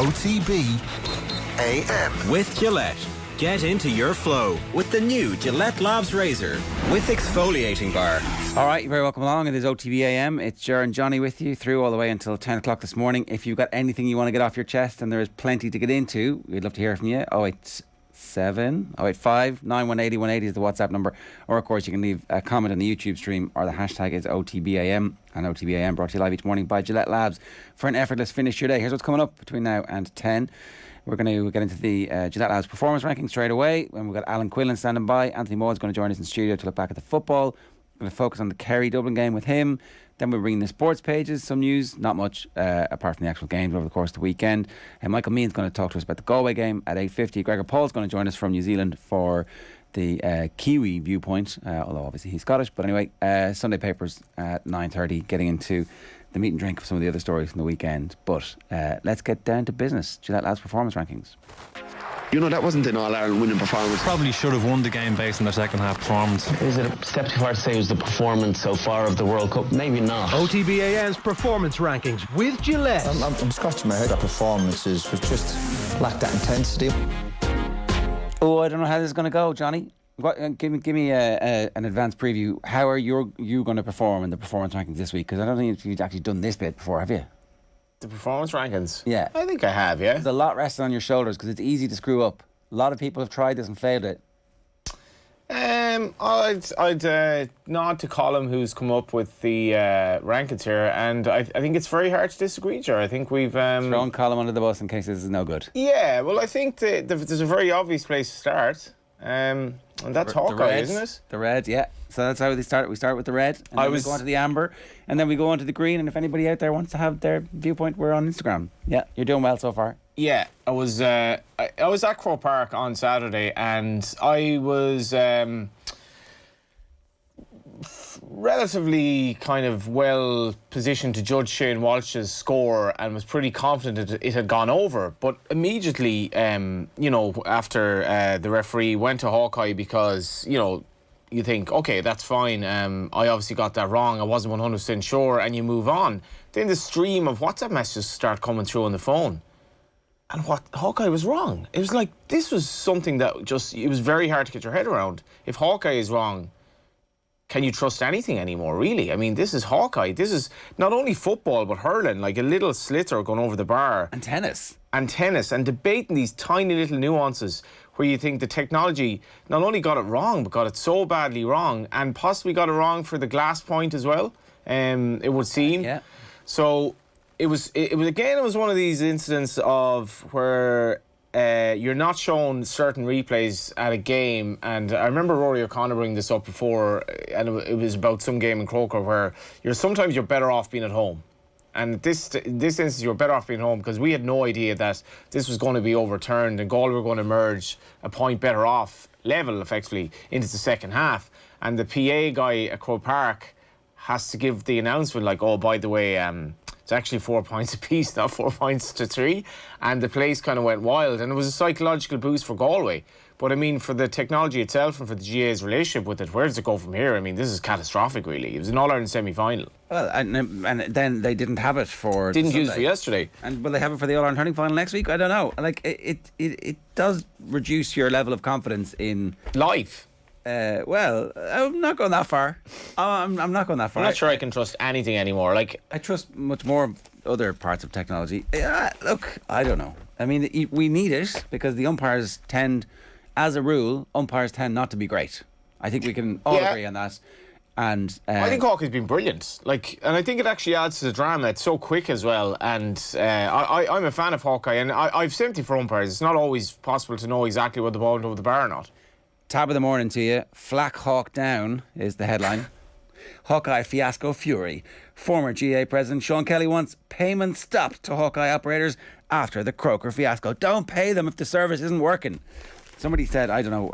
OTB AM. With Gillette. Get into your flow with the new Gillette Labs Razor with exfoliating bar. All right, you're very welcome along. It is OTB AM. It's Ger and Johnny with you through all the way until 10 o'clock this morning. If you've got anything you want to get off your chest, and there is plenty to get into, we'd love to hear from you. 087 085 918 180 is the WhatsApp number. Or, of course, you can leave a comment on the YouTube stream, or the hashtag is OTBAM. And OTBAM brought to you live each morning by Gillette Labs for an effortless finish to your day. Here's what's coming up between now and 10. We're going to get into the Gillette Labs performance ranking straight away. And we've got Alan Quinlan standing by. Anthony Moyles is going to join us in studio to look back at the football. We're going to focus on the Kerry Dublin game with him. Then we're bringing the sports pages, some news, not much apart from the actual games over the course of the weekend. And Michael Meehan's going to talk to us about the Galway game at 8:50. Gregor Paul is going to join us from New Zealand for the Kiwi viewpoint, although obviously he's Scottish. But anyway, Sunday papers at 9:30, getting into the meat and drink of some of the other stories from the weekend. But let's get down to business. Gillette Labs performance rankings. You know, that wasn't an All-Ireland winning performance. Probably should have won the game based on their second half performance. Is it a step too far to say it was the performance so far of the World Cup? Maybe not. OTB AM's performance rankings with Gillette. I'm scratching my head. That performances was just lacked that intensity. Oh, I don't know how this is going to go, Johnny. Give me an advanced preview. How are you going to perform in the performance rankings this week? Because I don't think you've actually done this bit before, have you? The performance rankings? Yeah. I think I have, yeah. There's a lot resting on your shoulders because it's easy to screw up. A lot of people have tried this and failed it. I'd nod to Colm, who's come up with the rankings here, and I think it's very hard to disagree, Ger. I think we've thrown Colm under the bus in case this is no good. Yeah, well, I think there's a very obvious place to start, and that's Hawkeye, isn't it? The red, yeah. So that's how they start. We start with the red, and then we go on to the amber, and then we go on to the green. And if anybody out there wants to have their viewpoint, we're on Instagram. Yeah, you're doing well so far. Yeah, I was at Croke Park on Saturday, and I was relatively kind of well positioned to judge Shane Walsh's score, and was pretty confident that it had gone over. But immediately, after the referee went to Hawkeye, because you think, okay, that's fine. I obviously got that wrong. I wasn't 100% sure, and you move on. Then the stream of WhatsApp messages start coming through on the phone. And what Hawkeye was wrong. It was like, this was something that it was very hard to get your head around. If Hawkeye is wrong, can you trust anything anymore, really? I mean, this is Hawkeye. This is not only football, but hurling, like a little sliotar going over the bar. And tennis. And debating these tiny little nuances where you think the technology not only got it wrong, but got it so badly wrong, and possibly got it wrong for the glass point as well, it would seem. Yeah. So it was one of these incidents of where you're not shown certain replays at a game, and I remember Rory O'Connor bringing this up before, and it was about some game in Croker where sometimes you're better off being at home. And this instance, you're better off being home, because we had no idea that this was going to be overturned and Galway were going to merge a point better off level, effectively, into the second half. And the PA guy at Croke Park has to give the announcement, like, oh, by the way, it's actually 4 points apiece, not 4 points to 3. And the place kind of went wild. And it was a psychological boost for Galway. But I mean, for the technology itself and for the GA's relationship with it, where does it go from here? I mean, this is catastrophic, really. It was an All-Ireland semi-final. Well, and then they didn't have it for Didn't use it for yesterday. And will they have it for the All-Ireland hurling final next week? I don't know. Like, it does reduce your level of confidence in life. Well, I'm not going that far. I'm not going that far. I'm not sure I can trust anything anymore. Like, I trust much more other parts of technology. Look, I don't know. I mean, we need it because the umpires tend, as a rule, not to be great. I think we can all agree on that. And I think Hawkeye's been brilliant. Like, and I think it actually adds to the drama. It's so quick as well. And I'm a fan of Hawkeye, and I've sympathy for umpires. It's not always possible to know exactly what the ball went over the bar or not. Top of the morning to you. Flack Hawk down is the headline. Hawkeye fiasco fury. Former GA president Sean Kelly wants payment stopped to Hawkeye operators after the Croker fiasco. Don't pay them if the service isn't working. Somebody said, I don't know,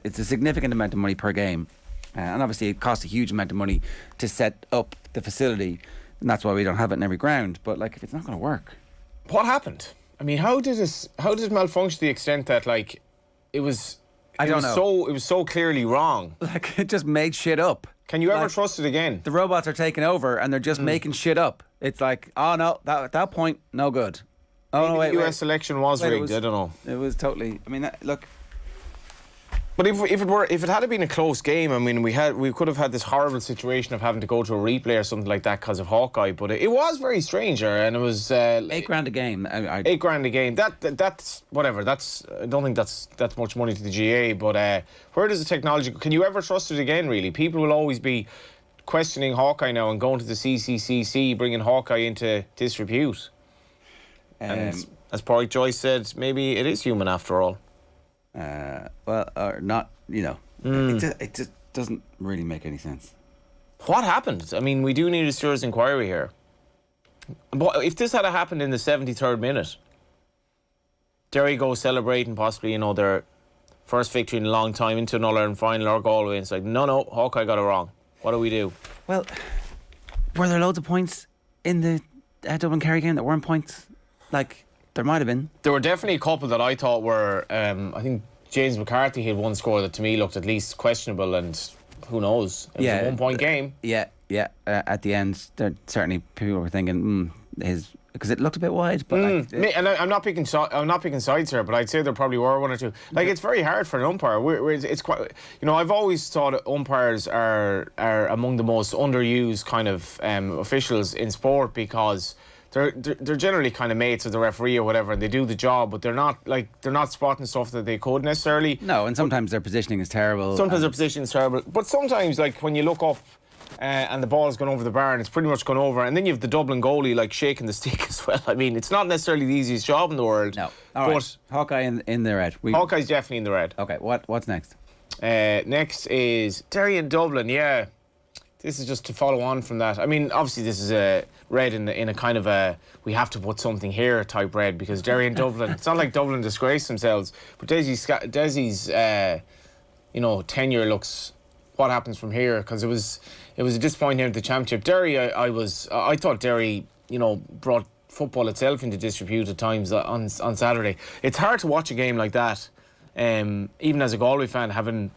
it's a significant amount of money per game. And obviously it costs a huge amount of money to set up the facility. And that's why we don't have it in every ground. But, like, if it's not going to work. What happened? I mean, how did it malfunction to the extent that, like, it was... I don't know. It was so clearly wrong. Like, it just made shit up. Can you ever trust it again? The robots are taking over and they're just making shit up. It's like, oh no, that point, no good. Oh, Maybe no, wait, the US wait. selection was Wait, rigged. I don't know. It was totally. I mean, look. But if it had been a close game, I mean, we could have had this horrible situation of having to go to a replay or something like that because of Hawkeye. But it was very strange, and it was $8,000 a game. $8,000 a game. That's whatever. I don't think that's much money to the GA. But where does the technology? Can you ever trust it again? Really, people will always be questioning Hawkeye now and going to the CCCC, bringing Hawkeye into disrepute. And as Porrick Joyce said, maybe it is human after all. Well, or not, it just doesn't really make any sense. What happened? I mean, we do need a serious inquiry here. But if this had happened in the 73rd minute, Derry go celebrating possibly, their first victory in a long time into an All-Ireland final or Galway, and it's like, no, Hawkeye got it wrong. What do we do? Well, were there loads of points in the Dublin Kerry game that weren't points? Like, there might have been. There were definitely a couple that I thought were, I think James McCarthy had one score that to me looked at least questionable, and who knows? It was a 1 point game. Yeah. At the end, there certainly people were thinking, because it looked a bit wide. But and I'm not picking sides here, but I'd say there probably were one or two. Like, it's very hard for an umpire. It's quite, I've always thought umpires are among the most underused kind of officials in sport, because they're generally kind of mates of the referee or whatever, and they do the job, but they're not spotting stuff that they could necessarily. No, and sometimes their positioning is terrible. Sometimes their positioning is terrible, but sometimes, like, when you look up and the ball's gone over the bar and it's pretty much gone over, and then you have the Dublin goalie like shaking the stick as well. I mean, it's not necessarily the easiest job in the world. No, all right. Hawkeye in the red. Hawkeye's definitely in the red. Okay, what's next? Next is Derry and Dublin. Yeah. This is just to follow on from that. I mean, obviously this is a red in a kind of a we have to put something here type red, because Derry and Dublin, it's not like Dublin disgraced themselves, but Desi's tenure looks, what happens from here, because it was a disappointing end to the championship. Derry, I thought Derry, brought football itself into disrepute at times on Saturday. It's hard to watch a game like that, even as a Galway fan, having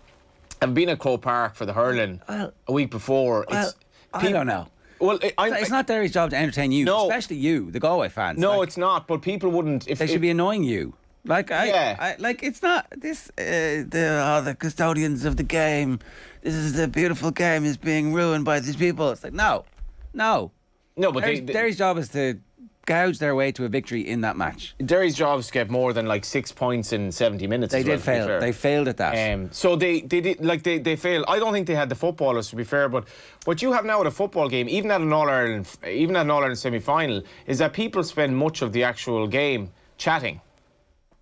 been at Croke Park for the hurling a week before. I don't know. Well, it's not Derry's job to entertain you, especially you, the Galway fans. No, it's not. But people wouldn't. They should be annoying you. Like it's not this. The custodians of the game. This is the beautiful game is being ruined by these people. It's like no. But Derry's job is to gouge their way to a victory in that match. Derry's job is to get more than like 6 points in 70 minutes. They did fail. They failed at that. So they did, like they failed. I don't think they had the footballers, to be fair. But what you have now at a football game, even at an All Ireland semi-final, is that people spend much of the actual game chatting.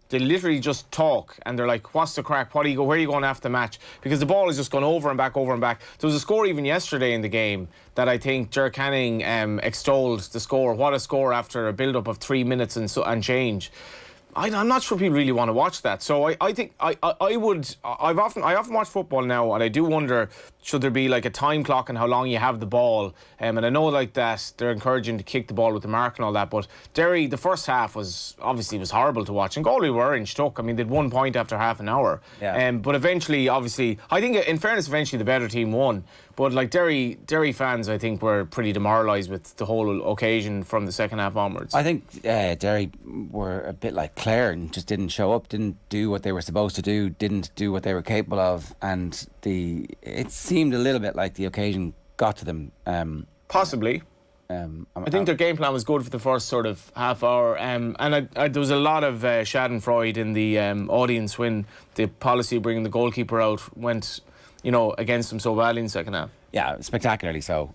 They literally just talk, and they're like, what's the crack? Where are you going after the match? Because the ball has just gone over and back. There was a score even yesterday in the game that I think Ger Canning extolled the score. What a score after a build-up of 3 minutes and change. I'm not sure people really want to watch that. So I think I often watch football now, and I do wonder, should there be like a time clock on how long you have the ball? And I know like that they're encouraging to kick the ball with the mark and all that, but Derry, the first half was horrible to watch, and Galway were inch took. I mean, they'd 1 point after half an hour. Yeah. But eventually, obviously, I think in fairness, eventually the better team won. But like Derry fans, I think, were pretty demoralised with the whole occasion from the second half onwards. I think Derry were a bit like Clare and just didn't show up, didn't do what they were supposed to do, didn't do what they were capable of, and it seemed a little bit like the occasion got to them. Possibly. I think their game plan was good for the first sort of half hour, and there was a lot of schadenfreude in the audience when the policy of bringing the goalkeeper out went against them so badly in the second half. Yeah, spectacularly so.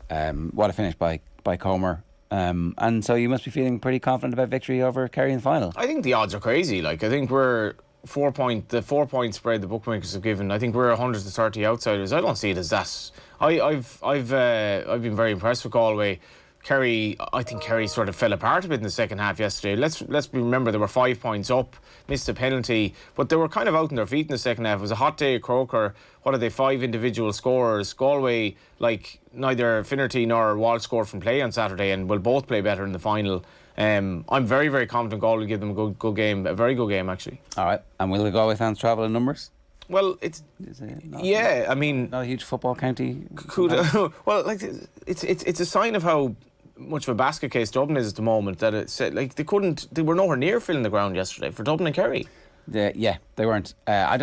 What a finish by Comer. And so you must be feeling pretty confident about victory over Kerry in the final. I think the odds are crazy. Like, I think we're the 4 point spread the bookmakers have given. I think we're 100 to 30 outsiders. I don't see it as that. I've been very impressed with Galway. Kerry, I think Kerry sort of fell apart a bit in the second half yesterday. Let's remember they were 5 points up, missed a penalty, but they were kind of out on their feet in the second half. It was a hot day at Croker. What are they? 5 individual scorers. Galway, like, neither Finnerty nor Walsh scored from play on Saturday, and will both play better in the final. I'm very, very confident Galway will give them a good game, a very good game actually. All right, and will the Galway fans travel in numbers? Well, I mean, not a huge football county. Well, like, it's a sign of how much of a basket case Dublin is at the moment that it's like they were nowhere near filling the ground yesterday for Dublin and Kerry. Yeah, they weren't. I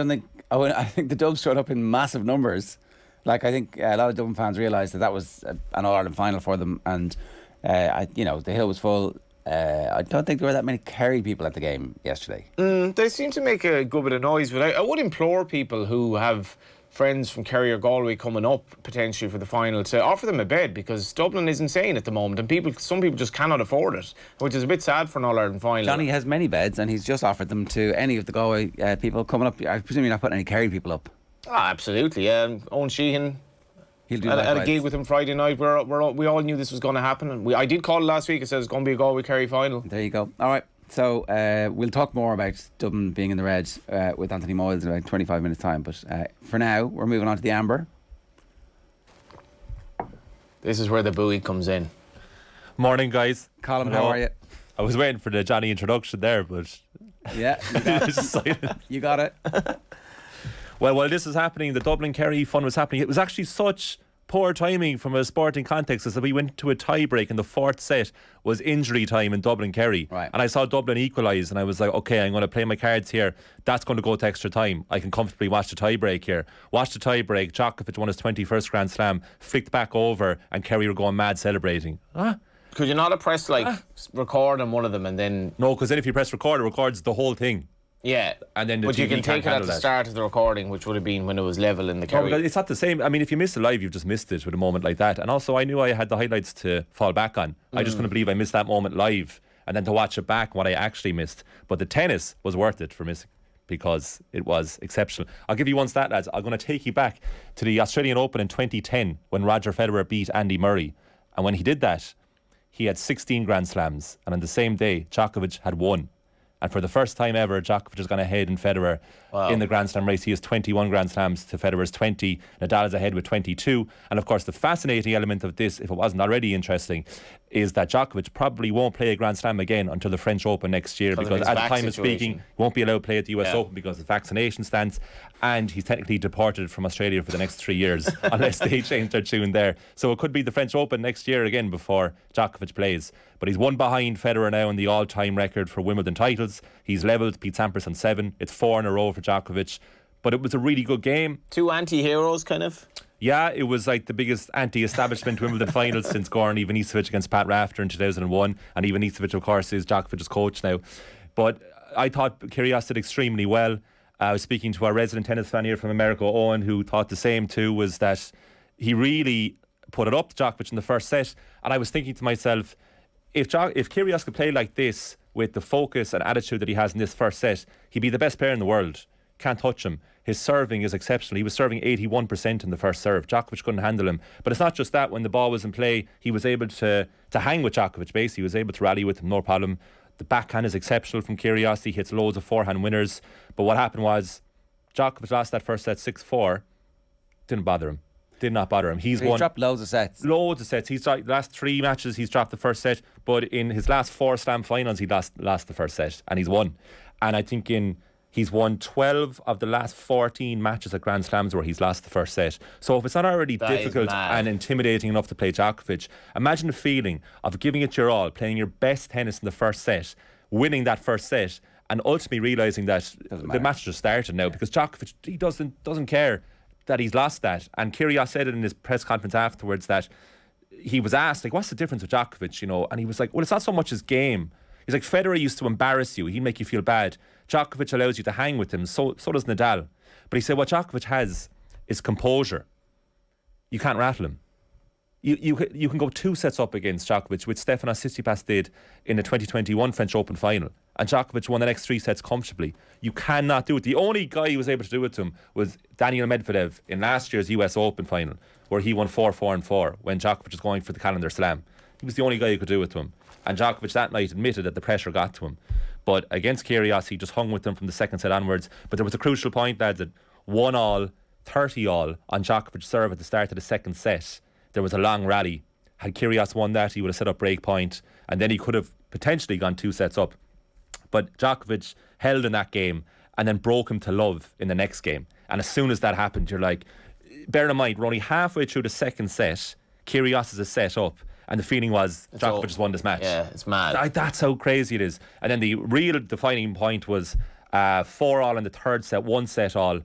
think the Dubs showed up in massive numbers. Like, I think a lot of Dublin fans realised that was an All-Ireland final for them, and the hill was full. I don't think there were that many Kerry people at the game yesterday. They seem to make a good bit of noise, but I would implore people who have friends from Kerry or Galway coming up potentially for the final to offer them a bed, because Dublin is insane at the moment and some people just cannot afford it, which is a bit sad for an All-Ireland final. Johnny has many beds and he's just offered them to any of the Galway people coming up. I presume you're not putting any Kerry people up. Absolutely. Owen Sheehan, he'll do at a gig with him Friday night. We all knew this was going to happen, and I did call it last week. It said it's going to be a Galway Kerry final. There you go. All right. So we'll talk more about Dublin being in the red with Anthony Moyles in about 25 minutes' time. But for now, we're moving on to the amber. This is where the buoy comes in. Morning, guys. Colin, how are you? I was waiting for the Johnny introduction there, but yeah, you got it. Well, while this was happening, the Dublin Kerry fun was happening. It was actually such poor timing from a sporting context as that we went to a tie break, and the fourth set was injury time in Dublin Kerry. Right. And I saw Dublin equalise, and I was like, okay, I'm going to play my cards here. That's going to go to extra time. I can comfortably watch the tie break here. Watch the tie break. Djokovic won his 21st Grand Slam, flicked back over, and Kerry were going mad celebrating. Could you not have pressed record on one of them and then... No, because then if you press record, it records the whole thing. Yeah, and then but you can take it at the start of the recording, which would have been when it was level in the Kerry. No, it's not the same. I mean, if you miss it live, you've just missed it with a moment like that. And also, I knew I had the highlights to fall back on. I just couldn't believe I missed that moment live, and then to watch it back, what I actually missed. But the tennis was worth it for missing, because it was exceptional. I'll give you one stat, lads. I'm going to take you back to the Australian Open in 2010 when Roger Federer beat Andy Murray. And when he did that, he had 16 Grand Slams. And on the same day, Djokovic had 1. And for the first time ever, Djokovic has gone ahead in Federer in the Grand Slam race. He has 21 Grand Slams to Federer's 20. Nadal is ahead with 22. And of course, the fascinating element of this, if it wasn't already interesting, is that Djokovic probably won't play a Grand Slam again until the French Open next year, because at the time of speaking, he won't be allowed to play at the US Open because of the vaccination stance, and he's technically deported from Australia for the next 3 years unless they change their tune there. So it could be the French Open next year again before Djokovic plays. But he's one behind Federer now in the all-time record for Wimbledon titles. He's levelled Pete Sampras on 7. It's 4 in a row for Djokovic. But it was a really good game. 2 anti-heroes, kind of. Yeah, it was like the biggest anti-establishment Wimbledon final since Goran Ivanisevic against Pat Rafter in 2001. And Ivanisevic, of course, is Djokovic's coach now. But I thought Kyrgios did extremely well. I was speaking to our resident tennis fan here from America, Owen, who thought the same too, was that he really put it up to Djokovic in the first set. And I was thinking to myself, if Kyrgios could play like this with the focus and attitude that he has in this first set, he'd be the best player in the world. Can't touch him. His serving is exceptional. He was serving 81% in the first serve. Djokovic couldn't handle him. But it's not just that. When the ball was in play, he was able to hang with Djokovic, basically. He was able to rally with him, no problem. The backhand is exceptional from Kyrgios. He hits loads of forehand winners. But what happened was Djokovic lost that first set 6-4. Didn't bother him. Did not bother him. He's dropped loads of sets. Loads of sets. He's dropped the last 3 matches. He's dropped the first set, but in his last 4 Slam finals, he lost the first set, and he's won. And I think he's won 12 of the last 14 matches at Grand Slams where he's lost the first set. So if it's not already difficult and intimidating enough to play Djokovic, imagine the feeling of giving it your all, playing your best tennis in the first set, winning that first set, and ultimately realising that the match just started now, because Djokovic, he doesn't care that he's lost that. And Kyrgios said it in his press conference afterwards that he was asked, like, what's the difference with Djokovic, and he was like, well, it's not so much his game. He's like, Federer used to embarrass you, he'd make you feel bad. Djokovic allows you to hang with him, so does Nadal. But he said what Djokovic has is composure. You can't rattle him. You can go 2 sets up against Djokovic, which Stefanos Tsitsipas did in the 2021 French Open final, and Djokovic won the next 3 sets comfortably. You cannot do it. The only guy who was able to do it to him was Daniil Medvedev in last year's US Open final, where he won 4-4-4 when Djokovic was going for the calendar slam. He was the only guy who could do it to him. And Djokovic that night admitted that the pressure got to him. But against Kyrgios, he just hung with them from the second set onwards. But there was a crucial point, lads, that 1-all, 30-all on Djokovic's serve at the start of the second set. There was a long rally. Had Kyrgios won that, he would have set up break point, and then he could have potentially gone 2 sets up. But Djokovic held in that game and then broke him to love in the next game. And as soon as that happened, you're like, bear in mind, we're only halfway through the second set. Kyrgios is a set up, And the feeling was Djokovic has won this match. Yeah, it's mad. That's how crazy it is. And then the real defining point was 4-all in the third set, 1-set-all.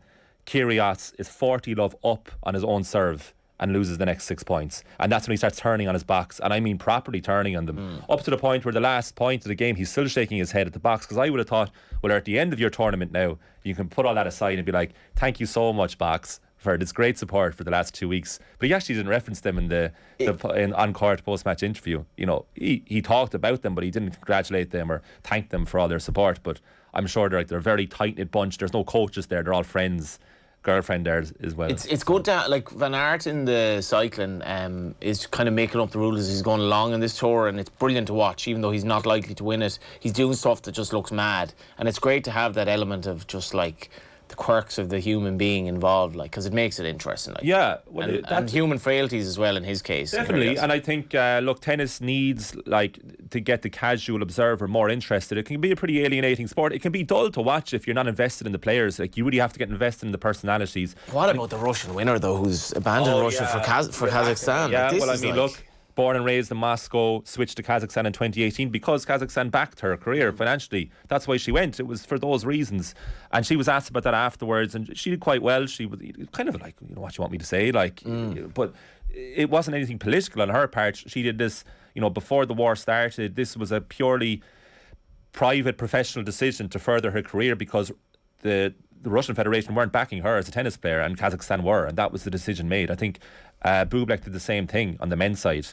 Kyrgios is 40-love up on his own serve and loses the next 6 points. And that's when he starts turning on his box. And I mean properly turning on them. Up to the point where the last point of the game, he's still shaking his head at the box. Because I would have thought, well, at the end of your tournament now, you can put all that aside and be like, thank you so much, box, for this great support for the last 2 weeks. But he actually didn't reference them in on-court post-match interview. You know, he talked about them, but he didn't congratulate them or thank them for all their support. But I'm sure they're a very tight-knit bunch. There's no coaches there. They're all friends. Girlfriend there as well. It's good to, like, Van Aert in the cycling is kind of making up the rules as he's going along in this tour, and it's brilliant to watch. Even though he's not likely to win it, he's doing stuff that just looks mad, and it's great to have that element of just like the quirks of the human being involved, like, because it makes it interesting. Like, yeah, well, and human frailties as well in his case. Definitely, and I think look, tennis needs, like, to get the casual observer more interested. It can be a pretty alienating sport. It can be dull to watch if you're not invested in the players. Like, you really have to get invested in the personalities. What about the Russian winner though, who's abandoned Russia for Kazakhstan? Yeah, like, well, I mean, look. Born and raised in Moscow, switched to Kazakhstan in 2018 because Kazakhstan backed her career financially. That's why she went. It was for those reasons. And she was asked about that afterwards, and she did quite well. She was kind of like, you know, what you want me to say? Like, but it wasn't anything political on her part. She did this, you know, before the war started. This was a purely private, professional decision to further her career because the Russian Federation weren't backing her as a tennis player, and Kazakhstan were, and that was the decision made. I think Bublik did the same thing on the men's side.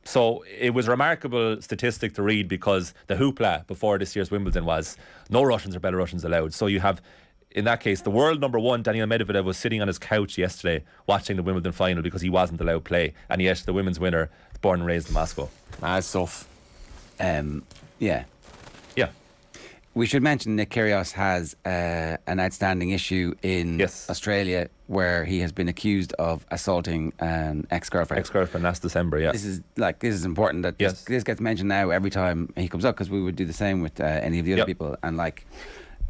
So it was a remarkable statistic to read because the hoopla before this year's Wimbledon was no Russians or Belarusians allowed. So you have, in that case, the world number one, Daniil Medvedev, was sitting on his couch yesterday watching the Wimbledon final because he wasn't allowed play, and yet the women's winner, born and raised in Moscow. Mad stuff. Yeah. We should mention Nick Kyrgios has an outstanding issue in Australia where he has been accused of assaulting an ex-girlfriend. Ex-girlfriend last December, yeah. This is important that this gets mentioned now every time he comes up, because we would do the same with any of the other people. And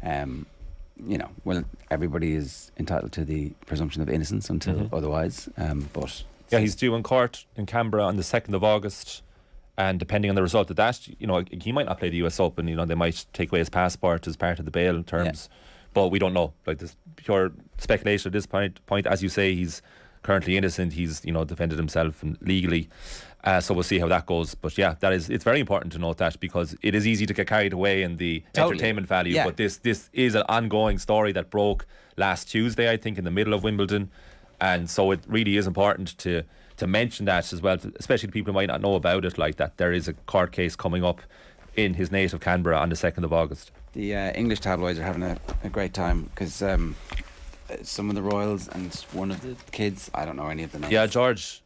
you know, well, everybody is entitled to the presumption of innocence until otherwise. But yeah, he's due in court in Canberra on the 2nd of August. And depending on the result of that, you know, he might not play the US Open. You know, they might take away his passport as part of the bail terms. But we don't know. Like, this pure speculation at this point. As you say, he's currently innocent. He's, you know, defended himself legally. So we'll see how that goes. But yeah, it's very important to note that, because it is easy to get carried away in the entertainment value. Yeah. But this is an ongoing story that broke last Tuesday, I think, in the middle of Wimbledon. And so it really is important to mention that as well, especially to people who might not know about it, like that there is a court case coming up in his native Canberra on the 2nd of August. The English tabloids are having a great time because some of the royals and one of the kids, I don't know any of the names. Yeah, George,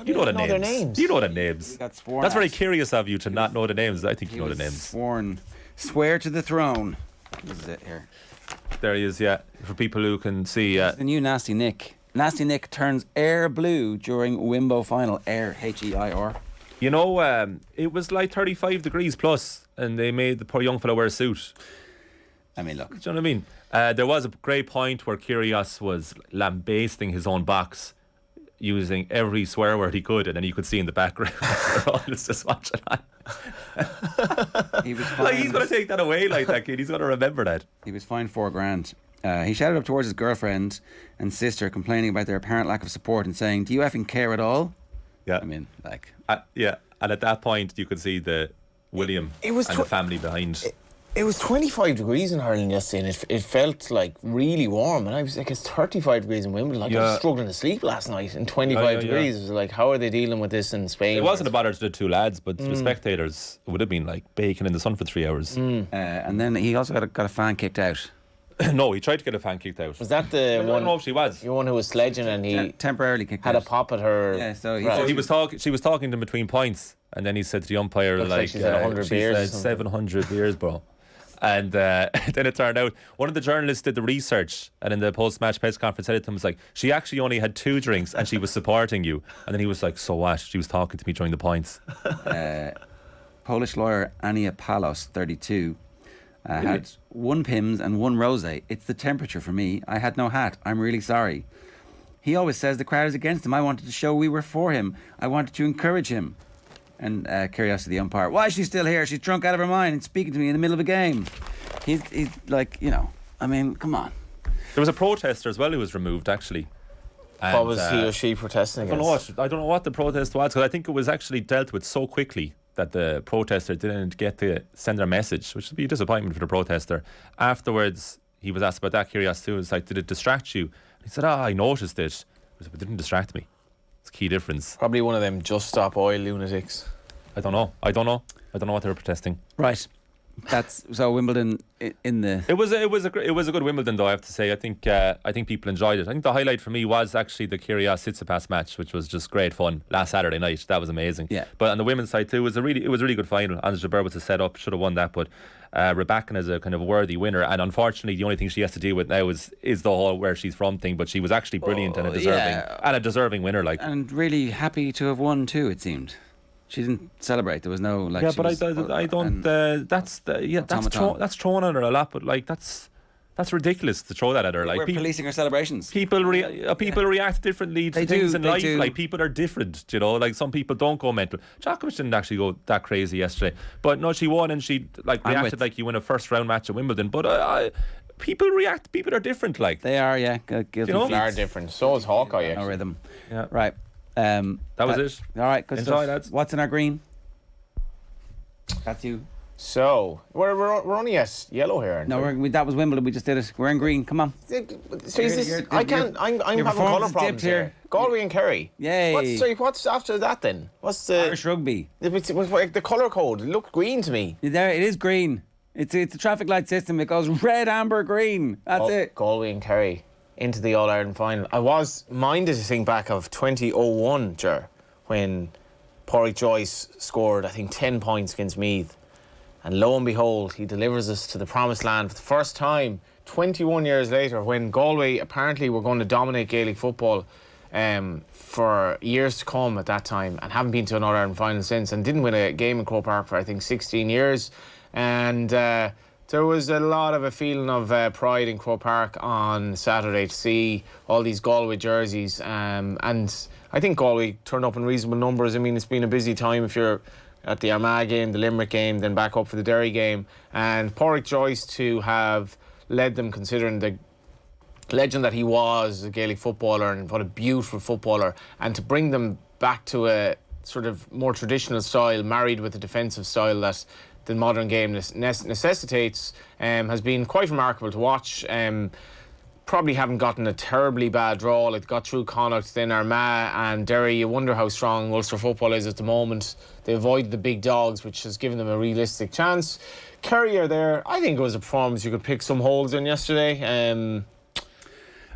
you know the names. You know the names. That's very curious of you to not know the names. I think you know the names. Swear to the throne. This is it here. There he is, yeah. For people who can see. The new Nasty Nick. Nasty Nick turns air blue during Wimbo final. Air, H-E-I-R. You know, it was like 35 degrees plus, and they made the poor young fellow wear a suit. I mean, look. Do you know what I mean? There was a great point where Kyrgios was lambasting his own box, using every swear word he could, and then you could see in the background all just watching that. He was like, he's going to take that away like that kid. He's going to remember that. He was fined $4,000. He shouted up towards his girlfriend and sister, complaining about their apparent lack of support and saying, "Do you effing care at all?" Yeah. I mean, like... yeah, and at that point you could see the William and the family behind. It was 25 degrees in Ireland yesterday, and it felt like really warm, and I was like, it's 35 degrees in Wimbledon. Like, I was struggling to sleep last night in 25 degrees. It was like, how are they dealing with this in Spain? It wasn't a bother to the two lads, but the spectators would have been like baking in the sun for 3 hours. And then he also got a fan kicked out. No, he tried to get a fan kicked out. Was that the one? I don't know if she was. The one who was sledging and he temporarily kicked had out. A pop at her. Yeah, so he was talking. She was talking to him between points, and then he said to the umpire, like she's had 100 beers. She said 700 beers, bro. And then it turned out one of the journalists did the research, and in the post-match press conference said it to him, was like, she actually only had 2 drinks and she was supporting you. And then he was like, so what? She was talking to me during the points. Polish lawyer Ania Palos, 32, had 1 Pimm's and 1 rosé. It's the temperature for me. I had no hat. I'm really sorry. He always says the crowd is against him. I wanted to show we were for him. I wanted to encourage him. And Curiosity, the umpire. Why is she still here? She's drunk out of her mind and speaking to me in the middle of a game. He's like, you know, I mean, come on. There was a protester as well who was removed, actually. And, what was he or she protesting against? I don't know what the protest was, because I think it was actually dealt with so quickly that the protester didn't get to send their message, which would be a disappointment for the protester. Afterwards, he was asked about that. Curiosity was like, did it distract you? He said, I noticed it, but it didn't distract me. It's a key difference. Probably one of them just stop oil lunatics. I don't know what they were protesting. Right. That's so Wimbledon in the. It was a good Wimbledon, though, I have to say. I think people enjoyed it. I think the highlight for me was actually the Kyrgios Tsitsipas match, which was just great fun last Saturday night. That was amazing. Yeah. But on the women's side too, it was a really good final. Anders Jabeur was a set up, should have won that, but Rebecca is a kind of worthy winner, and unfortunately the only thing she has to deal with now is the whole where she's from thing. But she was actually brilliant and a deserving winner, like, and really happy to have won too. It seemed. She didn't celebrate. There was no like. Yeah, but I don't. That's thrown at her a lot. But like that's ridiculous to throw that at her. Like, we're policing her celebrations. People react differently to things in life. Like, people are different. You know, like some people don't go mental. Djokovic didn't actually go that crazy yesterday. But no, she won and she like reacted like you win a first round match at Wimbledon. But people react. People are different. Like they are. Yeah, guilty. You know, they are different. So is Hawkeye. No rhythm. Yeah. Right. That was it. All right, good Enjoy, stuff. lads. What's in our green? That's you. So we're only at yellow here. Aren't No, that was Wimbledon. We just did it. We're in green. Come on. So I can't. I'm having colour problems here. Galway and Kerry. Yay. What's after that then? What's the Irish rugby? It's like the colour code. It looked green to me. There, it is green. It's a traffic light system. It goes red, amber, green. That's it. Galway and Kerry into the All Ireland final. I was minded to think back of 2001, Ger, when Pádraig Joyce scored, I think, 10 points against Meath. And lo and behold, he delivers us to the promised land for the first time, 21 years later, when Galway apparently were going to dominate Gaelic football for years to come at that time, and haven't been to an All Ireland final since, and didn't win a game in Croke Park for, I think, 16 years. And there was a lot of a feeling of pride in Croke Park on Saturday to see all these Galway jerseys. And I think Galway turned up in reasonable numbers. I mean, it's been a busy time if you're at the Armagh game, the Limerick game, then back up for the Derry game. And Pádraig Joyce to have led them, considering the legend that he was, a Gaelic footballer, and what a beautiful footballer, and to bring them back to a sort of more traditional style, married with a defensive style that the modern game necessitates, has been quite remarkable to watch. Probably haven't gotten a terribly bad draw. Like, got through Connacht, then Armagh and Derry. You wonder how strong Ulster football is at the moment. They avoid the big dogs, which has given them a realistic chance. Kerry are there. I think it was a performance you could pick some holes in yesterday.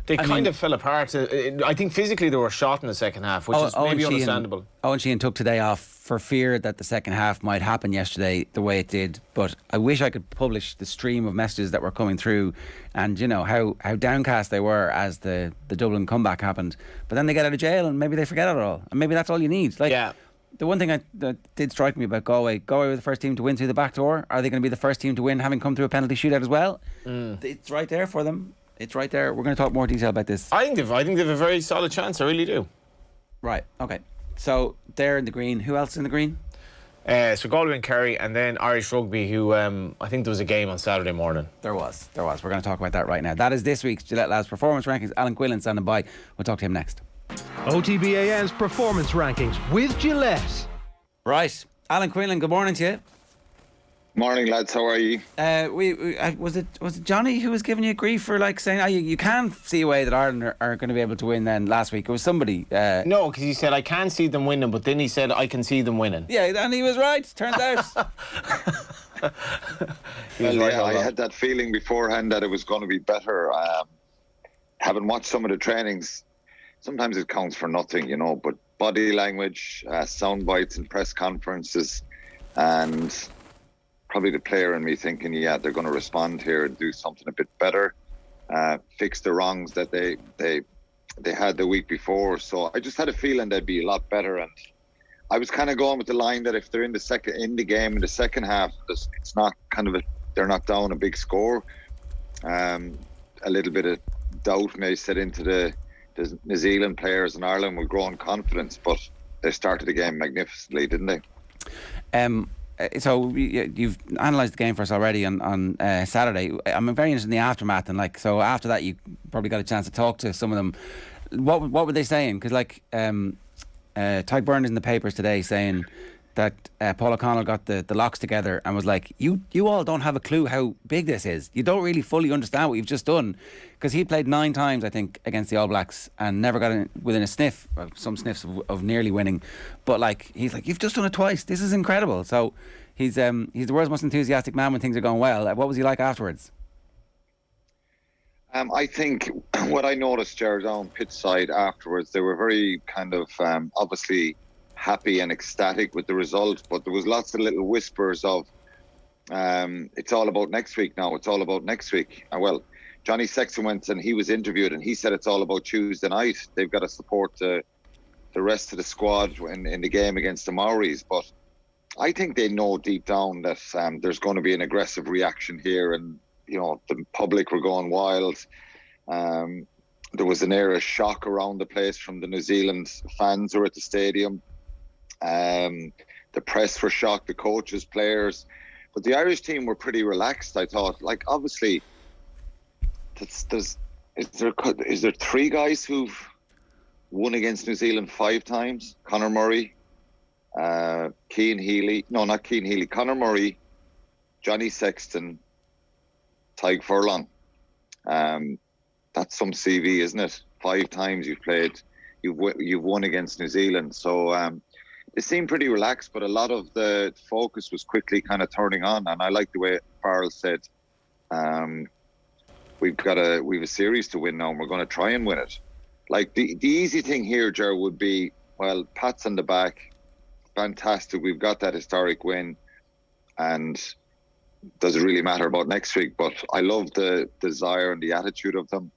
They kind of fell apart. I think physically they were shot in the second half, which is maybe understandable. Owen Sheehan took today off for fear that the second half might happen yesterday the way it did. But I wish I could publish the stream of messages that were coming through, and you know how downcast they were as the Dublin comeback happened. But then they get out of jail and maybe they forget it all, and maybe that's all you need. Like, yeah. The one thing that did strike me about Galway were the first team to win through the back door. Are they going to be the first team to win, having come through a penalty shootout as well? It's right there for them. It's right there. We're going to talk more detail about this. I think they've a very solid chance. I really do. Right. Okay. So they're in the green. Who else in the green? So Galway and Kerry, and then Irish Rugby, who I think there was a game on Saturday morning. There was. We're going to talk about that right now. That is this week's Gillette Labs Performance Rankings. Alan Quinlan standing by. We'll talk to him next. OTB AM's Performance Rankings with Gillette. Right. Alan Quinlan, good morning to you. Morning, lads. How are you? Was it Johnny who was giving you grief for like saying you can see a way that Ireland are going to be able to win? Then last week it was somebody. No, because he said I can't see them winning, but then he said I can see them winning. Yeah, and he was right. Turns out. I had that feeling beforehand that it was going to be better. Having watched some of the trainings, sometimes it counts for nothing, you know. But body language, sound bites, and press conferences, and probably the player in me thinking, yeah, they're going to respond here and do something a bit better, fix the wrongs that they had the week before. So I just had a feeling they'd be a lot better, and I was kind of going with the line that if they're in the second half, it's not kind of they're not down a big score. A little bit of doubt may set into the New Zealand players, and Ireland will grow in confidence, but they started the game magnificently, didn't they? So you've analysed the game for us already on Saturday. I'm very interested in the aftermath, and so after that, you probably got a chance to talk to some of them. What were they saying? Because Tyke Byrne is in the papers today saying that Paul O'Connell got the locks together and was like, you all don't have a clue how big this is. You don't really fully understand what you've just done. Because he played 9 times, I think, against the All Blacks and never got within a sniff, some sniffs of nearly winning. But he's like, you've just done it twice. This is incredible. So he's the world's most enthusiastic man when things are going well. What was he like afterwards? I think what I noticed, Ger, down pitch side afterwards, they were very kind of obviously happy and ecstatic with the result, but there was lots of little whispers of it's all about next week now, it's all about next week. Well, Johnny Sexton went and he was interviewed and he said it's all about Tuesday night. They've got to support the rest of the squad in the game against the Maoris, but I think they know deep down that there's going to be an aggressive reaction here, and the public were going wild. There was an air of shock around the place from the New Zealand fans who were at the stadium. The press were shocked, the coaches, players, but the Irish team were pretty relaxed. I thought, obviously, is there 3 guys who've won against New Zealand 5 times? Conor Murray, Conor Murray, Johnny Sexton, Tyke Furlong. That's some CV, isn't it? 5 times you've won against New Zealand. So they seemed pretty relaxed, but a lot of the focus was quickly kind of turning on. And I like the way Farrell said, we've a series to win now, and we're going to try and win it. The easy thing here, Ger, would be, well, pats on the back, fantastic, we've got that historic win, and does it really matter about next week? But I love the desire and the attitude of them.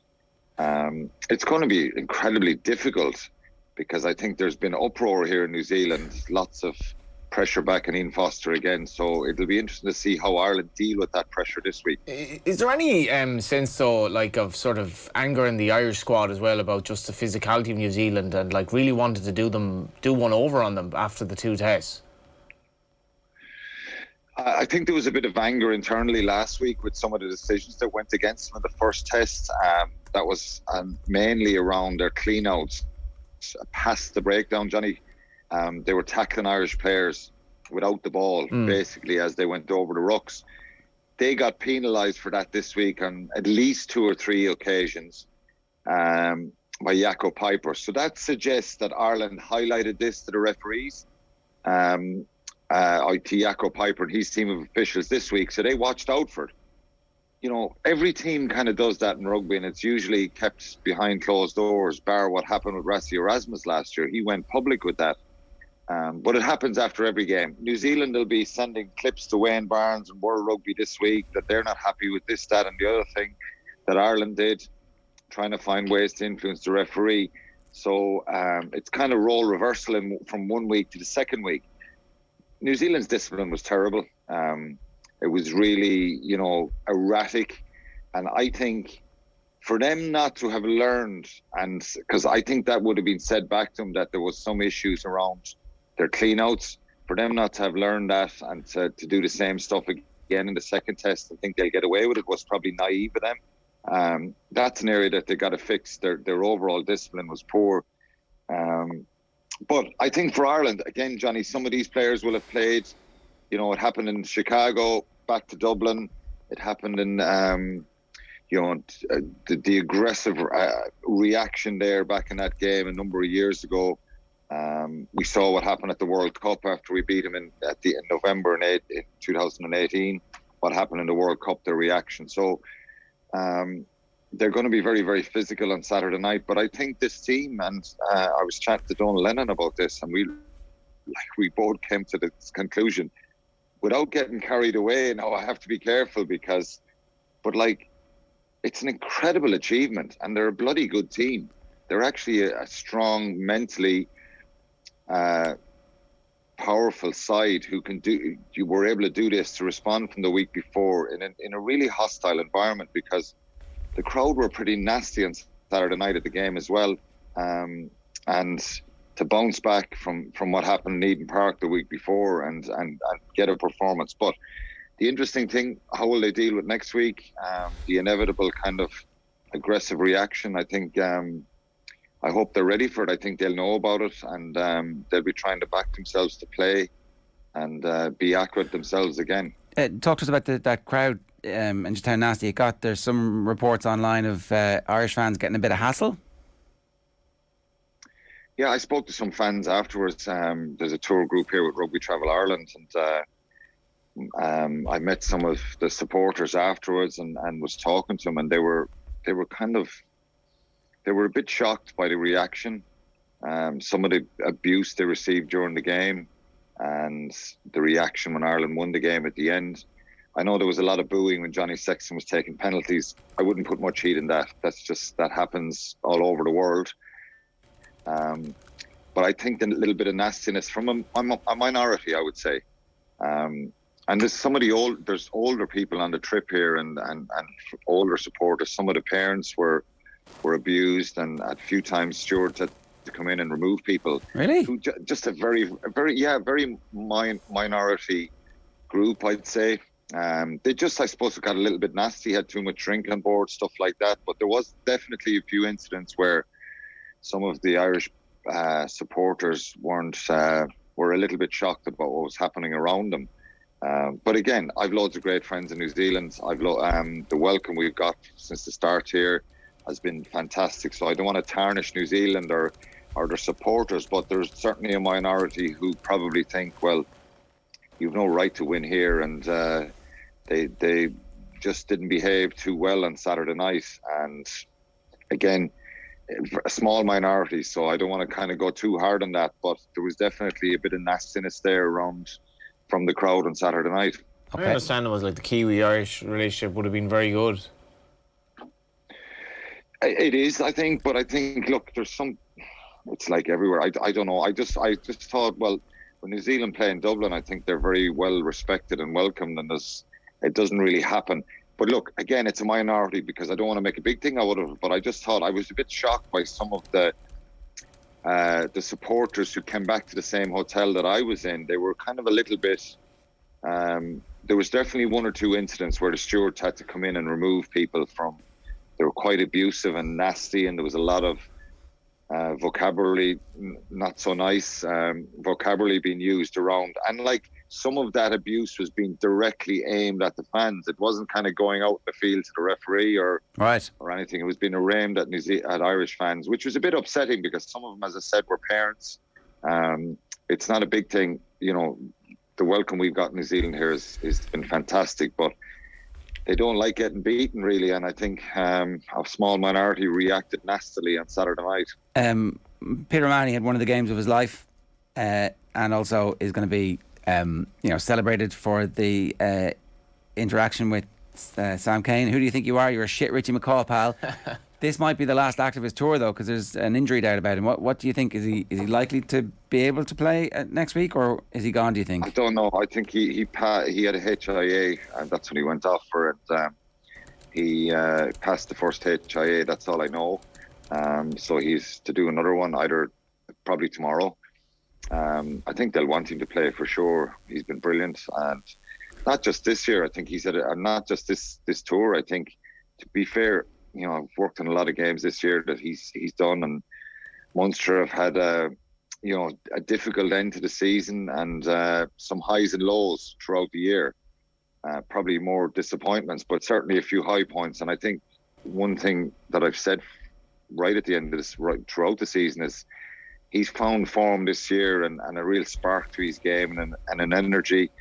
It's going to be incredibly difficult because I think there's been uproar here in New Zealand, lots of pressure back on Ian Foster again. So it'll be interesting to see how Ireland deal with that pressure this week. Is there any sense, though, of sort of anger in the Irish squad as well about just the physicality of New Zealand and really wanted to do one over on them after the 2 tests? I think there was a bit of anger internally last week with some of the decisions that went against them in the first test. That was mainly around their clean-outs past the breakdown, Johnny. They were tackling Irish players without the ball, basically, as they went over the rucks. They got penalised for that this week on at least 2 or 3 occasions by Jaco Piper. So that suggests that Ireland highlighted this to the referees. Jaco Piper and his team of officials this week, so they watched out for it. Every team kind of does that in rugby, and it's usually kept behind closed doors, bar what happened with Rassie Erasmus last year. He went public with that. But it happens after every game. New Zealand will be sending clips to Wayne Barnes and World Rugby this week that they're not happy with this, that and the other thing that Ireland did, trying to find ways to influence the referee. So it's kind of role reversal from one week to the second week. New Zealand's discipline was terrible. It was really, erratic. And I think for them not to have learned, and because I think that would have been said back to them that there was some issues around their clean-outs, for them not to have learned that and to do the same stuff again in the second test, I think they'll get away with it, was probably naive of them. That's an area that they got to fix. Their overall discipline was poor. But I think for Ireland, again, Johnny, some of these players will have played. It happened in Chicago, back to Dublin. It happened in, the aggressive reaction there back in that game a number of years ago. We saw what happened at the World Cup after we beat them in November in 2018. What happened in the World Cup, their reaction. So they're going to be very, very physical on Saturday night. But I think this team, and I was chatting to Donal Lennon about this, and we both came to this conclusion, without getting carried away. Now I have to be careful but it's an incredible achievement, and they're a bloody good team. They're actually a strong, mentally powerful side who can do. You were able to do this, to respond from the week before in a really hostile environment, because the crowd were pretty nasty on Saturday night at the game as well. And bounce back from what happened in Eden Park the week before and get a performance. But the interesting thing, how will they deal with next week? The inevitable kind of aggressive reaction. I think I hope they're ready for it. I think they'll know about it, and they'll be trying to back themselves to play and be accurate themselves again. Talk to us about that crowd and just how nasty it got. There's some reports online of Irish fans getting a bit of hassle. Yeah, I spoke to some fans afterwards. There's a tour group here with Rugby Travel Ireland, and I met some of the supporters afterwards and was talking to them, and they were a bit shocked by the reaction, some of the abuse they received during the game, and the reaction when Ireland won the game at the end. I know there was a lot of booing when Johnny Sexton was taking penalties. I wouldn't put much heat in that. That happens all over the world. But I think a little bit of nastiness from a minority, I would say. And there's older people on the trip here and older supporters. Some of the parents were abused, and a few times stewards had to come in and remove people. Really? Just a very minority group, I'd say. They just, I suppose, got a little bit nasty, had too much drink on board, stuff like that. But there was definitely a few incidents where some of the Irish supporters were a little bit shocked about what was happening around them. But again, I've loads of great friends in New Zealand. The welcome we've got since the start here has been fantastic. So I don't want to tarnish New Zealand or their supporters, but there's certainly a minority who probably think, well, you've no right to win here, and they just didn't behave too well on Saturday night. And again, a small minority, so I don't want to kind of go too hard on that, but there was definitely a bit of nastiness there around from the crowd on Saturday night. My understanding was like the Kiwi-Irish relationship would have been very good. It is, I think, but I think, look, there's some, it's like everywhere. I don't know. I just thought, well, when New Zealand play in Dublin, I think they're very well respected and welcomed, and it doesn't really happen. But look, again, it's a minority, because I don't want to make a big thing out of it, but I just thought I was a bit shocked by some of the supporters who came back to the same hotel that I was in. They were kind of a little bit, there was definitely one or two incidents where the stewards had to come in and remove people from, they were quite abusive and nasty, and there was a lot of vocabulary, not so nice vocabulary being used around. And like, some of that abuse was being directly aimed at the fans. It wasn't kind of going out in the field to the referee or anything. It was being aimed at Irish fans, which was a bit upsetting, because some of them, as I said, were parents. It's not a big thing. You know, the welcome we've got in New Zealand here has been fantastic, but they don't like getting beaten, really. And I think a small minority reacted nastily on Saturday night. Peter O'Mahony had one of the games of his life, and also is going to be celebrated for the interaction with Sam Cane. Who do you think you are? You're a shit Richie McCaw, pal. This might be the last act of his tour, though, because there's an injury doubt about him. What do you think? Is he likely to be able to play next week, or is he gone, do you think? I don't know. I think he had a HIA, and that's when he went off for it. He passed the first HIA, that's all I know. So he's to do another one, probably tomorrow. I think they'll want him to play for sure. He's been brilliant, and not just this year. I think he said, not just this tour. I think, to be fair, I've worked in a lot of games this year that he's done, and Munster have had a difficult end to the season, and some highs and lows throughout the year. Probably more disappointments, but certainly a few high points. And I think one thing that I've said right at the end of this, right throughout the season, is he's found form this year and a real spark to his game and an energy.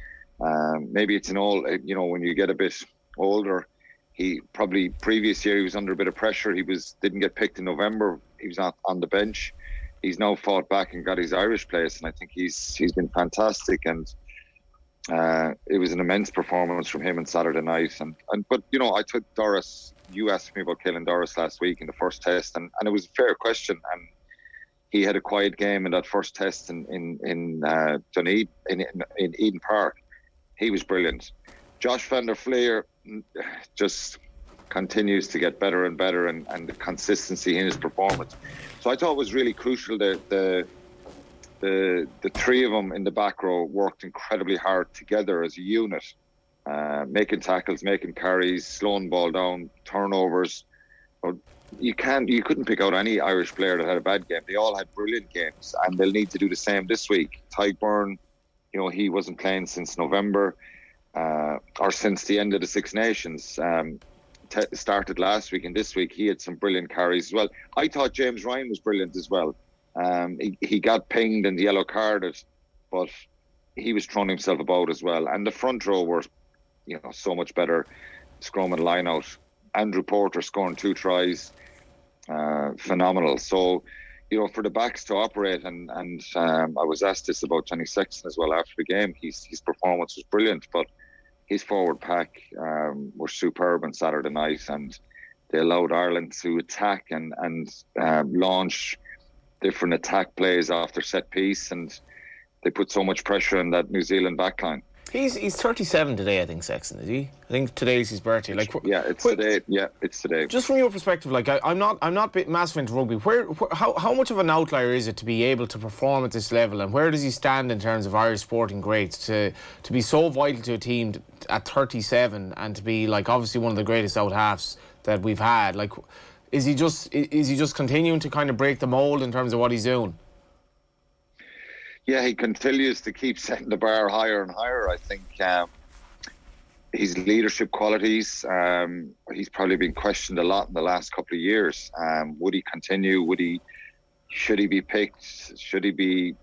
Maybe it's when you get a bit older. He probably, previous year, he was under a bit of pressure. Didn't get picked in November. He was not on the bench. He's now fought back and got his Irish place, and I think he's been fantastic. And it was an immense performance from him on Saturday night. But I took Doris. You asked me about Killen Doris last week in the first test, and it was a fair question. And he had a quiet game in that first test in Dunedin, in Eden Park. He was brilliant. Josh van der Fleer just continues to get better and better, and the consistency in his performance. So I thought it was really crucial that the the three of them in the back row worked incredibly hard together as a unit, making tackles, making carries, slowing ball down, turnovers. But you couldn't pick out any Irish player that had a bad game. They all had brilliant games, and they'll need to do the same this week. Tyburn, he wasn't playing since November, or since the end of the Six Nations. Started last week, and this week he had some brilliant carries as well. I thought James Ryan was brilliant as well. He got pinged and yellow carded, but he was throwing himself about as well. And the front row were, so much better. Scrum and line out. Andrew Porter scoring 2 tries, phenomenal. So, for the backs to operate, and I was asked this about Johnny Sexton as well after the game. His performance was brilliant, but his forward pack were superb on Saturday night, and they allowed Ireland to attack and launch different attack plays after set piece, and they put so much pressure on that New Zealand backline. He's 37 today, I think, Sexton, is he? I think today's his birthday. Today. Yeah, it's today. Just from your perspective, I'm not massive into rugby. How much of an outlier is it to be able to perform at this level, and where does he stand in terms of Irish sporting greats to be so vital to a team at 37 and to be obviously one of the greatest out halves that we've had? Is he just continuing to kind of break the mold in terms of what he's doing? Yeah, he continues to keep setting the bar higher and higher. I think his leadership qualities, he's probably been questioned a lot in the last couple of years. Would he continue? Should he be picked? Should he be?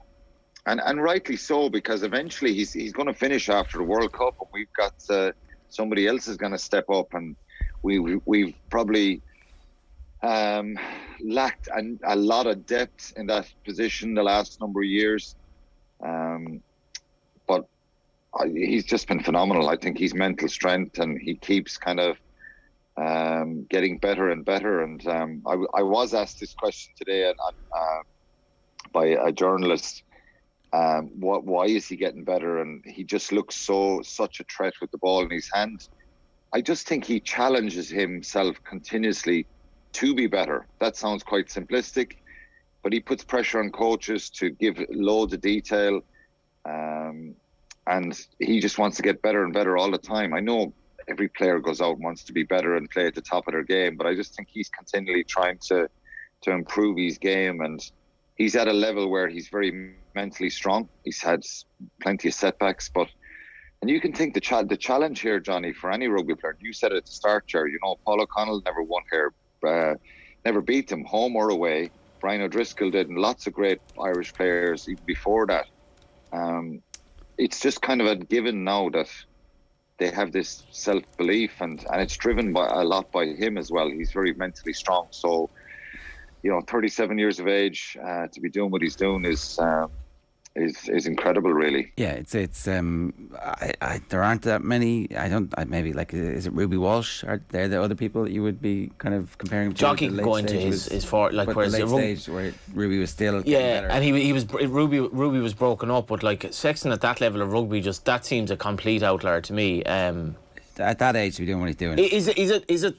And rightly so, because eventually he's going to finish after the World Cup, and we've got somebody else is going to step up, and we've probably lacked a lot of depth in that position the last number of years. But he's just been phenomenal. I think his mental strength, and he keeps kind of getting better and better. And I was asked this question today by a journalist. Why is he getting better? And he just looks such a threat with the ball in his hand. I just think he challenges himself continuously to be better. That sounds quite simplistic, but he puts pressure on coaches to give loads of detail, and he just wants to get better and better all the time. I know every player goes out and wants to be better and play at the top of their game, but I just think he's continually trying to improve his game, and he's at a level where he's very mentally strong. He's had plenty of setbacks, and you can think the challenge here, Johnny, for any rugby player, you said it at the start, Ger, Paul O'Connell never won here, never beat them home or away. Brian O'Driscoll did, and lots of great Irish players even before that. It's just kind of a given now that they have this self-belief, and it's driven a lot by him as well. He's very mentally strong. So, 37 years of age, to be doing what he's doing is incredible, really. Yeah, it's there aren't that many. Is it Ruby Walsh? Are there the other people that you would be kind of comparing? Jockey going to his far, whereas the late stage where Ruby was still better. And Ruby was broken up, but Sexton at that level of rugby, just that seems a complete outlier to me. At that age, to be doing what he's doing. Is it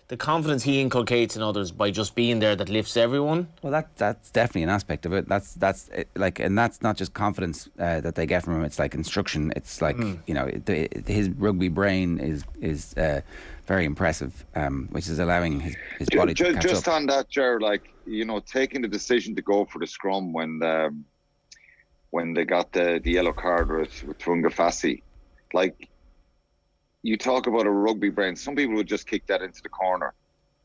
the confidence he inculcates in others by just being there that lifts everyone? Well, that's definitely an aspect of it. That's and that's not just confidence that they get from him. It's like instruction. It's like his rugby brain is very impressive, which is allowing his body to catch up. Just on that, Ger, taking the decision to go for the scrum when they got the yellow card with Tuanga Fassi, you talk about a rugby brain. Some people would just kick that into the corner.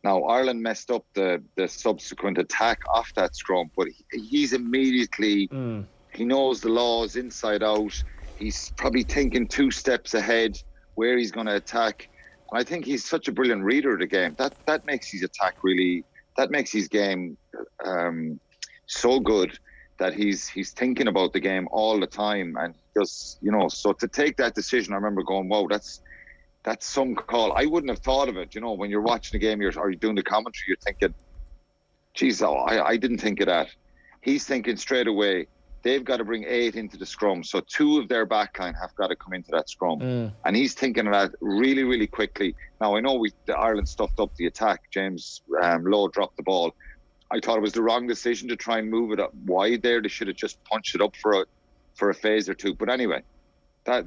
Now, Ireland messed up the subsequent attack off that scrum, but he's immediately, he knows the laws inside out. He's probably thinking 2 steps ahead where he's going to attack. And I think he's such a brilliant reader of the game. That makes his attack that makes his game so good that he's thinking about the game all the time. And just, so to take that decision, I remember going, wow, that's some call. I wouldn't have thought of it. When you're watching the game, or you're doing the commentary, you're thinking, geez, I didn't think of that. He's thinking straight away, they've got to bring 8 into the scrum. So 2 of their backline have got to come into that scrum. And he's thinking of that really, really quickly. Now, I know Ireland stuffed up the attack. James Lowe dropped the ball. I thought it was the wrong decision to try and move it up wide there. They should have just punched it up for a phase or two. But anyway, that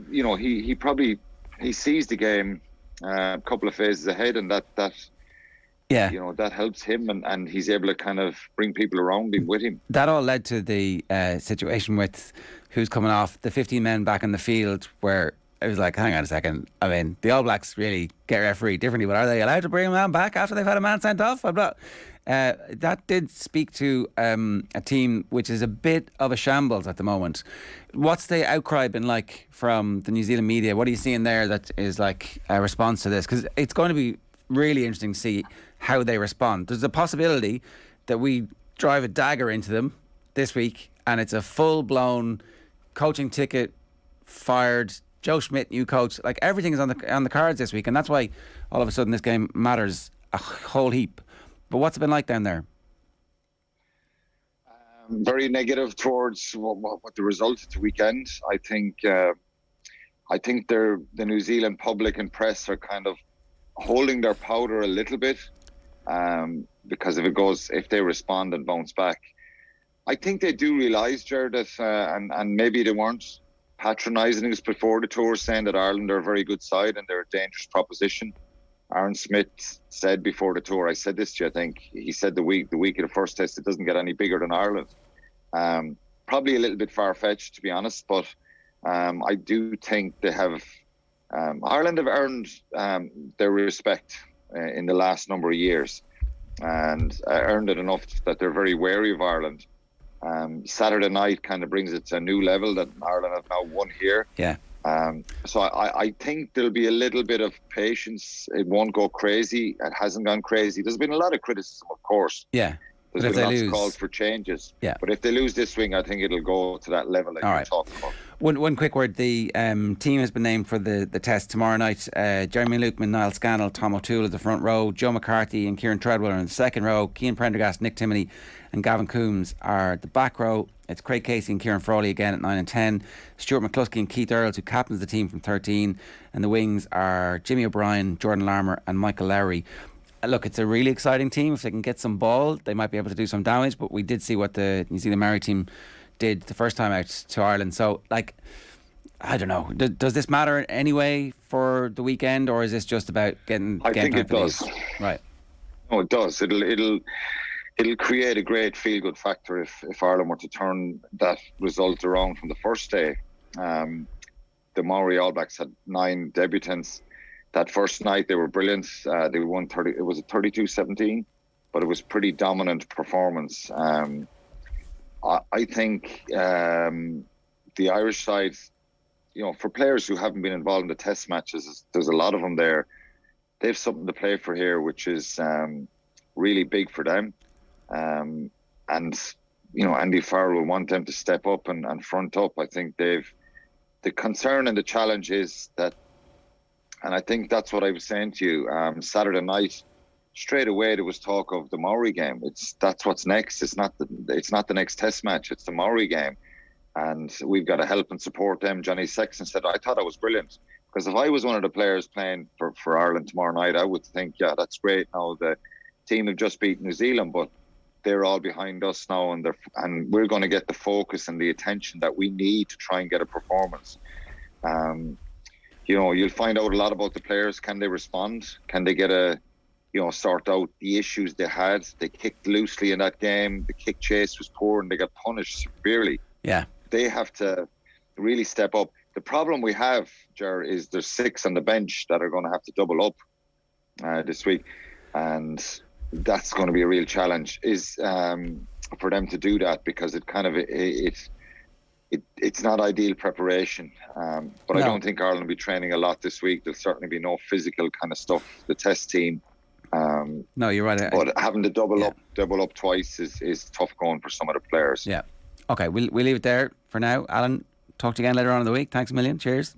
he sees the game a couple of phases ahead, and that that helps him, and he's able to kind of bring people around him with him. That all led to the situation with who's coming off, the 15 men back in the field, where it was like, hang on a second. I mean, the All Blacks really get refereed differently, but are they allowed to bring a man back after they've had a man sent off? I'm not. That did speak to a team which is a bit of a shambles at the moment. What's the outcry been like from the New Zealand media? What are you seeing there that is like a response to this? Because it's going to be really interesting to see how they respond. There's a possibility that we drive a dagger into them this week and it's a full-blown coaching ticket, fired, Joe Schmidt, new coach. Like, everything is on the cards this week, and that's why all of a sudden this game matters a whole heap. But what's it been like down there? Very negative towards what the result of the weekend. I think the New Zealand public and press are kind of holding their powder a little bit, because if they respond and bounce back, I think they do realise, Ger, that and maybe they weren't patronising us before the tour, saying that Ireland are a very good side and they're a dangerous proposition. Aaron Smith said before the tour, I said this to you, I think, he said the week of the first test, it doesn't get any bigger than Ireland. Probably a little bit far-fetched, to be honest, but I do think they have... Ireland have earned their respect in the last number of years, and earned it enough that they're very wary of Ireland. Saturday night kind of brings it to a new level that Ireland have now won here. Yeah. So I think there'll be a little bit of patience. It won't go crazy. It hasn't gone crazy. There's been a lot of criticism, of course. Yeah. There's been lots of calls for changes. Yeah. But if they lose this swing, I think it'll go to that level that you're talking about. One quick word. The team has been named for the test tomorrow night. Jeremy Lukeman, Niall Scannell, Tom O'Toole at the front row, Joe McCarthy and Kieran Treadwell are in the second row, Cian Prendergast, Nick Timoney and Gavin Coombs are the back row. It's Craig Casey and Kieran Frawley again at 9 and 10. Stuart McCluskey and Keith Earls, who captains the team from 13. And the wings are Jimmy O'Brien, Jordan Larmour and Michael Lowry. Look, it's a really exciting team. If they can get some ball, they might be able to do some damage. But we did see what the New Zealand Maori team did the first time out to Ireland. So, like, I don't know. Does this matter anyway for the weekend, or is this just about getting? I think it does. Right. No, it does. It'll create a great feel-good factor if Ireland were to turn that result around from the first day. The Maori All Blacks had 9 debutants. That first night they were brilliant. They won 30. It was a 32-17, but it was pretty dominant performance. I think the Irish side, for players who haven't been involved in the test matches, there's a lot of them there. They have something to play for here, which is really big for them. And Andy Farrell will want them to step up and front up. I think the concern and the challenge is that, and I think that's what I was saying to you, Saturday night, straight away there was talk of the Maori game. That's what's next. It's not the next test match, it's the Maori game. And we've got to help and support them. Johnny Sexton said, I thought I was brilliant. Because if I was one of the players playing for Ireland tomorrow night, I would think, yeah, that's great. Now the team have just beat New Zealand, but they're all behind us now, and we're going to get the focus and the attention that we need to try and get a performance. You'll find out a lot about the players. Can they respond? Can they get sort out the issues they had? They kicked loosely in that game. The kick chase was poor and they got punished severely. Yeah. They have to really step up. The problem we have, Ger, is there's 6 on the bench that are going to have to double up this week. And that's going to be a real challenge for them to do that, because it kind of it's not ideal preparation. But no. I don't think Ireland will be training a lot this week. There'll certainly be no physical kind of stuff. The test team. No, you're right. But having to double up twice is tough going for some of the players. Yeah. Okay, we'll leave it there for now. Alan, talk to you again later on in the week. Thanks a million. Cheers.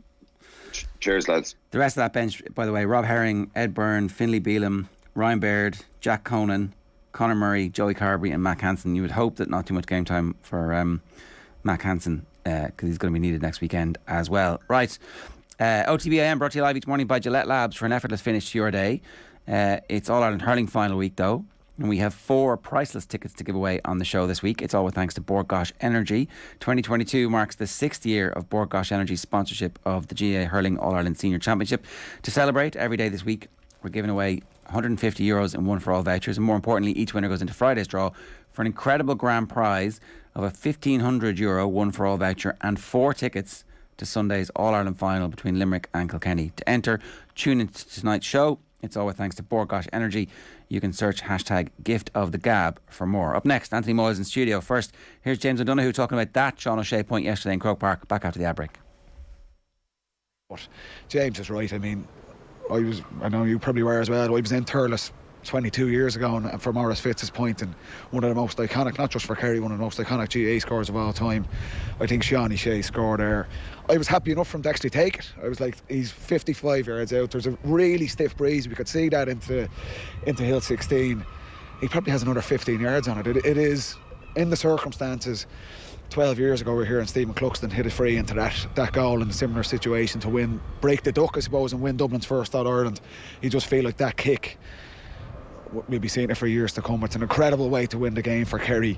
Cheers, lads. The rest of that bench, by the way, Rob Herring, Ed Byrne, Finlay Beelum, Ryan Baird, Jack Conan, Conor Murray, Joey Carberry and Mac Hansen. You would hope that not too much game time for Mac Hansen, because he's going to be needed next weekend as well. Right, OTB AM brought to you live each morning by Gillette Labs for an effortless finish to your day. It's All Ireland Hurling final week though. And we have 4 priceless tickets to give away on the show this week. It's all with thanks to Bord Gáis Energy. 2022 marks the 6th year of Bord Gáis Energy's sponsorship of the GAA Hurling All-Ireland Senior Championship. To celebrate, every day this week, we're giving away €150 in one for all vouchers. And more importantly, each winner goes into Friday's draw for an incredible grand prize of a €1,500 one for all voucher and 4 tickets to Sunday's All-Ireland final between Limerick and Kilkenny. To enter, tune into tonight's show. It's all with thanks to Bord Gáis Energy. You can search hashtag Gift of the Gab for more. Up next, Anthony Moyles in studio. First, here's James O'Donoghue talking about that Sean O'Shea point yesterday in Croke Park. Back after the ad break. But James is right. I mean, I know you probably were as well. I was in Thurles 22 years ago, and for Maurice Fitz's point, and one of the most iconic, not just for Kerry, one of the most iconic GAA scores of all time. I think Sean O'Shea scored there. I was happy enough for him to actually take it. I was like, he's 55 yards out. There's a really stiff breeze. We could see that into Hill 16. He probably has another 15 yards on it. It is, in the circumstances, 12 years ago we were here and Stephen Cluxton hit it free into that goal in a similar situation to break the duck, I suppose, and win Dublin's first All-Ireland. You just feel like that kick, we'll be seeing it for years to come. It's an incredible way to win the game for Kerry.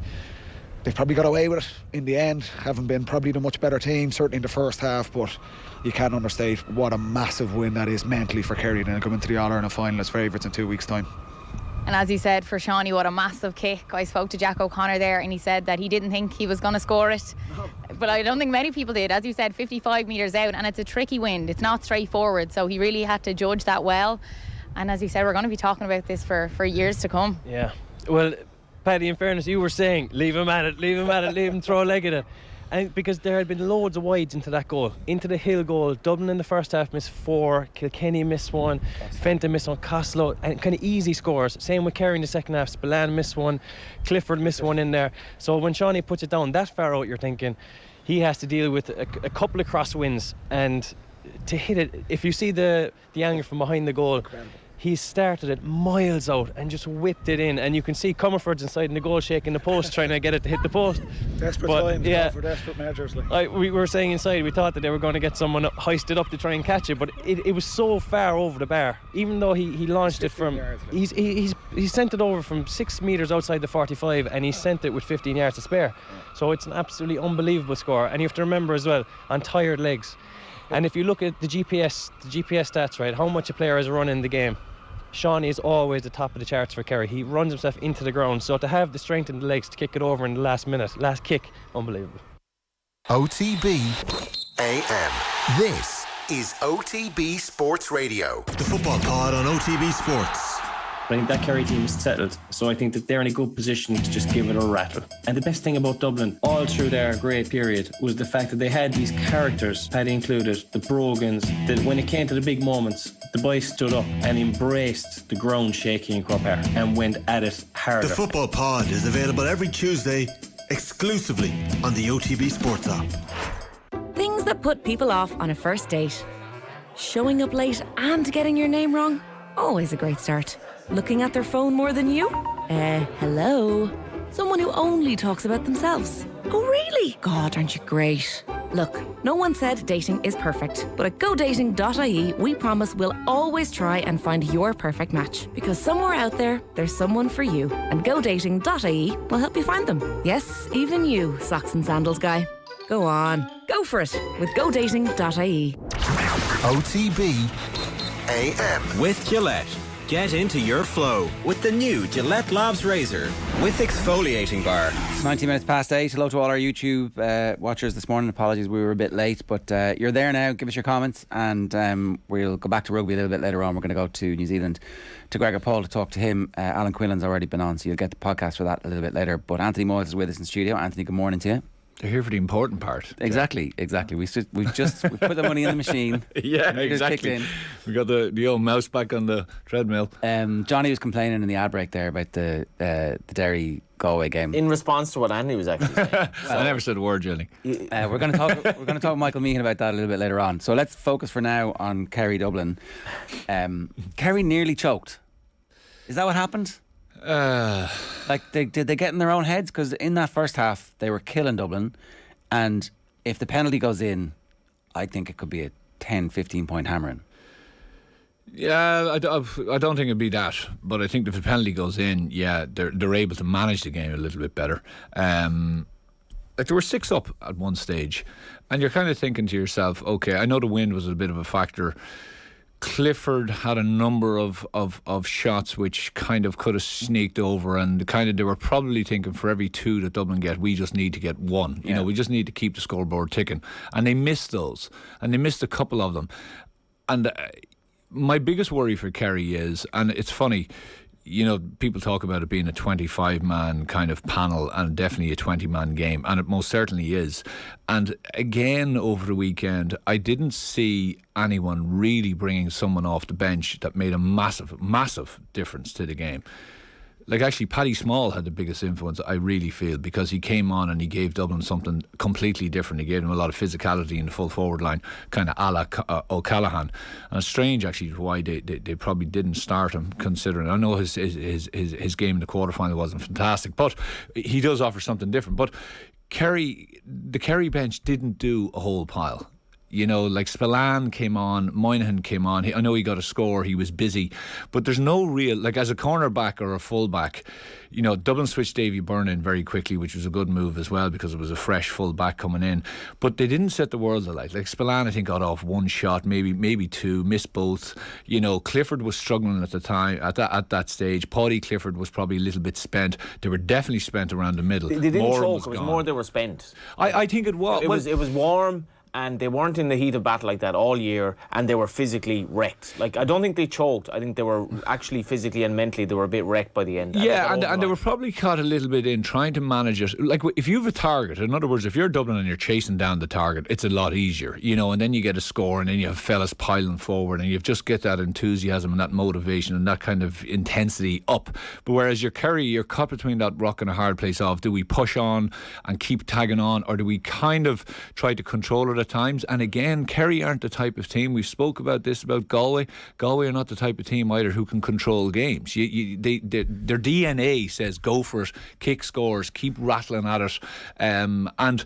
They've probably got away with it in the end, having been probably the much better team, certainly in the first half, but you can't understate what a massive win that is mentally for Kerry to come into the All-Ireland final as favourites in 2 weeks' time. And as you said, for Shawnee, what a massive kick. I spoke to Jack O'Connor there and he said that he didn't think he was going to score it. But I don't think many people did. As you said, 55 metres out, and it's a tricky wind. It's not straightforward, so he really had to judge that well. And as you said, we're going to be talking about this for years to come. Yeah. Well, Paddy, in fairness, you were saying, leave him at it, leave him throw a leg at it. And because there had been loads of wides into that goal, into the Hill goal. Dublin in the first half missed 4, Kilkenny missed 1, Fenton missed 1, Costello, and kind of easy scores. Same with Kerry in the second half. Spillane missed 1, Clifford missed 1 in there. So when Shawnee puts it down that far out, you're thinking he has to deal with a couple of crosswinds, and to hit it, if you see the angle from behind the goal, he started it miles out and just whipped it in, and you can see Comerford's inside in the goal shaking the post trying to get it to hit the post. Desperate times, yeah, for desperate measures. We were saying inside we thought that they were going to get someone hoisted up to try and catch it, but it was so far over the bar. Even though he launched it from yards, he sent it over from 6 metres outside the 45, and he sent it with 15 yards to spare. So it's an absolutely unbelievable score, and you have to remember as well, on tired legs. And if you look at the GPS stats, right, how much a player is running the game, Shawnee is always the top of the charts for Kerry. He runs himself into the ground, so to have the strength in the legs to kick it over in the last kick, unbelievable. OTB AM. This is OTB Sports Radio. The football pod on OTB Sports. I think that Kerry team is settled, so I think that they're in a good position to just give it a rattle. And the best thing about Dublin, all through their great period, was the fact that they had these characters, Paddy included, the Brogans, that when it came to the big moments, the boys stood up and embraced the ground shaking in Croke Park and went at it harder. The football pod is available every Tuesday, exclusively on the OTB Sports app. Things that put people off on a first date. Showing up late and getting your name wrong? Always a great start. Looking at their phone more than you? Hello? Someone who only talks about themselves. Oh, really? God, aren't you great? Look, no one said dating is perfect, but at GoDating.ie, we promise we'll always try and find your perfect match. Because somewhere out there, there's someone for you. And GoDating.ie will help you find them. Yes, even you, socks and sandals guy. Go on, go for it with GoDating.ie. OTB AM. With Gillette. Get into your flow with the new Gillette Labs Razor with exfoliating bar. 19 minutes past 8. Hello to all our YouTube watchers this morning. Apologies, we were a bit late, but you're there now. Give us your comments, and we'll go back to rugby a little bit later on. We're going to go to New Zealand to Gregor Paul to talk to him. Alan Quinlan's already been on, so you'll get the podcast for that a little bit later. But Anthony Moyles is with us in studio. Anthony, good morning to you. They're here for the important part. Exactly. We put the money in the machine. Yeah, exactly. We got the old mouse back on the treadmill. Johnny was complaining in the ad break there about the Derry Galway game. In response to what Andy was actually saying. I never said a word, Johnny. We're going to talk with Michael Meehan about that a little bit later on. So let's focus for now on Kerry Dublin. Kerry nearly choked. Is that what happened? Did they get in their own heads? Because in that first half they were killing Dublin, and if the penalty goes in, I think it could be a 10-15 point hammering. Yeah, I don't think it'd be that, but I think if the penalty goes in, yeah, they're able to manage the game a little bit better. Like they were 6 up at one stage, and you're kind of thinking to yourself, okay, I know the wind was a bit of a factor. Clifford had a number of shots which kind of could have sneaked over, and they were probably thinking for every 2 that Dublin get, we just need to get 1. You know, we just need to keep the scoreboard ticking, and they missed those, and they missed a couple of them, and. My biggest worry for Kerry is, and it's funny, you know, people talk about it being a 25-man kind of panel and definitely a 20-man game, and it most certainly is. And again, over the weekend, I didn't see anyone really bringing someone off the bench that made a massive, massive difference to the game. Like, actually, Paddy Small had the biggest influence, I really feel, because he came on and he gave Dublin something completely different. He gave them a lot of physicality in the full forward line, kind of a la O'Callaghan. And it's strange, actually, why they probably didn't start him, considering. I know his game in the quarterfinal wasn't fantastic, but he does offer something different. But the Kerry bench didn't do a whole pile. You know, like Spillane came on, Moynihan came on. I know he got a score, he was busy, but there's no real, like as a cornerback or a fullback, you know, Dublin switched Davy Byrne in very quickly, which was a good move as well because it was a fresh fullback coming in. But they didn't set the world alight. Like Spillane, I think, got off 1 shot, maybe 2, missed both. You know, Clifford was struggling at the time at that stage. Paddy Clifford was probably a little bit spent. They were definitely spent around the middle. They didn't choke. It was more they were spent. I think it was. It was warm. And they weren't in the heat of battle like that all year, and they were physically wrecked. Like, I don't think they choked. I think they were actually physically and mentally, they were a bit wrecked by the end. Yeah, and they were probably caught a little bit in trying to manage it. Like, if you have a target, in other words, if you're Dublin and you're chasing down the target, it's a lot easier, you know, and then you get a score, and then you have fellas piling forward, and you just get that enthusiasm and that motivation and that kind of intensity up. But whereas you're Kerry, you're caught between that rock and a hard place of, do we push on and keep tagging on, or do we kind of try to control it at times? And again, Kerry aren't the type of team, we spoke about this about Galway are not the type of team either who can control games. Their DNA says go for it, kick scores, keep rattling at it, and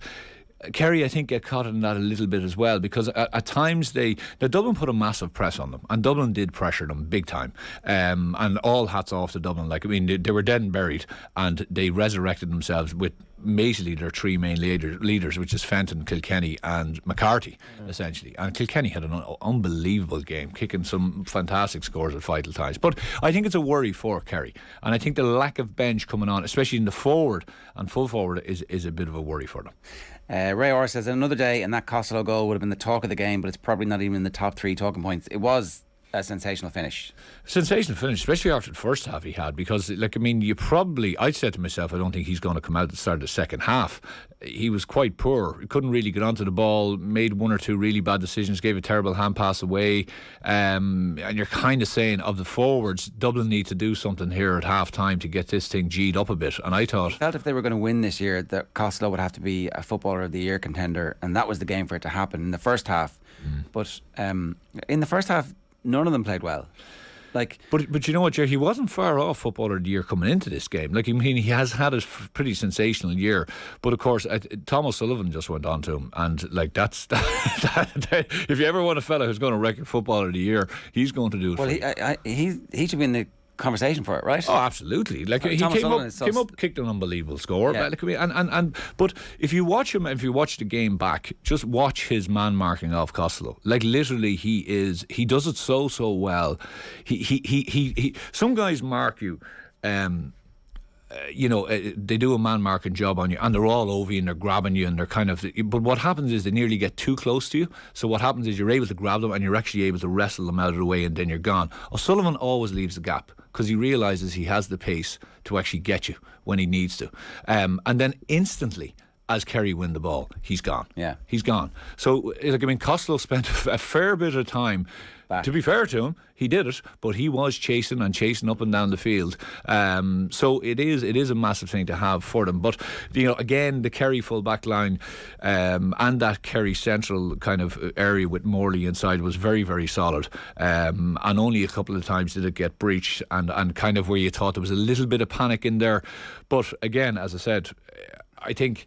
Kerry, I think, get caught in that a little bit as well, because at times Dublin put a massive press on them, and Dublin did pressure them big time, and all hats off to Dublin. Like, I mean, they were dead and buried, and they resurrected themselves with basically their 3 main leaders, which is Fenton, Kilkenny and McCarthy, essentially. And Kilkenny had an unbelievable game, kicking some fantastic scores at vital times. But I think it's a worry for Kerry, and I think the lack of bench coming on, especially in the forward and full forward, is a bit of a worry for them. Ray Orr says another day and that Costello goal would have been the talk of the game, but it's probably not even in the top 3 talking points. It was a sensational finish. Sensational finish, especially after the first half he had, because, like, I mean, I said to myself, I don't think he's going to come out at the start of the second half. He was quite poor. He couldn't really get onto the ball, made 1 or 2 really bad decisions, gave a terrible hand pass away, and you're kind of saying, of the forwards, Dublin need to do something here at half time to get this thing G'd up a bit. And I felt if they were going to win this year, that Costello would have to be a Footballer of the Year contender, and that was the game for it to happen in the first half. But in the first half, none of them played well. But you know what, Ger, he wasn't far off Footballer of the Year coming into this game. Like, I mean, he has had a pretty sensational year, but of course Tom O'Sullivan just went on to him, and like that's if you ever want a fella who's going to wreck your Footballer of the Year, he's going to do it. Well, he should be in the conversation for it, right? Oh, absolutely. Like, he came up, kicked an unbelievable score. Yeah. But if you watch him, if you watch the game back, just watch his man marking off Costello. Like, literally, he does it so well. He some guys mark you. You know, they do a man marking job on you, and they're all over you and they're grabbing you, and they're kind of. But what happens is they nearly get too close to you. So what happens is you're able to grab them and you're actually able to wrestle them out of the way, and then you're gone. O'Sullivan always leaves a gap because he realises he has the pace to actually get you when he needs to, and then instantly, as Kerry win the ball, he's gone. Yeah, he's gone. So, like, I mean, Costello spent a fair bit of time. To be fair to him, he did it, but he was chasing up and down the field. So it is a massive thing to have for them. But, you know, again, the Kerry full back line and that Kerry central kind of area with Morley inside was very, very solid. And only a couple of times did it get breached, and kind of where you thought there was a little bit of panic in there. But again, as I said, I think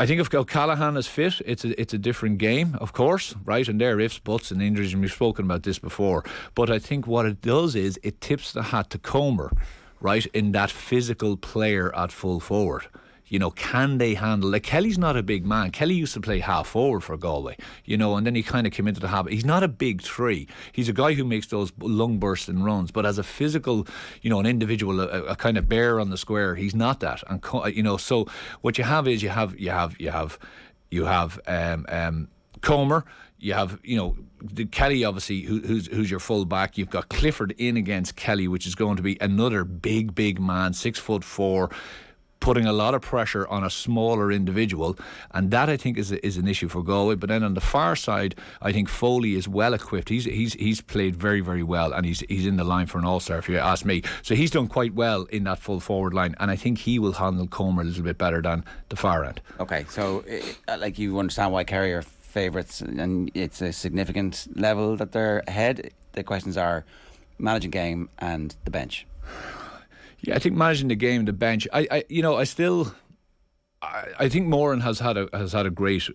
I think if O'Callaghan is fit, it's a different game, of course, right? And there are ifs, buts and injuries, and we've spoken about this before. But I think what it does is it tips the hat to Comer, right, in that physical player at full forward. You know, can they handle... Like, Kelly's not a big man. Kelly used to play half forward for Galway, you know, and then he kind of came into the habit. He's not a big three. He's a guy who makes those lung bursting runs, but as a physical, you know, an individual, a kind of bear on the square, he's not that. And, you know, so what you have is you have Comer. You have, you know, Kelly, obviously, who's your full back. You've got Clifford in against Kelly, which is going to be another big man, 6'4", putting a lot of pressure on a smaller individual, and that I think is an issue for Galway. But then on the far side, I think Foley is well equipped. He's played very, very well, and he's in the line for an All-Star, if you ask me. So he's done quite well in that full forward line, and I think he will handle Comer a little bit better than the far end. Okay, so like, you understand why Kerry are favourites, and it's a significant level that they're ahead. The questions are managing game and the bench. Yeah, I think managing the game, the bench. I think Moran has had a great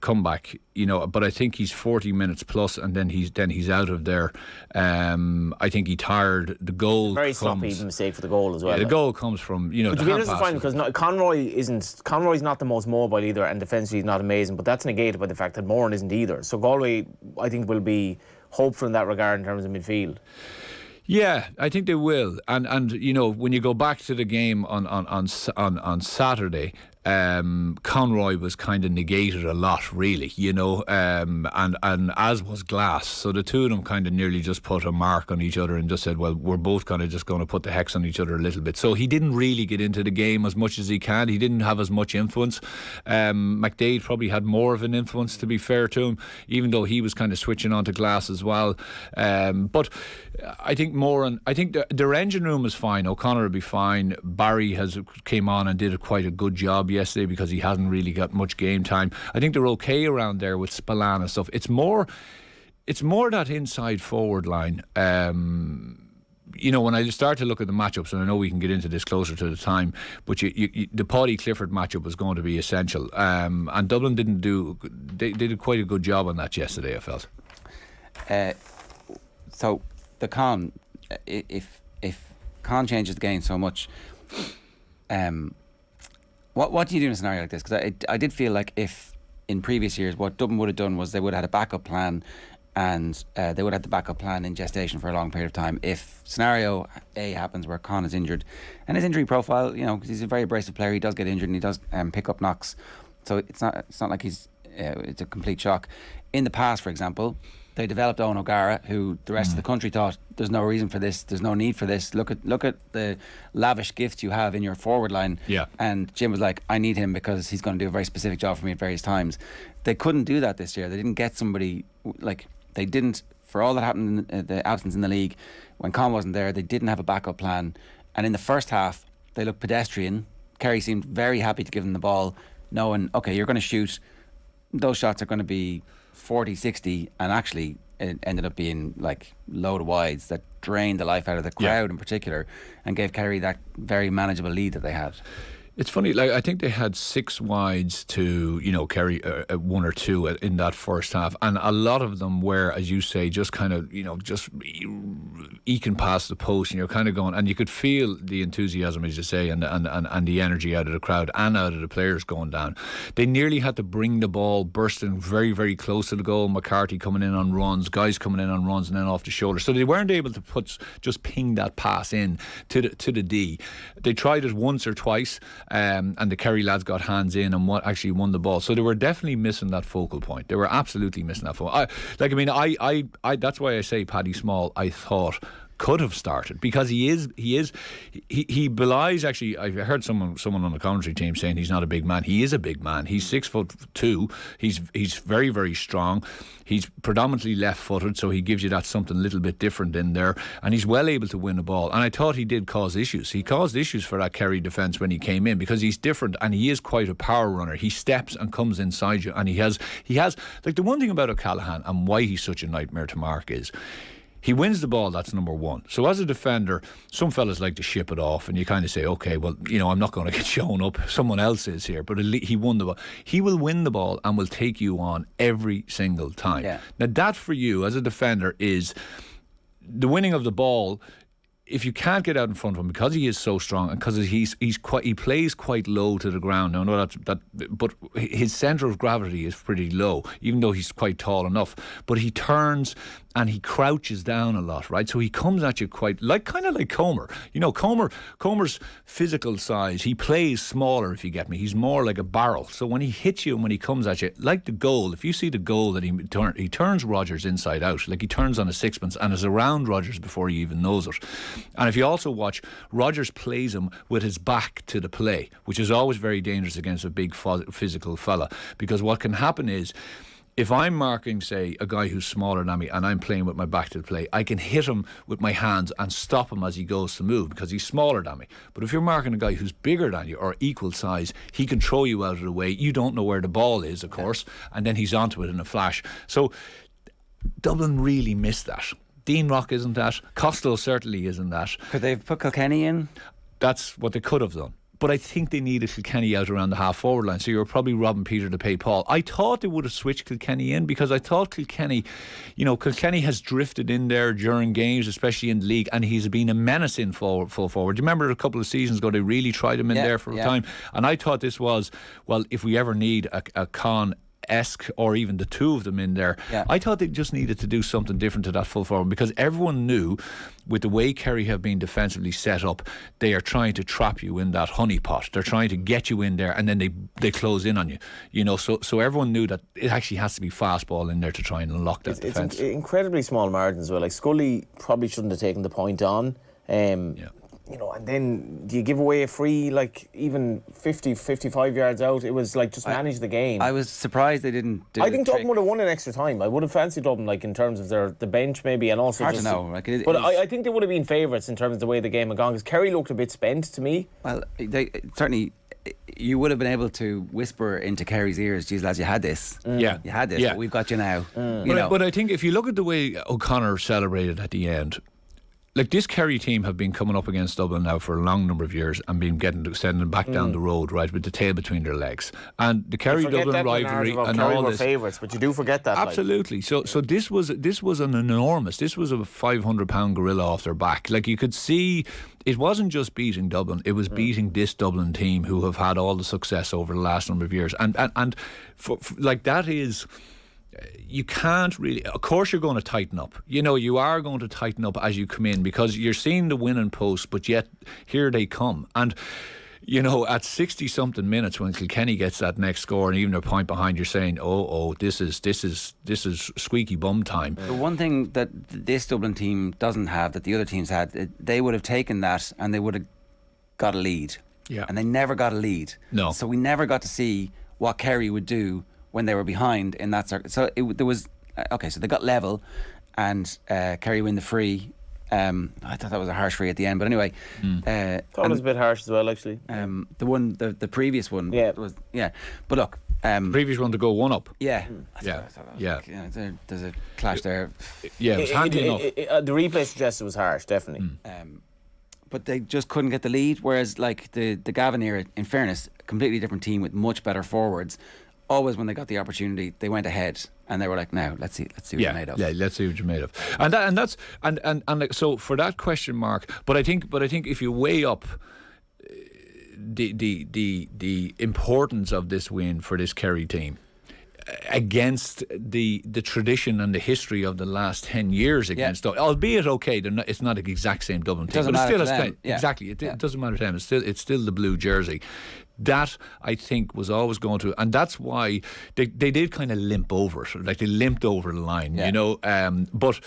comeback, you know, but I think he's 40 minutes plus, and then he's out of there. I think he tired. The goal very comes, sloppy mistake for the goal as well. Yeah, the goal comes from, you know. But you'd be interested to find, because Conroy's not the most mobile either, and defensively he's not amazing. But that's negated by the fact that Moran isn't either. So Galway, I think, will be hopeful in that regard in terms of midfield. Yeah, I think they will, and you know, when you go back to the game on Saturday, Conroy was kind of negated a lot, really, you know, and as was Glass. So the two of them kind of nearly just put a mark on each other and just said, well, we're both kind of just going to put the hex on each other a little bit. So he didn't really get into the game as much as he can. He didn't have as much influence. McDade probably had more of an influence, to be fair to him, even though he was kind of switching on to Glass as well. But I think their engine room is fine. O'Connor will be fine. Barry came on and did quite a good job yesterday because he hasn't really got much game time. I think they're okay around there with Spillane and stuff. It's more that inside forward line. You know, when I start to look at the matchups, and I know we can get into this closer to the time, but the Paddy Clifford matchup was going to be essential. And Dublin they did quite a good job on that yesterday, I felt. So the Con, if Con changes the game so much, what do you do in a scenario like this? Because I did feel like if in previous years what Dublin would have done was they would have had a backup plan, and they would have the backup plan in gestation for a long period of time. If scenario A happens where Con is injured, and his injury profile, you know, because he's a very abrasive player, he does get injured and he does pick up knocks, so it's not like it's a complete shock. In the past, for example, they developed Owen O'Gara, who the rest of the country thought there's no reason for this, there's no need for this. Look at the lavish gifts you have in your forward line. Yeah. And Jim was like, I need him because he's going to do a very specific job for me at various times. They couldn't do that this year. They didn't get somebody like they didn't. For all that happened in the absence in the league, when Con wasn't there, they didn't have a backup plan. And in the first half, they looked pedestrian. Kerry seemed very happy to give them the ball, knowing, okay, you're going to shoot. Those shots are going to be 40, 60, and actually it ended up being like load of wides that drained the life out of the crowd in particular, and gave Kerry that very manageable lead that they had. It's funny, like I think they had 6 wides to, you know, Kerry 1 or 2 in that first half, and a lot of them were, as you say, just kind of, you know, just eking past the post, and you're kind of going, and you could feel the enthusiasm, as you say, and the energy out of the crowd and out of the players going down. They nearly had to bring the ball bursting very, very close to the goal. McCarthy coming in on runs, guys coming in on runs, and then off the shoulder. So they weren't able to just ping that pass in to the D. They tried it once or twice. And the Kerry lads got hands in and actually won the ball. So they were definitely missing that focal point. They were absolutely missing that focal. I that's why I say Paddy Small, I thought, could have started, because he belies, actually. I heard someone on the commentary team saying he's not a big man. He is a big man. He's 6'2". He's very, very strong. He's predominantly left-footed, so he gives you that something a little bit different in there, and he's well able to win a ball. And I thought he did cause issues. He caused issues for that Kerry defence when he came in, because he's different and he is quite a power runner. He steps and comes inside you, and he has like, the one thing about O'Callaghan and why he's such a nightmare to mark is He wins the ball, that's number one. So as a defender, some fellas like to ship it off and you kind of say, okay, well, I'm not going to get shown up. Someone else is here. But he won the ball. He will win the ball and will take you on every single time. Yeah. Now, that for you as a defender is the winning of the ball. If you can't get out in front of him because he is so strong and because he plays quite low to the ground. Now, I know but his centre of gravity is pretty low, even though he's quite tall enough. But he turns and he crouches down a lot, right? So he comes at you kind of like Comer. Comer's physical size, he plays smaller, if you get me. He's more like a barrel. So when he hits you and when he comes at you, like the goal, if you see the goal that he turns Rodgers inside out, like he turns on a sixpence and is around Rodgers before he even knows it. And if you also watch, Rodgers plays him with his back to the play, which is always very dangerous against a big physical fella, because what can happen is, if I'm marking, say, a guy who's smaller than me and I'm playing with my back to the play, I can hit him with my hands and stop him as he goes to move because he's smaller than me. But if you're marking a guy who's bigger than you or equal size, he can throw you out of the way. You don't know where the ball is, of course, and then he's onto it in a flash. So Dublin really missed that. Dean Rock isn't that. Costello certainly isn't that. Could they have put Kilkenny in? That's what they could have done. But I think they needed Kilkenny out around the half-forward line, so you were probably robbing Peter to pay Paul. I thought they would have switched Kilkenny in because I thought Kilkenny has drifted in there during games, especially in the league, and he's been a menace in full forward. Do you remember a couple of seasons ago they really tried him in there for a time? And I thought this was, well, if we ever need a Con-esque or even the two of them in there, I thought they just needed to do something different to that full forward, because everyone knew with the way Kerry have been defensively set up, they are trying to trap you in that honeypot. They're trying to get you in there and then they close in on you. So everyone knew that it actually has to be fast ball in there to try and unlock that defence. It's incredibly small margins as well. Like Scully probably shouldn't have taken the point on. And then do you give away a free, like even 50, 55 yards out? It was like just manage the game. I was surprised they didn't do I think Dublin would have won in extra time. I would have fancied Dublin, like in terms of the bench maybe, and also hard just to know. I think they would have been favourites in terms of the way the game had gone, because Kerry looked a bit spent to me. Well, they certainly. You would have been able to whisper into Kerry's ears, geez lads, you had this. You had this, but we've got you now. But I think if you look at the way O'Connor celebrated at the end, like this Kerry team have been coming up against Dublin now for a long number of years and been sending them back down the road, right, with the tail between their legs. And the Kerry-Dublin rivalry and all this. Favourites, but you do forget that. Absolutely. So this was an enormous. This was a 500-pound gorilla off their back. Like you could see, it wasn't just beating Dublin; it was beating this Dublin team who have had all the success over the last number of years. And for like that is. You can't really, of course you're going to tighten up. You are going to tighten up as you come in, because you're seeing the winning post, but yet here they come. And at 60 something minutes when Kilkenny gets that next score and even a point behind, you're saying, this is squeaky bum time. The one thing that this Dublin team doesn't have that the other teams had, they would have taken that and they would have got a lead. And they never got a lead. No. So we never got to see what Kerry would do when they were behind in that circuit. So there was so they got level, and Kerry win the free. I thought that was a harsh free at the end, but anyway, thought it was a bit harsh as well, actually. The previous one, was But look, previous one to go one up. There's a clash there. It was handy enough. The replay suggests it was harsh, definitely. But they just couldn't get the lead. Whereas, like the Gavin era, in fairness, a completely different team with much better forwards. Always when they got the opportunity, they went ahead and they were like, "Now let's see what you're made of." Yeah, let's see what you're made of. So for that question mark, but I think if you weigh up the importance of this win for this Kerry team against the tradition and the history of the last 10 years against Dublin, albeit it's not the exact same Dublin team, but it still has played. Exactly, it doesn't matter to them. It's still the blue jersey. That, I think, was always going to, and that's why they did kind of limp over it, like they limped over the line, but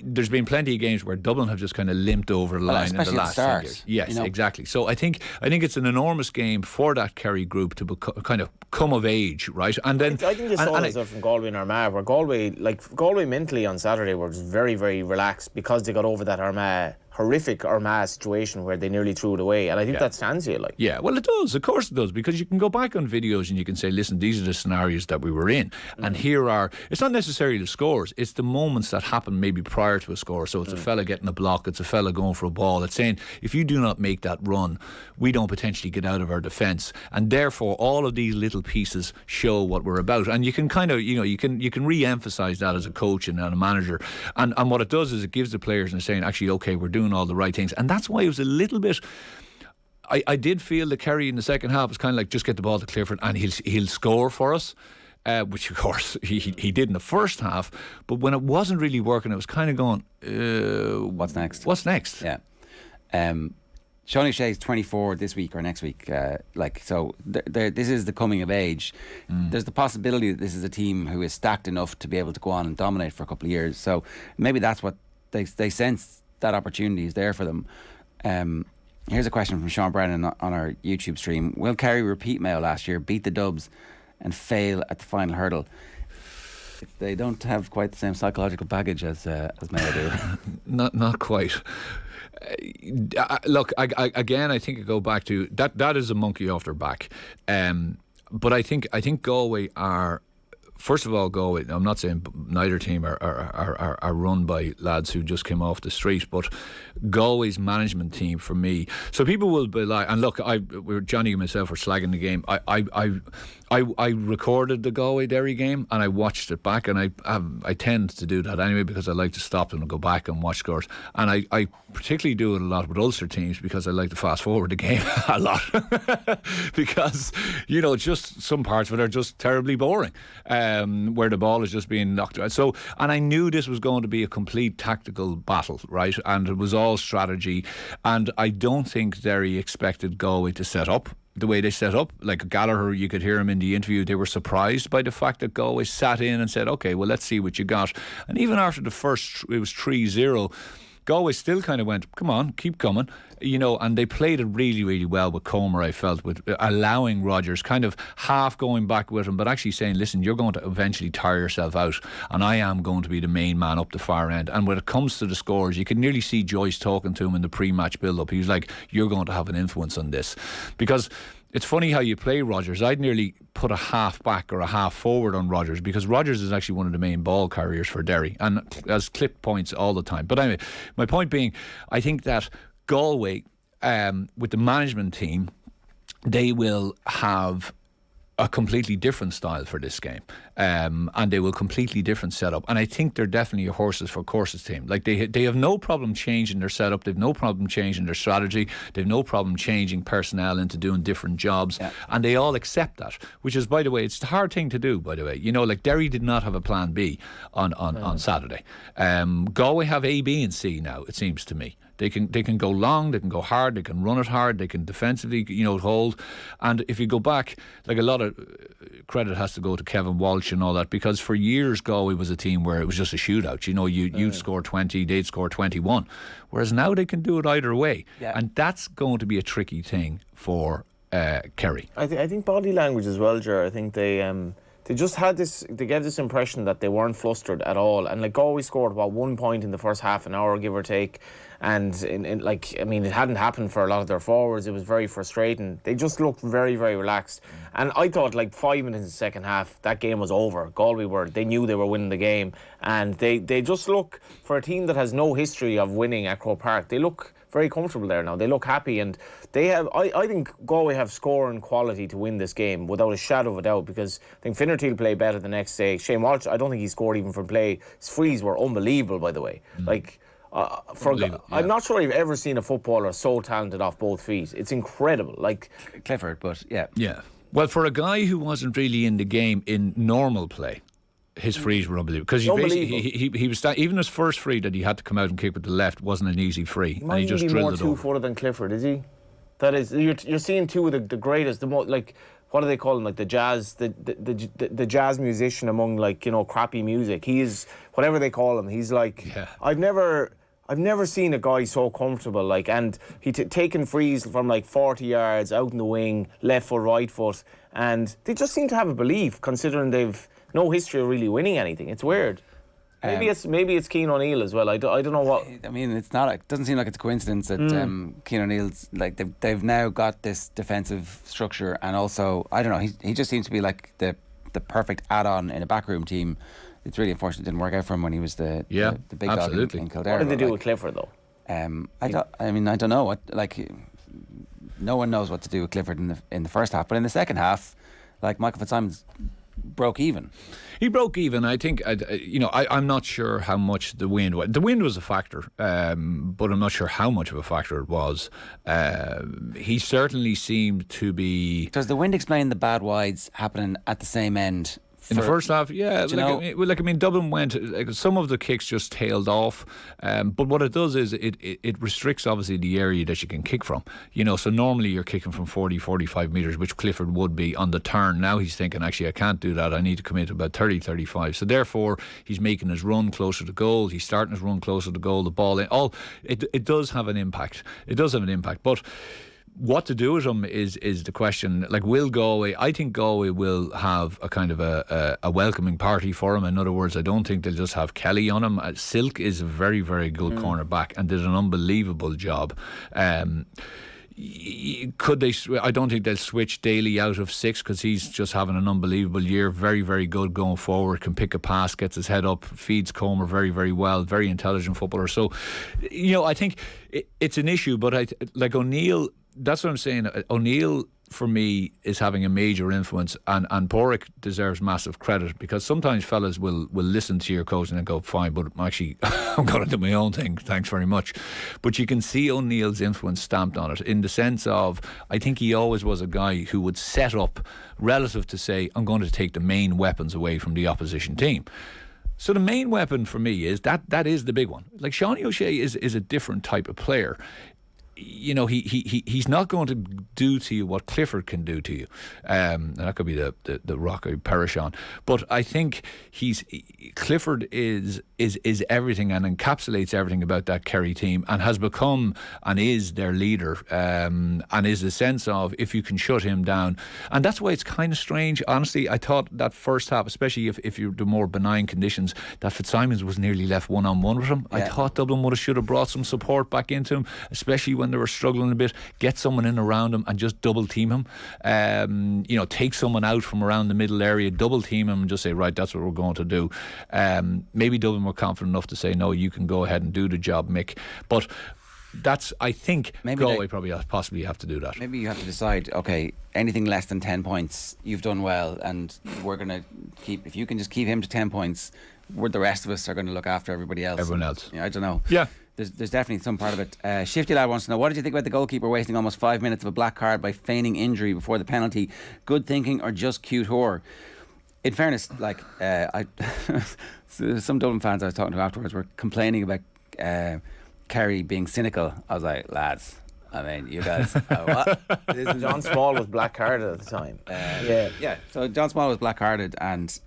there's been plenty of games where Dublin have just kind of limped over the line in the last 10 years. Yes, exactly. So I think it's an enormous game for that Kerry group to kind of come of age, right? And then I think this saw this from Galway and Armagh, where Galway mentally on Saturday were just very, very relaxed because they got over that Armagh horrific Armagh situation where they nearly threw it away, and I think that stands here. Like, yeah, well, it does. Of course, it does, because you can go back on videos and you can say, "Listen, these are the scenarios that we were in, and here are." It's not necessarily the scores; it's the moments that happen maybe prior to a score. So it's a fella getting a block, it's a fella going for a ball. It's saying, if you do not make that run, we don't potentially get out of our defence, and therefore all of these little pieces show what we're about. And you can kind of, you can re-emphasise that as a coach and a manager. And what it does is it gives the players and saying, actually, okay, we're doing all the right things. And that's why it was a little bit. I did feel that Kerry in the second half was kind of like, just get the ball to Clifford and he'll score for us. Which of course he did in the first half, but when it wasn't really working, it was kind of going, what's next? What's next? Yeah. Sean O'Shea's 24 this week or next week. So this is the coming of age. There's the possibility that this is a team who is stacked enough to be able to go on and dominate for a couple of years. So maybe that's what they sense, that opportunity is there for them. Here's a question from Sean Brennan on our YouTube stream. Will Kerry repeat Mayo last year, beat the Dubs and fail at the final hurdle? They don't have quite the same psychological baggage as Mayo do. Not quite. Look, again, I think I go back to that is a monkey off their back. But I think Galway are. First of all, Galway, I'm not saying neither team are run by lads who just came off the street, but Galway's management team, for me. So people will be like, and look, Johnny and myself were slagging the game. I recorded the Galway Derry game and I watched it back, and I tend to do that anyway because I like to stop them and go back and watch scores. And I particularly do it a lot with Ulster teams because I like to fast forward the game a lot because just some parts of it are just terribly boring. Where the ball is just being knocked out. So, and I knew this was going to be a complete tactical battle, right? And it was all strategy. And I don't think Derry expected Galway to set up the way they set up. Like Gallagher, you could hear him in the interview, they were surprised by the fact that Galway sat in and said, okay, well, let's see what you got. And even after the first, it was 3-0, Galway still kind of went, come on, keep coming, and they played it really, really well with Comer, I felt, with allowing Rodgers kind of half going back with him, but actually saying, listen, you're going to eventually tire yourself out, and I am going to be the main man up the far end. And when it comes to the scores, you can nearly see Joyce talking to him in the pre-match build-up. He was like, you're going to have an influence on this. Because it's funny how you play Rodgers. I'd nearly put a half back or a half forward on Rodgers because Rodgers is actually one of the main ball carriers for Derry and has clipped points all the time. But anyway, my point being, I think that Galway, with the management team, they will have a completely different style for this game, and they will completely different setup. And I think they're definitely a horses for courses team. Like they have no problem changing their setup. They've no problem changing their strategy. They've no problem changing personnel into doing different jobs, and they all accept that. Which is, by the way, it's a hard thing to do. By the way, like Derry did not have a plan B on Saturday. Galway have A, B, and C now. It seems to me. They can go long, they can go hard, they can run it hard, they can defensively, hold. And if you go back, like a lot of credit has to go to Kevin Walsh and all that, because for years Galway was a team where it was just a shootout. You'd score 20, they'd score 21. Whereas now they can do it either way. Yeah. And that's going to be a tricky thing for Kerry. I think body language as well, Ger. I think they just had this. They gave this impression that they weren't flustered at all, and like Galway scored about 1 point in the first half an hour, give or take. And it hadn't happened for a lot of their forwards. It was very frustrating. They just looked very, very relaxed. And I thought, 5 minutes in the second half, that game was over. Galway they knew they were winning the game, and they just look, for a team that has no history of winning at Croke Park, they look very comfortable there now. They look happy, and they have. I think Galway have scoring quality to win this game without a shadow of a doubt, because I think Finnerty will play better the next day. Shane Walsh, I don't think he scored even from play. His frees were unbelievable, by the way. I'm not sure I've ever seen a footballer so talented off both feet. It's incredible. Clifford, but yeah. Yeah. Well, for a guy who wasn't really in the game in normal play, his frees were unbelievable. Because he was even his first free that he had to come out and kick with the left wasn't an easy free, and he just drilled it over. More two-footed than Clifford, is he? That is, you're seeing two of the greatest, the most, what do they call him? The jazz, the jazz musician among crappy music. He is whatever they call him. He's I've never seen a guy so comfortable, and he taking frees from 40 yards out in the wing, left foot, right foot, and they just seem to have a belief, considering they've no history of really winning anything. It's weird. Maybe it's Keane O'Neill as well. I don't know what. I mean, it doesn't seem like it's a coincidence that Keane O'Neill's like they've now got this defensive structure, and also I don't know. He just seems to be like the perfect add-on in a backroom team. It's really unfortunate it didn't work out for him when he was the big dog in Kildare. What did they do with Clifford though? I don't know what no one knows what to do with Clifford in the first half, but in the second half, like Michael Fitzsimons broke even. He broke even. I think, I'm not sure how much the wind was. The wind was a factor, but I'm not sure how much of a factor it was. He certainly seemed to be... Does the wind explain the bad wides happening at the same end? In the first half, yeah. Dublin went... some of the kicks just tailed off. But what it does is it restricts, obviously, the area that you can kick from. So normally you're kicking from 40, 45 metres, which Clifford would be on the turn. Now he's thinking, actually, I can't do that. I need to come into about 30, 35. So therefore, he's making his run closer to goal. He's starting his run closer to goal. The ball in. It does have an impact. It does have an impact. But... what to do with him is the question. Like, will Galway... I think Galway will have a kind of a welcoming party for him. In other words, I don't think they'll just have Kelly on him. Silk is a very, very good cornerback and did an unbelievable job. Could they... I don't think they'll switch Daly out of 6 because he's just having an unbelievable year. Very, very good going forward. Can pick a pass, gets his head up, feeds Comer very, very well. Very intelligent footballer. So, I think it's an issue. But like O'Neill... That's what I'm saying. O'Neill, for me, is having a major influence, and Porrick deserves massive credit, because sometimes fellas will listen to your coach and then go, fine, but actually I'm going to do my own thing, thanks very much. But you can see O'Neill's influence stamped on it, in the sense of, I think he always was a guy who would set up relative to say, I'm going to take the main weapons away from the opposition team. So the main weapon for me is that is the big one. Like, Seanie O'Shea is a different type of player. He's not going to do to you what Clifford can do to you. And that could be the rock I perish on. But I think Clifford is everything and encapsulates everything about that Kerry team, and has become and is their leader, and is the sense of, if you can shut him down. And that's why it's kind of strange. Honestly, I thought that first half, especially if you're the more benign conditions, that Fitzsimons was nearly left one-on-one with him. Yeah. I thought Dublin should have brought some support back into him, especially when they were struggling a bit. Get someone in around him and just double team him. Take someone out from around the middle area, double team him, and just say, right, that's what we're going to do. Maybe Dublin were confident enough to say, no, you can go ahead and do the job, Mick. But I think maybe Galway possibly have to do that. Maybe you have to decide, okay, anything less than 10 points, you've done well, and we're going to keep, if you can just keep him to 10 points, the rest of us are going to look after everybody else. Everyone else. I don't know. Yeah. There's definitely some part of it. Shifty Lad wants to know, what did you think about the goalkeeper wasting almost 5 minutes of a black card by feigning injury before the penalty? Good thinking or just cute whore? In fairness, like, some Dublin fans I was talking to afterwards were complaining about Kerry being cynical. I was like, lads, I mean, you guys, what? John Small was black carded at the time. Yeah. So John Small was black carded, and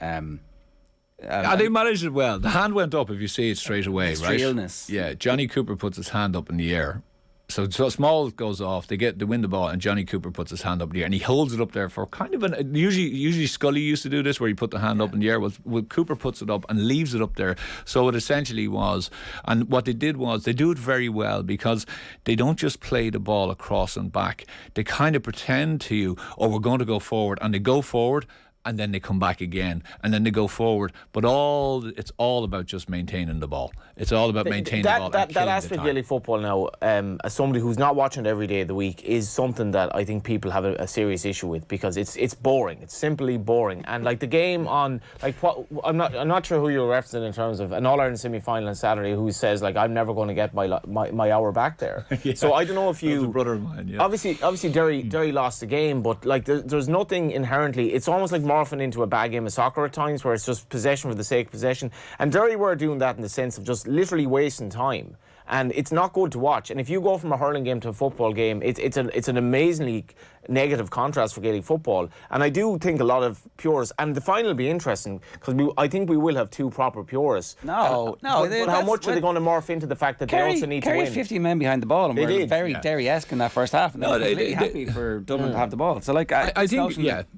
they managed it well. The hand went up, if you see it straight away, right? Illness. Yeah, Johnny Cooper puts his hand up in the air. So Small goes off, they win the ball, and Johnny Cooper puts his hand up in the air, and he holds it up there for kind of usually Scully used to do this, where he put the hand up in the air. Well, Cooper puts it up and leaves it up there. So it essentially was, and what they did was, they do it very well, because they don't just play the ball across and back. They kind of pretend to you, we're going to go forward, and they go forward, and then they come back again, and then they go forward. But it's all about just maintaining the ball. It's all about maintaining the ball. That aspect of Gaelic football now, as somebody who's not watching it every day of the week, is something that I think people have a serious issue with, because it's boring. It's simply boring. And like the game on, like, what I'm not sure who you're referencing in terms of an All-Ireland semi-final on Saturday, who says, like, I'm never going to get my hour back there. Yeah. So I don't know if you... That was a brother of mine, yeah. Obviously Derry lost the game, but like there's nothing inherently... It's almost like morphing into a bad game of soccer at times, where it's just possession for the sake of possession. And Derry were doing that in the sense of just literally wasting time. And it's not good to watch. And if you go from a hurling game to a football game, it's an amazingly negative contrast for Gaelic football. And I do think a lot of purists, and the final will be interesting, because I think we will have two proper purists. No. But how much are they going to morph into the fact that they also need to win? Kerry 50 men behind the ball, and we're very Derry-esque in that first half. And they were happy for Dublin to have the ball. So, like, I think,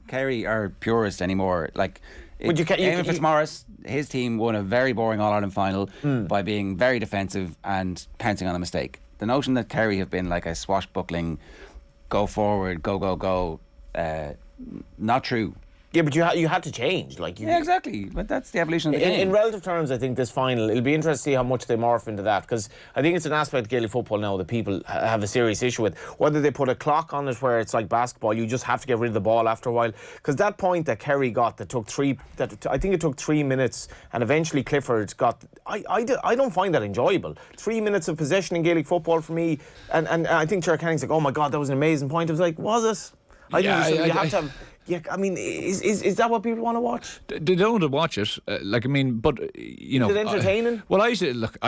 Kerry are purists anymore. Like, Eamon Fitzmaurice, his team won a very boring All-Ireland final by being very defensive and pouncing on a mistake. The notion that Kerry have been like a swashbuckling, go forward, go, not true. Yeah, but you had to change. Yeah, exactly. But that's the evolution of the game. In relative terms, I think this final, it'll be interesting to see how much they morph into that, because I think it's an aspect of Gaelic football now that people have a serious issue with. Whether they put a clock on it where it's like basketball, you just have to get rid of the ball after a while. Because that point that Kerry got I think it took 3 minutes, and eventually Clifford got. I don't find that enjoyable. 3 minutes of possession in Gaelic football for me, and I think Ger Johnny's like, oh my God, that was an amazing point. I was like, was it? You have to have. Yeah, I mean, is that what people want to watch? They don't want to watch it. But you know, is it entertaining? I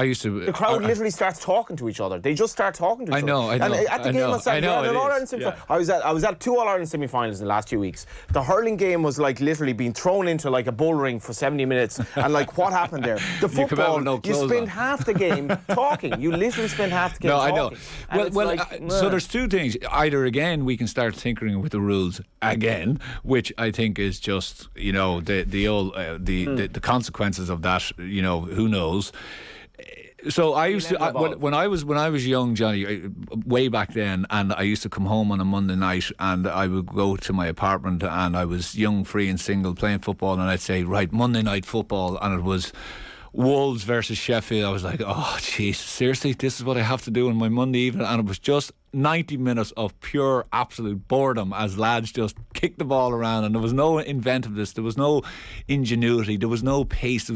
used to. The crowd literally starts talking to each other. They just start talking to each other. I know. And at the game on Saturday, I was at 2 All-Ireland semi-finals in the last 2 weeks. The hurling game was like literally being thrown into like a bull ring for 70 minutes, and like what happened there? The football, you spend half the game talking. You literally spend half the game talking. I know. So there's two things. Either again we can start tinkering with the rules again, which I think is just, you know, the consequences of that, you know, who knows. So I used to when I was young, Johnny, way back then, and I used to come home on a Monday night and I would go to my apartment, and I was young, free and single, playing football, and I'd say, right, Monday night football, and it was Wolves versus Sheffield. I was like, oh jeez, seriously, this is what I have to do on my Monday evening? And it was just 90 minutes of pure absolute boredom as lads just kicked the ball around, and there was no inventiveness, there was no ingenuity, there was no pace,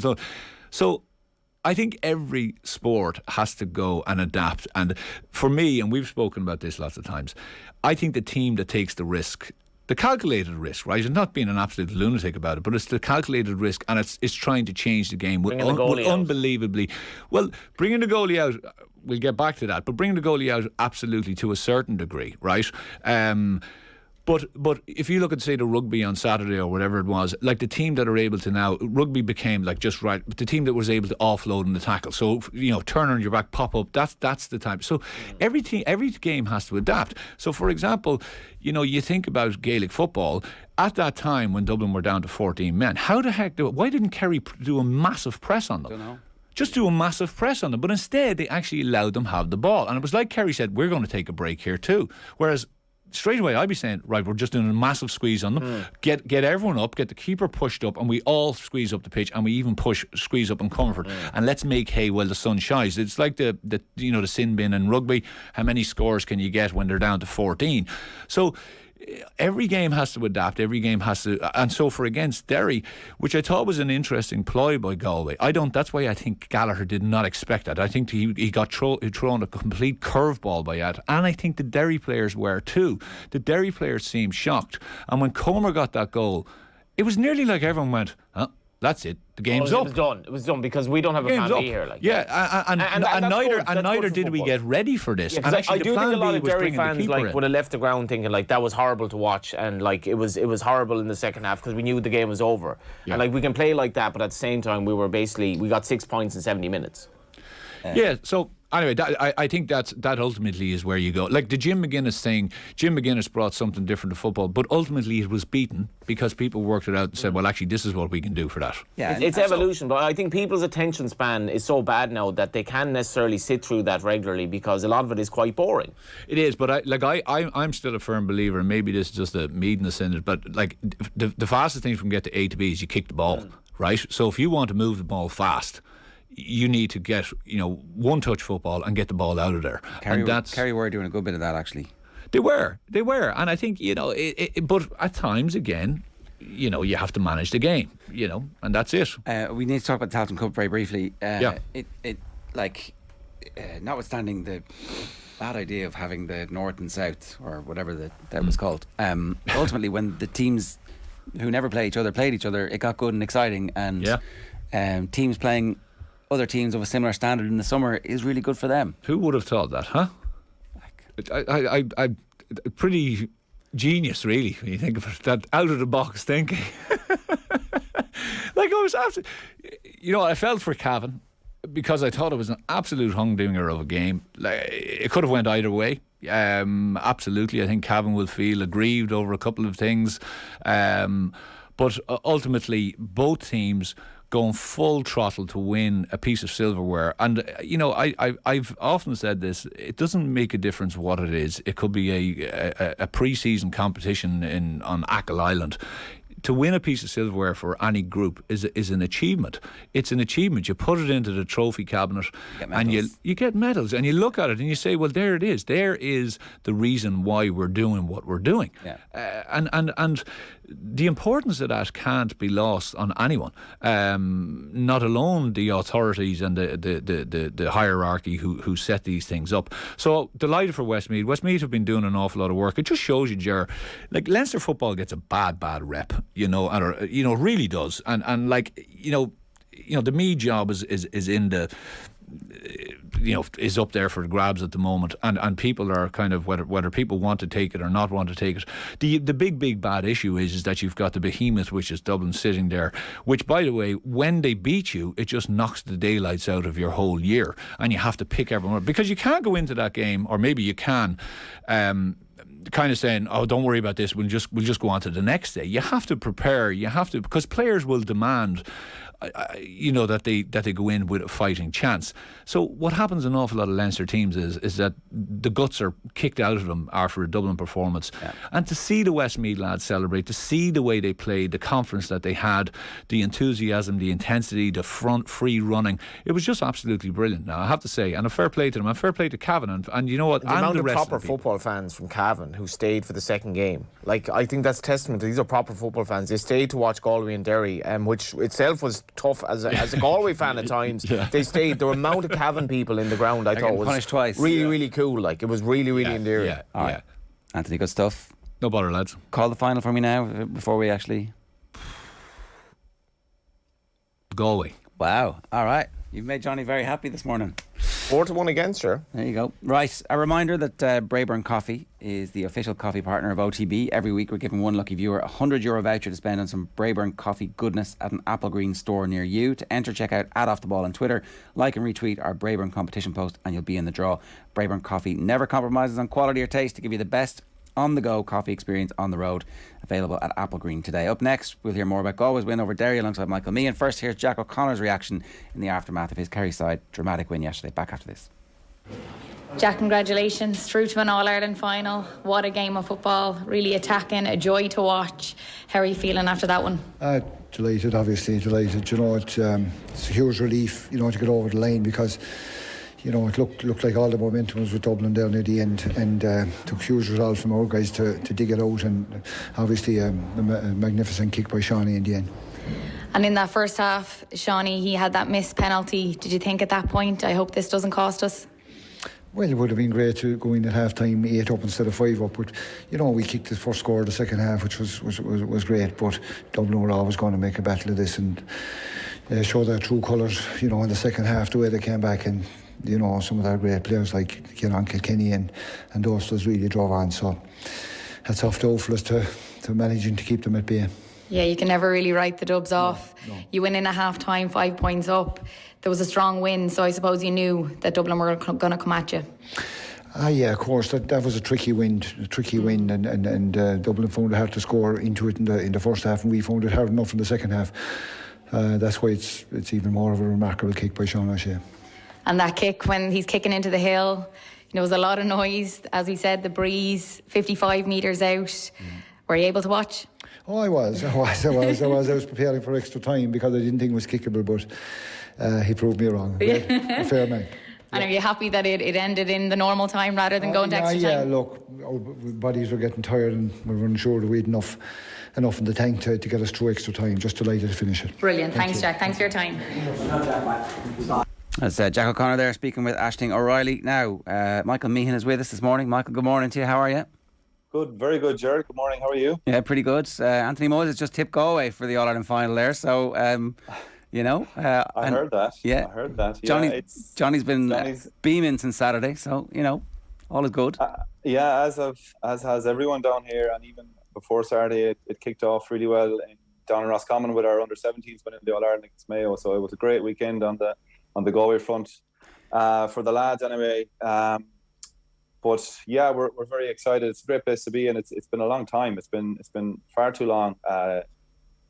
so I think every sport has to go and adapt. And for me, and we've spoken about this lots of times, I think the team that takes the risk, the calculated risk, right? And not being an absolute lunatic about it, but it's the calculated risk, and it's trying to change the game with unbelievably. Well, bringing the goalie out, we'll get back to that, but bringing the goalie out absolutely to a certain degree, right? But if you look at, say, the rugby on Saturday or whatever it was, like the team that are able to now, rugby became like just right, the team that was able to offload in the tackle. So, you know, turn on your back, pop up, that's the type. So every game has to adapt. So, for example, you know, you think about Gaelic football, at that time when Dublin were down to 14 men, how the heck why didn't Kerry do a massive press on them? Don't know. Just do a massive press on them. But instead, they actually allowed them have the ball. And it was like Kerry said, we're going to take a break here too. Whereas straight away I'd be saying, right, we're just doing a massive squeeze on them, get everyone up, get the keeper pushed up, and we all squeeze up the pitch, and we even squeeze up in comfort, and let's make hay while the sun shines. It's like the sin bin in rugby. How many scores can you get when they're down to 14? So every game has to adapt, every game has to, and so for against Derry, which I thought was an interesting ploy by Galway, that's why I think Gallagher did not expect that. I think he got thrown a complete curveball by that, and I think the Derry players were too. The Derry players seemed shocked, and when Comer got that goal, it was nearly like everyone went, that's it. The game's up. It was done because we don't have a plan B here. And neither did we get ready for this. Yeah, and I do think a lot of Derry fans would have left the ground thinking like that was horrible to watch, and like it was horrible in the second half because we knew the game was over. Yeah. And like we can play like that, but at the same time we got 6 points in 70 minutes. So anyway, I think that ultimately is where you go. Like the Jim McGuinness brought something different to football, but ultimately it was beaten because people worked it out and said, well, actually, this is what we can do for that. Yeah, it's evolution, but I think people's attention span is so bad now that they can't necessarily sit through that regularly because a lot of it is quite boring. It is, but I'm still a firm believer, and maybe this is just a meanness in it, but like the fastest thing from get to A to B is you kick the ball, right? So if you want to move the ball fast, you need to get, one-touch football and get the ball out of there. Kerry were doing a good bit of that, actually. They were, and I think but at times again, you have to manage the game, and that's it. We need to talk about the Tailteann Cup very briefly. Notwithstanding the bad idea of having the North and South or whatever that was called. Ultimately, when the teams who never played each other, it got good and exciting, and teams playing other teams of a similar standard in the summer is really good for them. Who would have thought that, huh? I pretty genius, really, when you think of it, that out of the box thinking. Like I was after, I felt for Cavan because I thought it was an absolute humdinger of a game. Like it could have went either way. Absolutely, I think Cavan will feel aggrieved over a couple of things. But But ultimately, both teams going full throttle to win a piece of silverware. And, I've often said this, it doesn't make a difference what it is. It could be a pre-season competition on Achill Island. To win a piece of silverware for any group is an achievement. It's an achievement. You put it into the trophy cabinet and you get medals, and you look at it and you say, well, there it is. There is the reason why we're doing what we're doing. Yeah. And the importance of that can't be lost on anyone. Not alone the authorities and the hierarchy who set these things up. So delighted for Westmeath. Westmeath have been doing an awful lot of work. It just shows you, Ger, like Leinster football gets a bad rep, really does. And the Meath job is in the, is up there for grabs at the moment, and people are kind of whether people want to take it or not want to take it. The big bad issue is that you've got the behemoth, which is Dublin, sitting there, which, by the way, when they beat you, it just knocks the daylights out of your whole year, and you have to pick everyone up, because you can't go into that game, or maybe you can, kind of saying, oh, don't worry about this, we'll just go on to the next day. You have to prepare, because players will demand that they go in with a fighting chance. So what happens in an awful lot of Leinster teams is that the guts are kicked out of them after a Dublin performance. Yeah. And to see the Westmeath lads celebrate, to see the way they played, the confidence that they had, the enthusiasm, the intensity, the front free running, it was just absolutely brilliant. Now I have to say, and a fair play to them, and fair play to Cavan, and you know what, the and amount the of rest proper of the people. football fans from Cavan who stayed for the second game, I think that's testament to these are proper football fans. They stayed to watch Galway and Derry, which itself was tough as a Galway fan at times. Yeah. They stayed. The amount of Cavan people in the ground, I thought was punished twice. Really cool. It was really endearing. Yeah. All right. Anthony, good stuff. No bother, lads. Call the final for me now before we actually. Galway. Wow. All right. You've made Johnny very happy this morning. 4-1 against her. There you go. Right. A reminder that Braeburn Coffee is the official coffee partner of OTB. Every week we're giving one lucky viewer a €100 voucher to spend on some Braeburn coffee goodness at an Applegreen store near you. To enter, check out @OffTheBall on Twitter. Like and retweet our Braeburn competition post and you'll be in the draw. Braeburn Coffee never compromises on quality or taste to give you the best on-the-go coffee experience on the road. Available at Applegreen today. Up next, we'll hear more about Galway's win over Derry alongside Michael Meehan. First, here's Jack O'Connor's reaction in the aftermath of his Kerry side dramatic win yesterday. Back after this. Jack, congratulations. Through to an All-Ireland final. What a game of football. Really attacking, a joy to watch. How are you feeling after that one? Delighted, obviously, delighted. It's a huge relief, to get over the line, because it looked like all the momentum was with Dublin down near the end, and took huge resolve from our guys to dig it out, and obviously a magnificent kick by Shawnee in the end. And in that first half, Shawnee, he had that missed penalty. Did you think at that point, I hope this doesn't cost us? Well, it would have been great to go in at half time 8 up instead of 5 up, but we kicked the first score of the second half, which was great. But Dublin were always going to make a battle of this and show their true colours, in the second half, the way they came back, and some of their great players like Kilkenny and those really drove on. So that's off to O'Flus to managing to keep them at bay. Yeah, you can never really write the Dubs off. No. You win in a half time, 5 points up. There was a strong win, so I suppose you knew that Dublin were going to come at you. Yeah, of course. That was a tricky win, and Dublin found it hard to score into it in the first half, and we found it hard enough in the second half. That's why it's even more of a remarkable kick by Sean O'Shea. And that kick, when he's kicking into the hill, there was a lot of noise. As we said, the breeze, 55 metres out. Were you able to watch? Oh, I was preparing for extra time because I didn't think it was kickable, but he proved me wrong. A fair man. And are you happy that it ended in the normal time rather than going to extra time? Yeah, look, our bodies were getting tired and we weren't sure that we had enough in the tank to get us through extra time. Just delighted to finish it. Brilliant. Thanks, Jack. Thanks for your time. That's Jack O'Connor there speaking with Aisling O'Reilly. Now, Michael Meehan is with us this morning. Michael, good morning to you. How are you? Good, very good, Ger. Good morning. How are you? Yeah, pretty good. Anthony Moyles has just tipped Galway for the All-Ireland final there. So, I heard that. Yeah, I heard that. Yeah, Johnny's been beaming since Saturday. So, all is good. As has everyone down here, and even before Saturday, it kicked off really well down in Roscommon with our under-17s winning the All-Ireland against Mayo. So it was a great weekend on the Galway front for the lads anyway. But yeah, we're very excited. It's a great place to be, and it's been a long time. It's been far too long.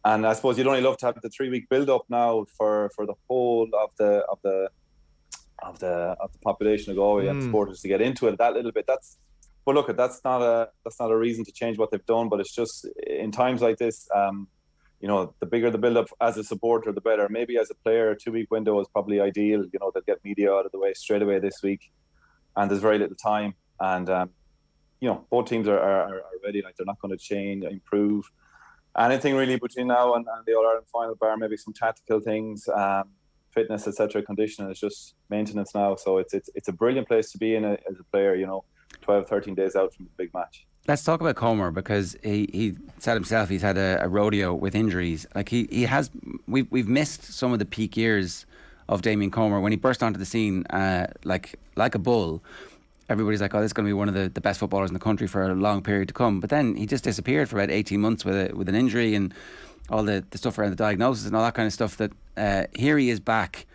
And I suppose you'd only love to have the 3-week build-up now for the whole of the population of Galway and supporters to get into it that little bit. But look, that's not a reason to change what they've done. But it's just in times like this, the bigger the build-up as a supporter, the better. Maybe as a player, a 2-week window is probably ideal. They'll get media out of the way straight away this week, and there's very little time. And both teams are ready. Like, they're not going to change, improve anything really between now and the All-Ireland final, bar maybe some tactical things, fitness, etc., conditioning. It's just maintenance now. So it's a brilliant place to be in as a player, 12, 13 days out from the big match. Let's talk about Comer, because he said himself he's had a rodeo with injuries. Like, he has, we've missed some of the peak years of Damien Comer when he burst onto the scene like a bull. Everybody's like, oh, this is going to be one of the best footballers in the country for a long period to come. But then he just disappeared for about 18 months with an injury and all the stuff around the diagnosis and all that kind of stuff. That here he is back,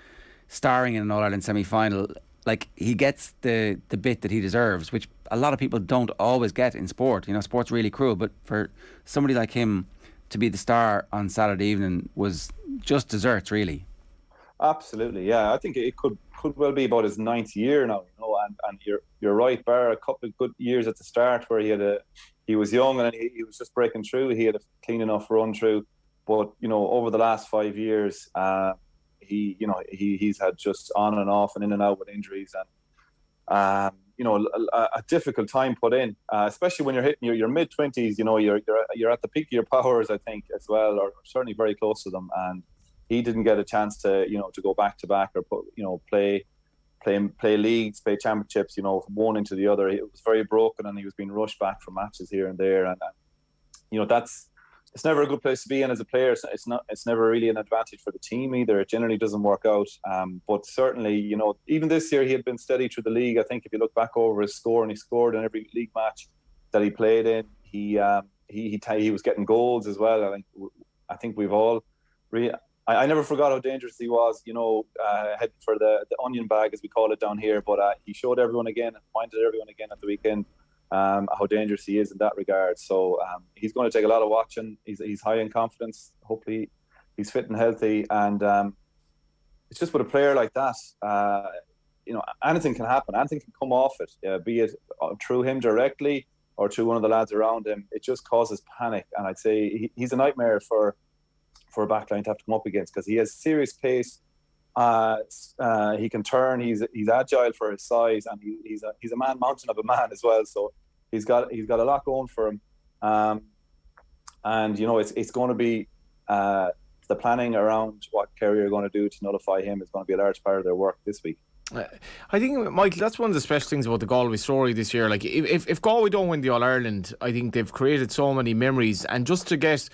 starring in an All-Ireland semi-final. Like, he gets the bit that he deserves, which a lot of people don't always get in sport. Sport's really cruel, but for somebody like him to be the star on Saturday evening was just desserts, really. Absolutely, yeah. I think it could well be about his 9th year now, and you're right, bar a couple of good years at the start where he was young and he was just breaking through. He had a clean enough run through, but over the last 5 years, he's had just on and off and in and out with injuries, and a difficult time put in, especially when you're hitting your mid-20s. You're at the peak of your powers, I think, as well, or certainly very close to them. And he didn't get a chance to go back to back or play leagues, play championships, from one into the other. It was very broken, and he was being rushed back from matches here and there, and it's never a good place to be in as a player. It's never really an advantage for the team either. It generally doesn't work out. But certainly, even this year he had been steady through the league. I think if you look back over his score, and he scored in every league match that he played in, he was getting goals as well. I think we've all really. I never forgot how dangerous he was, heading for the onion bag, as we call it down here. But he showed everyone again and pointed everyone again at the weekend how dangerous he is in that regard. So he's going to take a lot of watching. He's high in confidence. Hopefully he's fit and healthy. And it's just with a player like that, anything can happen. Anything can come off it, be it through him directly or through one of the lads around him. It just causes panic. And I'd say he's a nightmare for a backline to have to come up against, because he has serious pace. He can turn. He's agile for his size, and he's a mountain of a man as well. So he's got a lot going for him. And it's going to be the planning around what Kerry are going to do to nullify him is going to be a large part of their work this week. I think, Michael, that's one of the special things about the Galway story this year. Like, if Galway don't win the All-Ireland, I think they've created so many memories, and just to get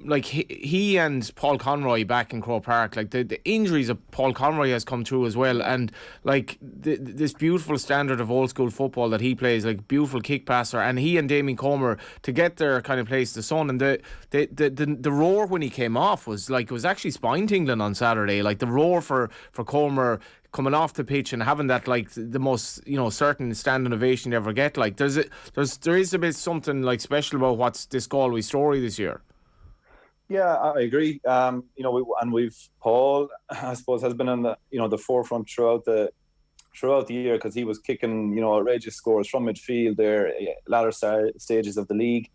like he and Paul Conroy back in Croke Park, like the injuries of Paul Conroy has come through as well, and like this beautiful standard of old school football that he plays, like beautiful kick passer, and he and Damien Comer to get their kind of place the sun, and the roar when he came off was actually spine tingling on Saturday. Like the roar for Comer coming off the pitch and having that, like the most certain standing ovation you ever get. Like there is a bit something like special about what's this Galway story this year. Yeah, I agree. We've Paul, I suppose, has been on the forefront throughout the year, because he was kicking outrageous scores from midfield there, latter stages of the league,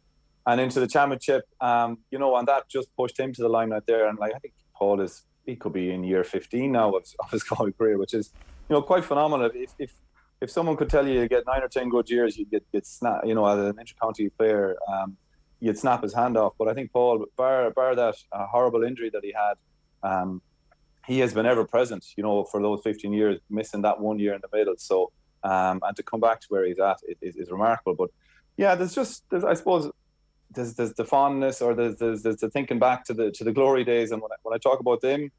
and into the championship. And that just pushed him to the limelight there. And I think Paul he could be in year 15 now of his Galway career, which is quite phenomenal. If someone could tell you get 9 or 10 good years, you get snap, as an inter-county player. You'd snap his hand off. But I think Paul, bar that horrible injury that he had, he has been ever present, for those 15 years, missing that 1 year in the middle. So, and to come back to where he's at is remarkable. But yeah, there's I suppose there's the fondness, or there's the thinking back to the glory days. And when I talk about them,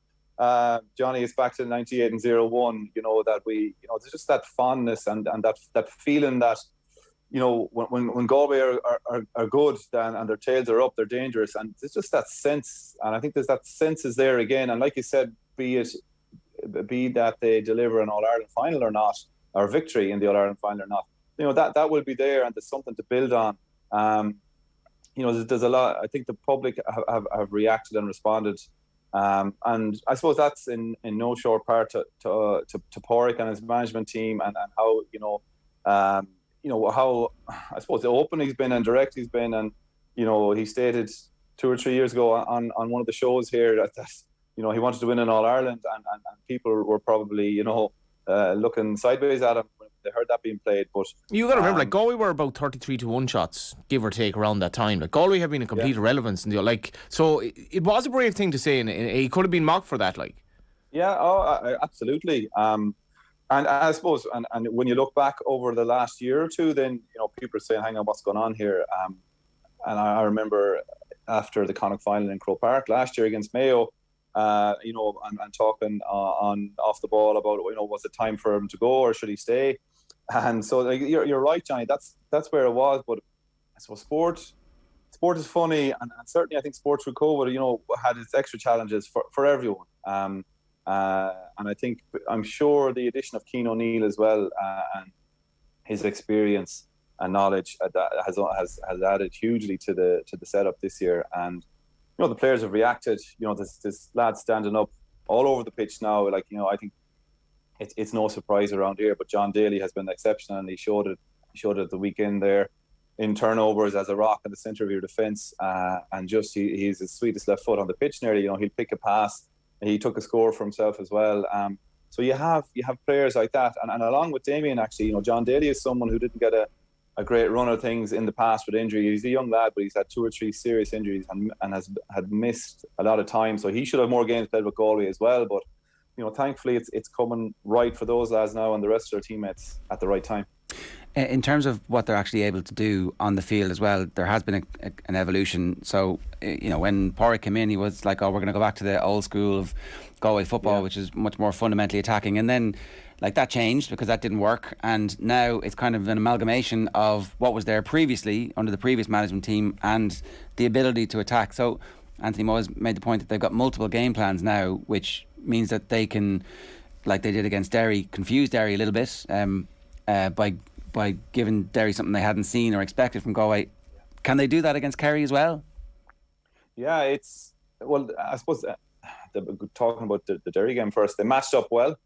Johnny, it's back to 98 and 01. That there's just that fondness and that feeling that. When Galway are good and their tails are up, they're dangerous, and there's just that sense, and I think there's that sense is there again. And like you said, be that they deliver an All-Ireland final or not, or victory in the All-Ireland final or not, that will be there, and there's something to build on. there's a lot. I think the public have reacted and responded, and I suppose that's in no short part to Pádraig and his management team, and how how I suppose open he's been and direct he's been, and he stated 2 or 3 years ago on one of the shows here that he wanted to win in All Ireland, and people were probably looking sideways at him when they heard that being played. But you got to remember, like, Galway were about 33-1 shots, give or take, around that time. Like, Galway have been a complete irrelevance, and so it was a brave thing to say, and he could have been mocked for that, like. Yeah, absolutely. And I suppose, and when you look back over the last year or two, then people are saying, "Hang on, what's going on here?" And I remember after the Connacht final in Croke Park last year against Mayo, and talking on off the ball about was it time for him to go or should he stay? And so you're right, Johnny. That's where it was. But I suppose sport is funny, and certainly I think sports through COVID, had its extra challenges for everyone. And I'm sure the addition of Cian O'Neill as well, and his experience and knowledge has added hugely to the setup this year. And the players have reacted. This lad standing up all over the pitch now. Like, I think it's no surprise around here. But John Daly has been exceptional, and he showed it at the weekend there in turnovers as a rock in the centre of your defence. And just he's the sweetest left foot on the pitch. Nearly, he'll pick a pass. He took a score for himself as well. So you have players like that, and along with Damien, actually, John Daly is someone who didn't get a great run of things in the past with injury. He's a young lad, but he's had 2 or 3 serious injuries and had missed a lot of time. So he should have more games played with Galway as well. But thankfully, it's coming right for those lads now and the rest of their teammates at the right time. In terms of what they're actually able to do on the field as well, there has been an evolution. So, when Pádraig came in, he was like, we're going to go back to the old school of Galway football, which is much more fundamentally attacking. And then, that changed because that didn't work. And now it's kind of an amalgamation of what was there previously under the previous management team and the ability to attack. So, Anthony Moyles made the point that they've got multiple game plans now, which means that they can, like they did against Derry, confuse Derry a little bit by giving Derry something they hadn't seen or expected from Galway. Can they do that against Kerry as well? Yeah, I suppose talking about the Derry game first, they matched up well.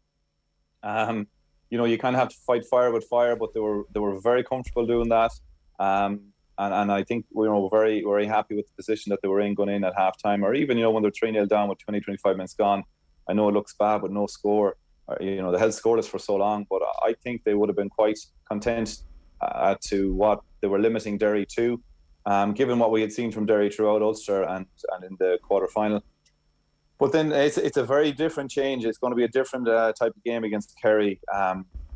You kind of have to fight fire with fire, but they were very comfortable doing that. And I think we were very, very happy with the position that they were in going in at half-time, or even, when they're 3-0 down with 20-25 minutes gone. I know it looks bad with no score. They held scoreless for so long, but I think they would have been quite content to what they were limiting Derry to, given what we had seen from Derry throughout Ulster and in the quarter-final. But then it's a very different change. It's going to be a different type of game against Kerry.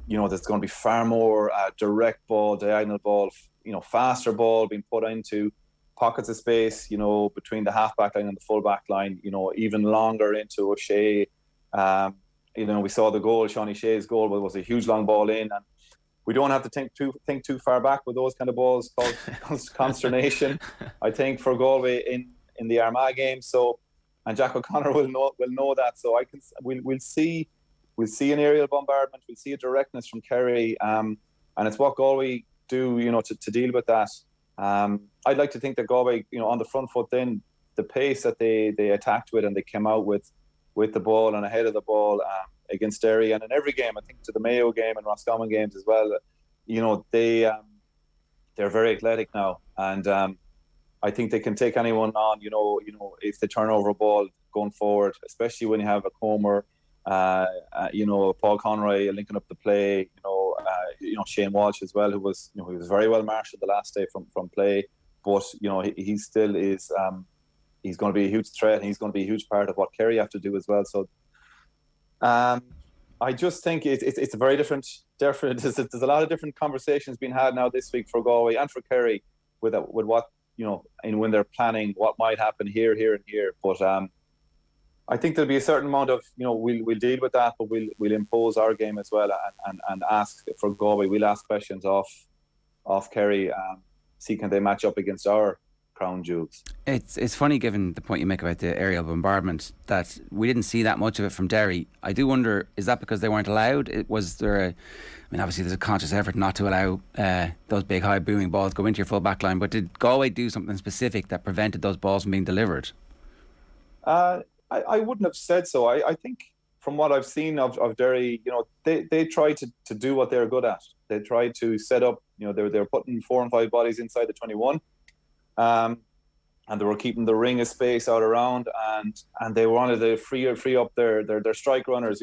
There's going to be far more direct ball, diagonal ball, faster ball being put into pockets of space, between the half-back line and the full-back line, even longer into O'Shea. We saw the goal, Shawnee Shea's goal, was a huge long ball in, and we don't have to think too far back with those kind of balls, called consternation, I think, for Galway in the Armagh game. So, and Jack O'Connor will know that. So we'll see an aerial bombardment, we'll see a directness from Kerry, and it's what Galway do, to deal with that. I'd like to think that Galway, on the front foot, then the pace that they attacked with and they came out with the ball and ahead of the ball against Derry, and in every game, I think to the Mayo game and Roscommon games as well, they're very athletic now, and I think they can take anyone on, if they turn over a ball going forward, especially when you have a Comer, Paul Conroy linking up the play, Shane Walsh as well, who was very well marshalled the last day from play, but he still is. He's going to be a huge threat, and he's going to be a huge part of what Kerry have to do as well. So, I just think it's a very different. There's a lot of different conversations being had now this week for Galway and for Kerry with what and when they're planning what might happen here, and here. But I think there'll be a certain amount of we'll deal with that, but we'll impose our game as well and ask for Galway. We'll ask questions off Kerry. See can they match up against our crown jewels. It's funny, given the point you make about the aerial bombardment, that we didn't see that much of it from Derry. I do wonder, is that because they weren't allowed? Was there obviously there's a conscious effort not to allow those big high booming balls go into your full back line, but did Galway do something specific that prevented those balls from being delivered? I wouldn't have said so. I think from what I've seen of Derry, they try to do what they're good at. They try to set up, they're putting 4 and 5 bodies inside the 21. And they were keeping the ring of space out around, and they wanted to free up their strike runners.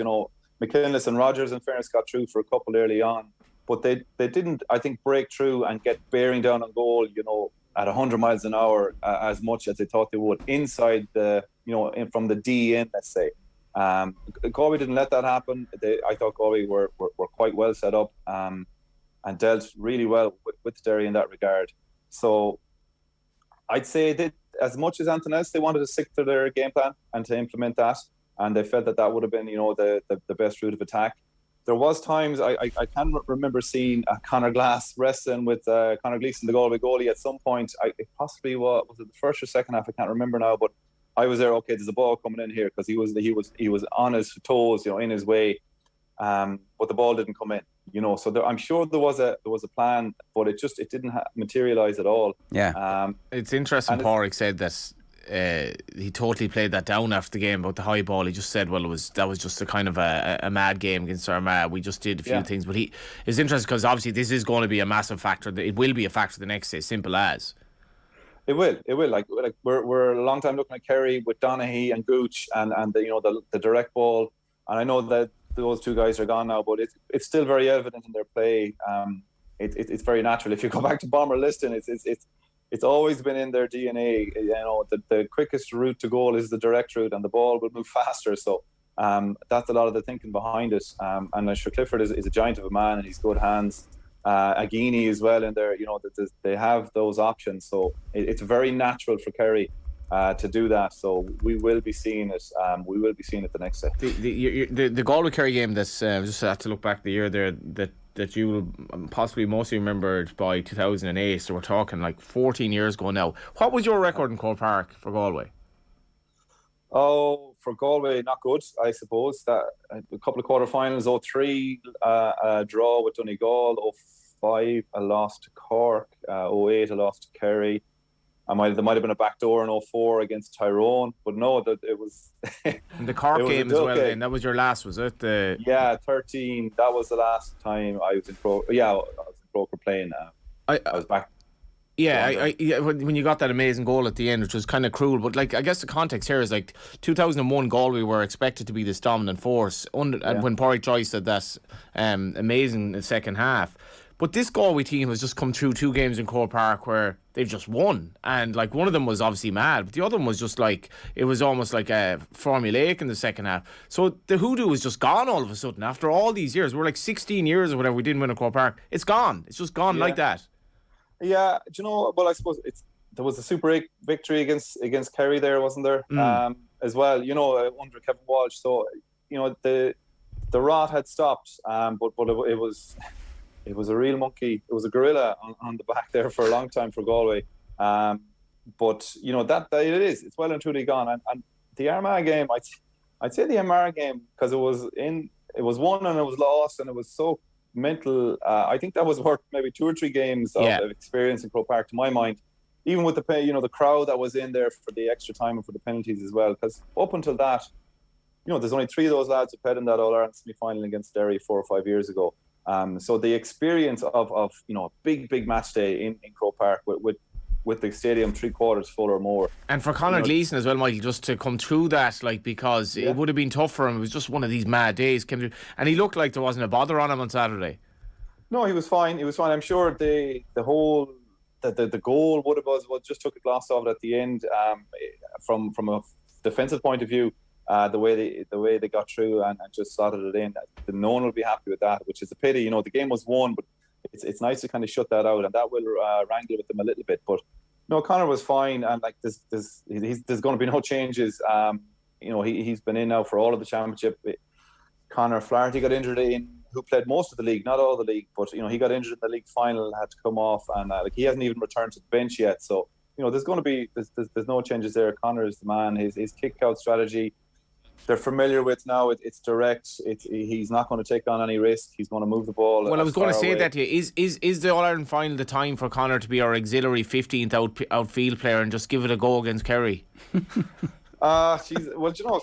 McKinless and Rogers, in fairness, got through for a couple early on, but they didn't, I think, break through and get bearing down on goal, at 100 miles an hour as much as they thought they would inside the, from the D in, let's say. Galway didn't let that happen. I thought Galway were quite well set up and dealt really well with Derry in that regard. So I'd say that as much as anything else, they wanted to stick to their game plan and to implement that, and they felt that would have been, the best route of attack. There was times I can remember seeing Conor Glass wrestling with Conor Gleeson, the Galway goalie, at some point. It possibly was it the first or second half? I can't remember now, but I was there. Okay, there's a ball coming in here, because he was on his toes, in his way, but the ball didn't come in. So I'm sure there was a plan, but it didn't materialise at all. Yeah, it's interesting. Pádraig said that he totally played that down after the game about the high ball. He just said, well, that was just a kind of a mad game against Armagh. We just did a few things, but it's interesting because obviously this is going to be a massive factor. It will be a factor the next day, simple as. It will. Like we're a long time looking at Kerry with Donaghy and Gooch and the direct ball, and I know that those two guys are gone now, but it's still very evident in their play. It's very natural. If you go back to Bomber Liston, it's always been in their DNA. The quickest route to goal is the direct route, and the ball will move faster. So that's a lot of the thinking behind it. And sure, Clifford is a giant of a man, and he's good hands. Agini as well in there. They have those options. So it's very natural for Kerry to do that. So we will be seeing it. We will be seeing it the next day. The Galway Kerry game that's just have to look back the year there that you will possibly mostly remembered by 2008. So we're talking like 14 years ago now. What was your record in Croke Park for Galway? Oh, for Galway, not good, I suppose. That a couple of quarterfinals, 03, draw with Donegal, 05, a loss to Cork, 08, a loss to Kerry. There might have been a backdoor in 04 against Tyrone, but no, that it was. The Cork game as well. Then that was your last, was it? 13. That was the last time I was in Croke. Yeah, I was in Croke playing. I was back. Yeah, when you got that amazing goal at the end, which was kind of cruel, but like I guess the context here is like 2001 Galway were expected to be this dominant force, and when Pádraig Joyce said that amazing in the second half. But this Galway team has just come through 2 games in Croke Park where they've just won. And like one of them was obviously mad, but the other one was just like, it was almost like a formulaic in the second half. So the hoodoo was just gone all of a sudden after all these years. We're like 16 years or whatever, we didn't win in Croke Park. It's gone. It's just gone like that. Yeah, do you know, well, I suppose there was a Super 8 victory against Kerry there, wasn't there? As well, under Kevin Walsh. So, the rot had stopped, but it was a real monkey. It was a gorilla on the back there for a long time for Galway. But that it is. It's well and truly gone. And the Armagh game, I'd say the Armagh game, because it was won and it was lost and it was so mental. I think that was worth maybe 2 or 3 games of experience in Croke Park, to my mind. Even with the crowd that was in there for the extra time and for the penalties as well. Because up until that, there's only 3 of those lads who played in that All-Ireland semi-final against Derry 4 or 5 years ago. So the experience of a big match day in Croke Park with the stadium 3/4 full or more, and for Conor Gleeson as well, Michael, just to come through that, like, because it would have been tough for him. It was just one of these mad days came through, and he looked like there wasn't a bother on him on Saturday. No, he was fine. I'm sure the goal was just took a gloss of it at the end. From a defensive point of view. The way they got through and just slotted it in, no one will be happy with that, which is a pity. The game was won, but it's nice to kind of shut that out, and that will wrangle with them a little bit. But no, Conor was fine, and like there's going to be no changes. He's been in now for all of the championship. Conor Flaherty got injured who played most of the league, not all the league, but he got injured in the league final, had to come off, and he hasn't even returned to the bench yet. So there's going to be there's no changes there. Conor is the man. His kick out strategy, they're familiar with now. It's direct. He's not going to take on any risk. He's going to move the ball. Well, I was going to say away. that to you. Is the All Ireland final the time for Conor to be our auxiliary 15th outfield player and just give it a go against Kerry? Well,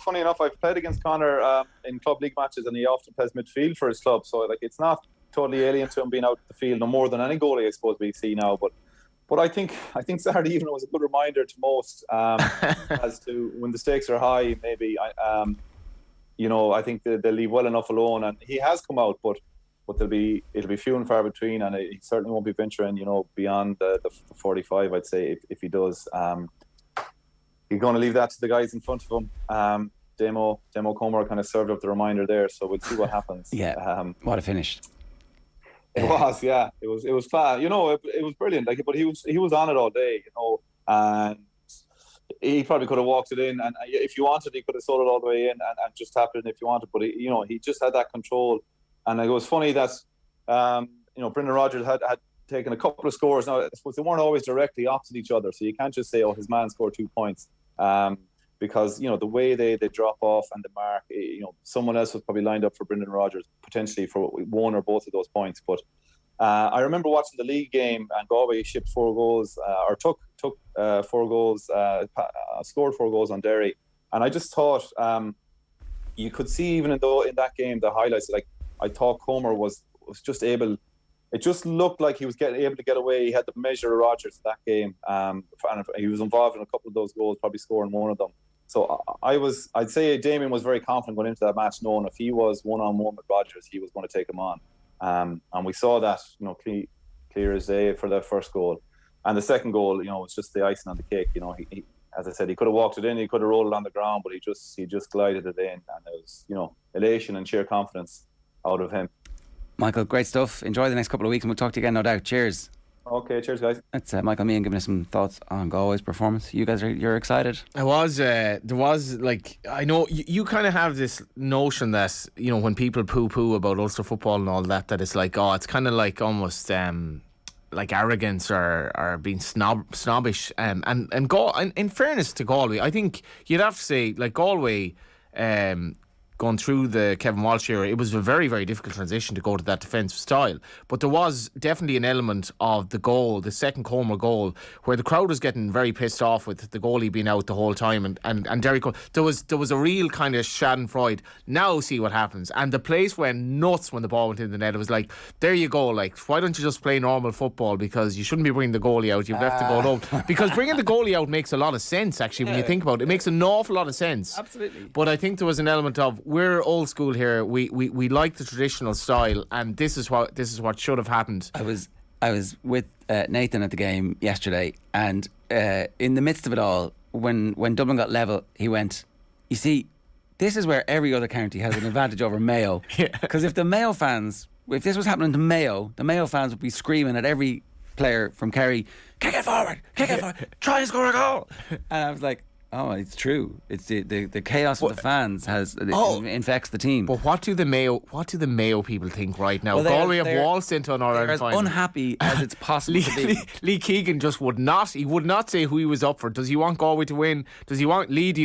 funny enough, I've played against Conor in club league matches, and he often plays midfield for his club. So it's not totally alien to him being out the field, no more than any goalie I suppose we see now. But I think Saturday evening was a good reminder to most as to when the stakes are high. Maybe I think they'll leave well enough alone, and he has come out, but it'll be few and far between, and he certainly won't be venturing beyond the 45. I'd say if he does. He's going to leave that to the guys in front of him. Demo Comer kind of served up the reminder there, so we'll see what happens. Yeah, what a finish. It was, yeah. It was fast. It was brilliant. But he was on it all day, and he probably could have walked it in, and if you wanted, he could have sold it all the way in and just tapped it in if you wanted. But he just had that control, and it was funny that Brendan Rodgers had taken a couple of scores. Now, I suppose they weren't always directly opposite each other, so you can't just say, his man scored 2 points. Because the way they drop off and the mark, someone else was probably lined up for Brendan Rodgers potentially for one or both of those points. But I remember watching the league game, and Galway shipped 4 goals or took 4 goals, scored 4 goals on Derry, and I just thought you could see even in that game the highlights. I thought Comer was just able. It just looked like he was able to get away. He had the measure of Rodgers in that game. And he was involved in a couple of those goals, probably scoring one of them. So I'd say Damien was very confident going into that match, knowing if he was one-on-one with Rodgers, he was going to take him on. And we saw that, clear as day for the first goal. And the second goal, was just the icing on the cake. He, as I said, he could have walked it in, he could have rolled it on the ground, but he just glided it in. And it was, elation and sheer confidence out of him. Michael, great stuff. Enjoy the next couple of weeks, and we'll talk to you again, no doubt. Cheers. Okay, cheers, guys. That's Michael Meehan giving us some thoughts on Galway's performance. You guys you're excited? I was. There was I know you kind of have this notion that when people poo-poo about Ulster football and all that it's it's kind of like almost like arrogance or being snobbish. And in fairness to Galway, I think you'd have to say Galway. Going through the Kevin Walsh era, it was a very, very difficult transition to go to that defensive style. But there was definitely an element of the goal, the second Comer goal, where the crowd was getting very pissed off with the goalie being out the whole time, and Derry. There was a real kind of schadenfreude. Now see what happens, and the place went nuts when the ball went in the net. It was there you go. Why don't you just play normal football? Because you shouldn't be bringing the goalie out. You've left the goal out. Because bringing the goalie out makes a lot of sense actually when you think about it. It makes an awful lot of sense. Absolutely. But I think there was an element of, we're old school here. We like the traditional style, and this is what should have happened. I was with Nathan at the game yesterday, and in the midst of it all, when Dublin got level, he went, "You see, this is where every other county has an advantage over Mayo, because if this was happening to Mayo, the Mayo fans would be screaming at every player from Kerry, kick it forward, try and score a goal." And I was like, oh, it's true. It's the chaos of the fans infects the team. But what do the Mayo people think right now? Galway have waltzed into an All-Ireland final. As unhappy as it's possible to be. Lee Keegan just would not say who he was up for. Does he want Galway to win? Do you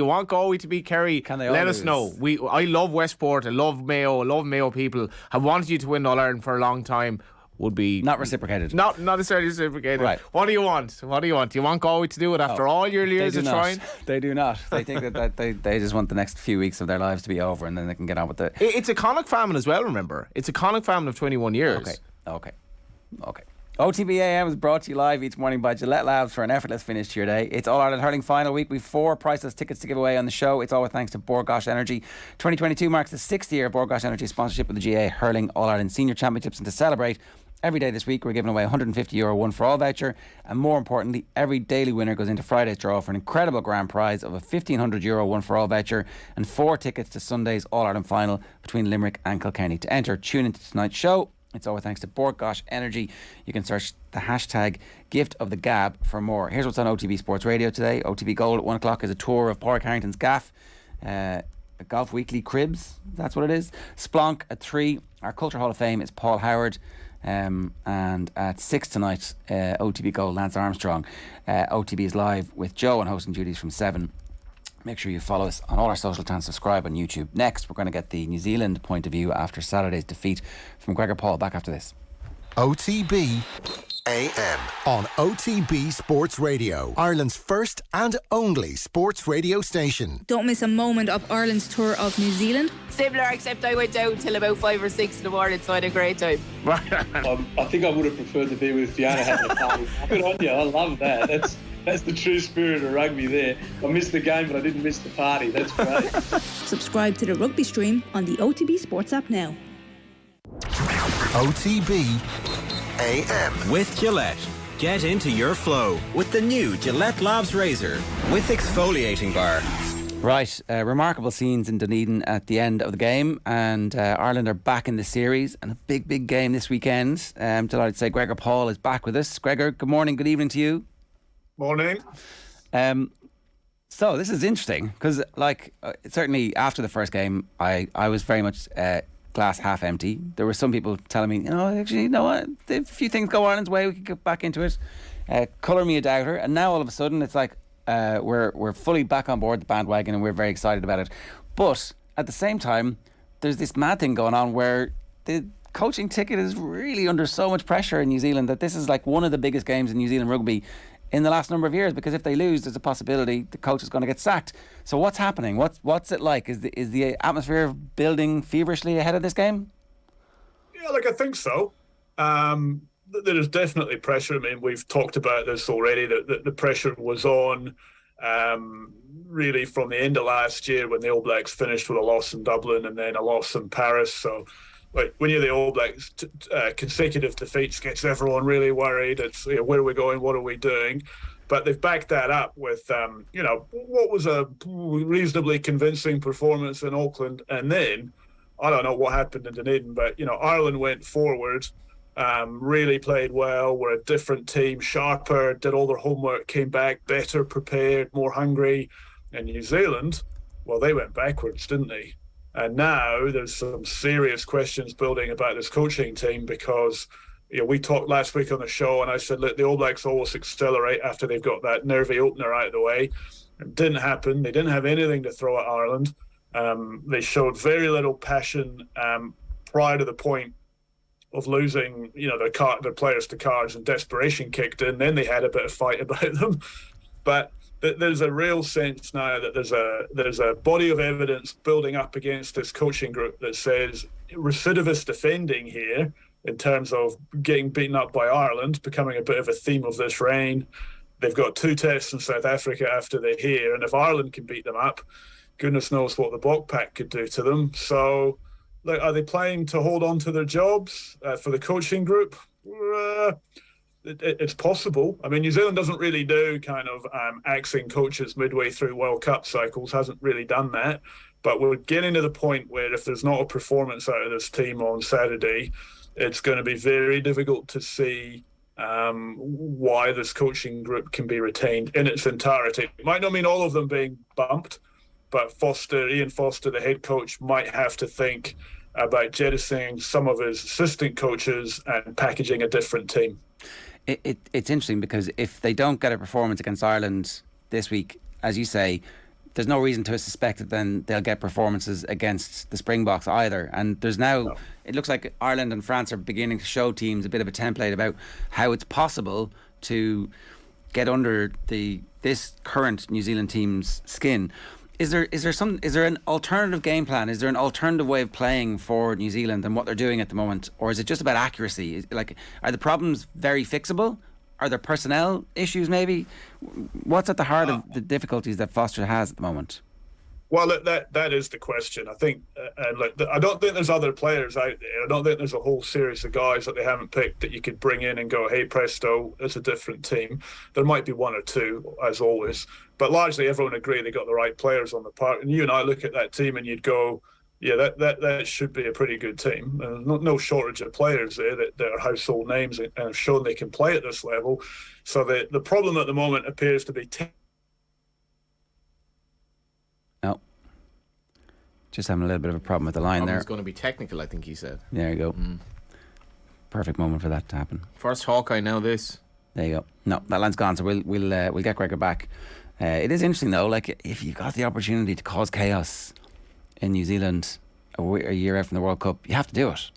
want Galway to beat Kerry? Let us know. I love Westport. I love Mayo. I love Mayo people. I wanted you to win All-Ireland for a long time. Would be not reciprocated. Not necessarily reciprocated. Right. What do you want? Do you want Galway to do it after all your years of trying? They do not. They think that they just want the next few weeks of their lives to be over, and then they can get on with it. It's a Connacht famine as well, remember. It's a Connacht famine of 21 years. Okay. OTB AM is brought to you live each morning by Gillette Labs for an effortless finish to your day. It's All Ireland Hurling final week. We've 4 priceless tickets to give away on the show. It's all with thanks to Bord Gáis Energy. 2022 marks the 6th year of Bord Gáis Energy sponsorship of the GA Hurling All Ireland Senior Championships, and to celebrate, every day this week we're giving away a €150 one for all voucher, and more importantly, every daily winner goes into Friday's draw for an incredible grand prize of a €1,500 one for all voucher and 4 tickets to Sunday's All Ireland final between Limerick and Kilkenny. To enter, tune into tonight's show. It's all thanks to Bord Gáis Energy. You can search the hashtag Gift of the Gab for more. Here's what's on OTB Sports Radio today. OTB Gold at 1 o'clock is a tour of Pádraig Harrington's gaff. Golf Weekly Cribs, that's what it is. Splonk at 3. Our Culture Hall of Fame is Paul Howard. And at 6 tonight, OTB Gold, Lance Armstrong. OTB is live with Joe on hosting duties from 7. Make sure you follow us on all our social channels, subscribe on YouTube. Next, we're going to get the New Zealand point of view after Saturday's defeat from Gregor Paul. Back after this. OTB AM on OTB Sports Radio, Ireland's first and only sports radio station. Don't miss a moment of Ireland's tour of New Zealand. Similar, except I went down till about 5 or 6 in the morning, so I had a great time. I think I would have preferred to be with Fiona having a party. Good on you, I love that. That's the true spirit of rugby there. I missed the game, but I didn't miss the party. That's great. Subscribe to the rugby stream on the OTB Sports app now. OTB AM with Gillette. Get into your flow with the new Gillette Labs Razor with exfoliating bar. Right, remarkable scenes in Dunedin at the end of the game, and Ireland are back in the series, and a big game this weekend. Delighted to say Gregor Paul is back with us. Gregor, good morning, good evening to you. Morning. So this is interesting because, certainly after the first game, I was very much glass half empty. There were some people telling me, you know what, if a few things go Ireland's way, we could get back into it. Colour me a doubter, and now all of a sudden it's like we're fully back on board the bandwagon, and we're very excited about it. But at the same time, there's this mad thing going on where the coaching ticket is really under so much pressure in New Zealand that this is like one of the biggest games in New Zealand rugby in the last number of years, because if they lose, there's a possibility the coach is going to get sacked. So what's happening? What's it like? Is the atmosphere building feverishly ahead of this game? Yeah, I think so. There is definitely pressure. I mean, we've talked about this already, that the pressure was on really from the end of last year when the All Blacks finished with a loss in Dublin and then a loss in Paris. So when you're the All Blacks, consecutive defeats gets everyone really worried. It's where are we going? What are we doing? But they've backed that up with what was a reasonably convincing performance in Auckland, and then I don't know what happened in Dunedin, but Ireland went forward, really played well. Were a different team, sharper, did all their homework, came back better prepared, more hungry. And New Zealand, well, they went backwards, didn't they? And now there's some serious questions building about this coaching team because we talked last week on the show and I said, look, the All Blacks always accelerate after they've got that nervy opener out of the way. It didn't happen. They didn't have anything to throw at Ireland. They showed very little passion prior to the point of losing, their players to cards, and desperation kicked in. Then they had a bit of fight about them. But there's a real sense now that there's a body of evidence building up against this coaching group that says recidivist offending here in terms of getting beaten up by Ireland, becoming a bit of a theme of this reign. They've got 2 tests in South Africa after they're here, and if Ireland can beat them up, goodness knows what the Bok Pack could do to them. So, are they playing to hold on to their jobs for the coaching group? It's possible. I mean, New Zealand doesn't really do kind of axing coaches midway through World Cup cycles, hasn't really done that. But we're getting to the point where if there's not a performance out of this team on Saturday, it's going to be very difficult to see why this coaching group can be retained in its entirety. It might not mean all of them being bumped, but Ian Foster, the head coach, might have to think about jettisoning some of his assistant coaches and packaging a different team. It's interesting because if they don't get a performance against Ireland this week, as you say, there's no reason to suspect that then they'll get performances against the Springboks either. And there's now, it looks like Ireland and France are beginning to show teams a bit of a template about how it's possible to get under this current New Zealand team's skin. Is there an alternative game plan? Is there an alternative way of playing for New Zealand than what they're doing at the moment? Or is it just about accuracy? Are the problems very fixable? Are there personnel issues maybe? What's at the heart of the difficulties that Foster has at the moment? Well, that is the question. I think, I don't think there's other players out there. I don't think there's a whole series of guys that they haven't picked that you could bring in and go, hey, presto, it's a different team. There might be 1 or 2, as always. But largely everyone agree they got the right players on the park. And you and I look at that team and you'd go, yeah, that should be a pretty good team. No shortage of players there that are household names and have shown they can play at this level. So the problem at the moment appears to be... No. Just having a little bit of a problem with the line there. It's going to be technical, I think he said. There you go. perfect moment for that to happen. First Hawkeye, now this. There you go. No, that line's gone, so we'll get Gregor back. It is interesting though, like if you got the opportunity to cause chaos in New Zealand a year out from the World Cup, you have to do it.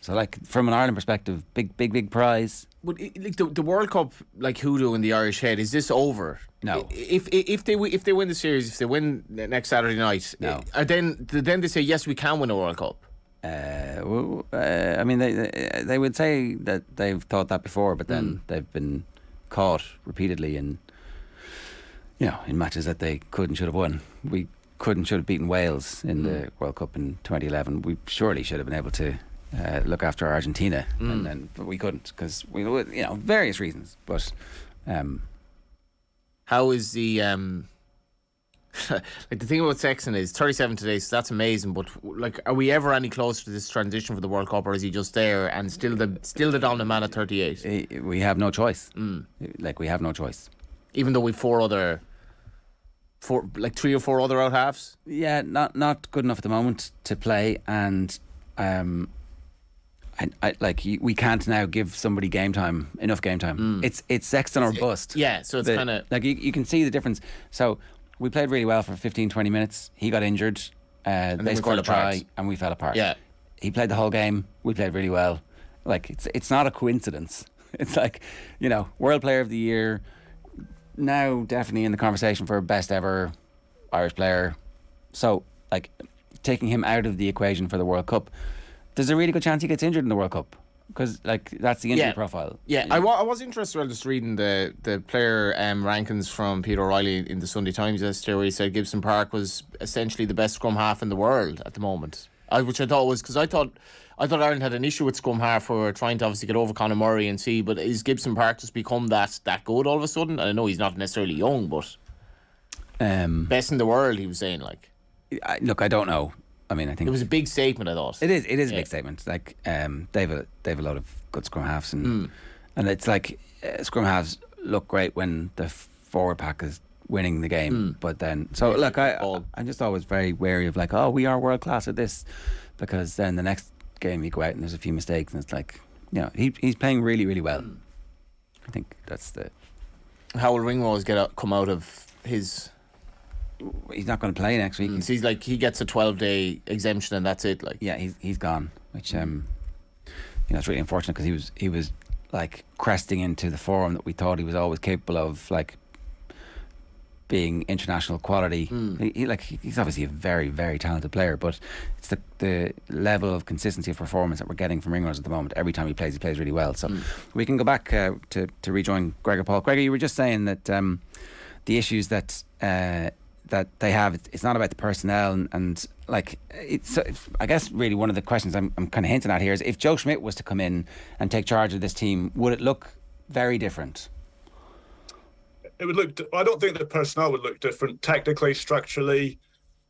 So like from an Ireland perspective, big prize. But like the World Cup, like hoodoo in the Irish head, is this over? No. If they win the series, if they win next Saturday night, no. Then they say yes, we can win a World Cup. I mean, they would say that they've thought that before, but then they've been caught repeatedly in matches that they could and should have won. We could and should have beaten Wales in the World Cup in 2011. We surely should have been able to look after Argentina, but we couldn't because we, various reasons. But how is the like the thing about Sexton is 37 today, so that's amazing. But like, are we ever any closer to this transition for the World Cup, or is he just there and still the dominant man at 38? We have no choice. Like we have no choice. Even though we've three or four other out halves. Yeah, not good enough at the moment to play, and we can't now give somebody enough game time. It's Sexton or bust. Yeah, so it's kind of like you can see the difference. So we played really well for 15-20 minutes. He got injured. They scored a try and we fell apart. Yeah, he played the whole game. We played really well. Like it's not a coincidence. It's like, World Player of the Year. Now definitely in the conversation for best ever Irish player. So like taking him out of the equation for the World Cup, there's a really good chance he gets injured in the World Cup because like that's the injury profile. Yeah, I was interested in just reading the player rankings from Peter O'Reilly in the Sunday Times yesterday, where he said Gibson Park was essentially the best scrum half in the world at the moment. Which I thought was because I thought Ireland had an issue with scrum half for trying to obviously get over Conor Murray and see, but is Gibson Park just become that good all of a sudden? And I know he's not necessarily young, but best in the world, he was saying. Like, look, I don't know. I mean, I think it was a big statement. I thought it is a big statement. Like, they've a lot of good scrum halves, and it's like scrum halves look great when the forward pack is winning the game, but then look, I'm just always very wary of like, we are world class at this, because then the next game you go out and there's a few mistakes and it's like, he's playing really, really well. I think that's the. How will Ringrose come out of his? He's not going to play next week. So he's like, he gets a 12-day exemption and that's it. Like, yeah, he's gone, which it's really unfortunate because he was like cresting into the form that we thought he was always capable of, like being international quality. He's obviously a very, very talented player, but it's the level of consistency of performance that we're getting from Ringrose at the moment. Every time he plays really well. So we can go back to rejoin Gregor Paul. Gregor, you were just saying that the issues that they have, it's not about the personnel and like it's. I guess really one of the questions I'm kind of hinting at here is if Joe Schmidt was to come in and take charge of this team, would it look very different? It would look. I don't think the personnel would look different tactically, structurally.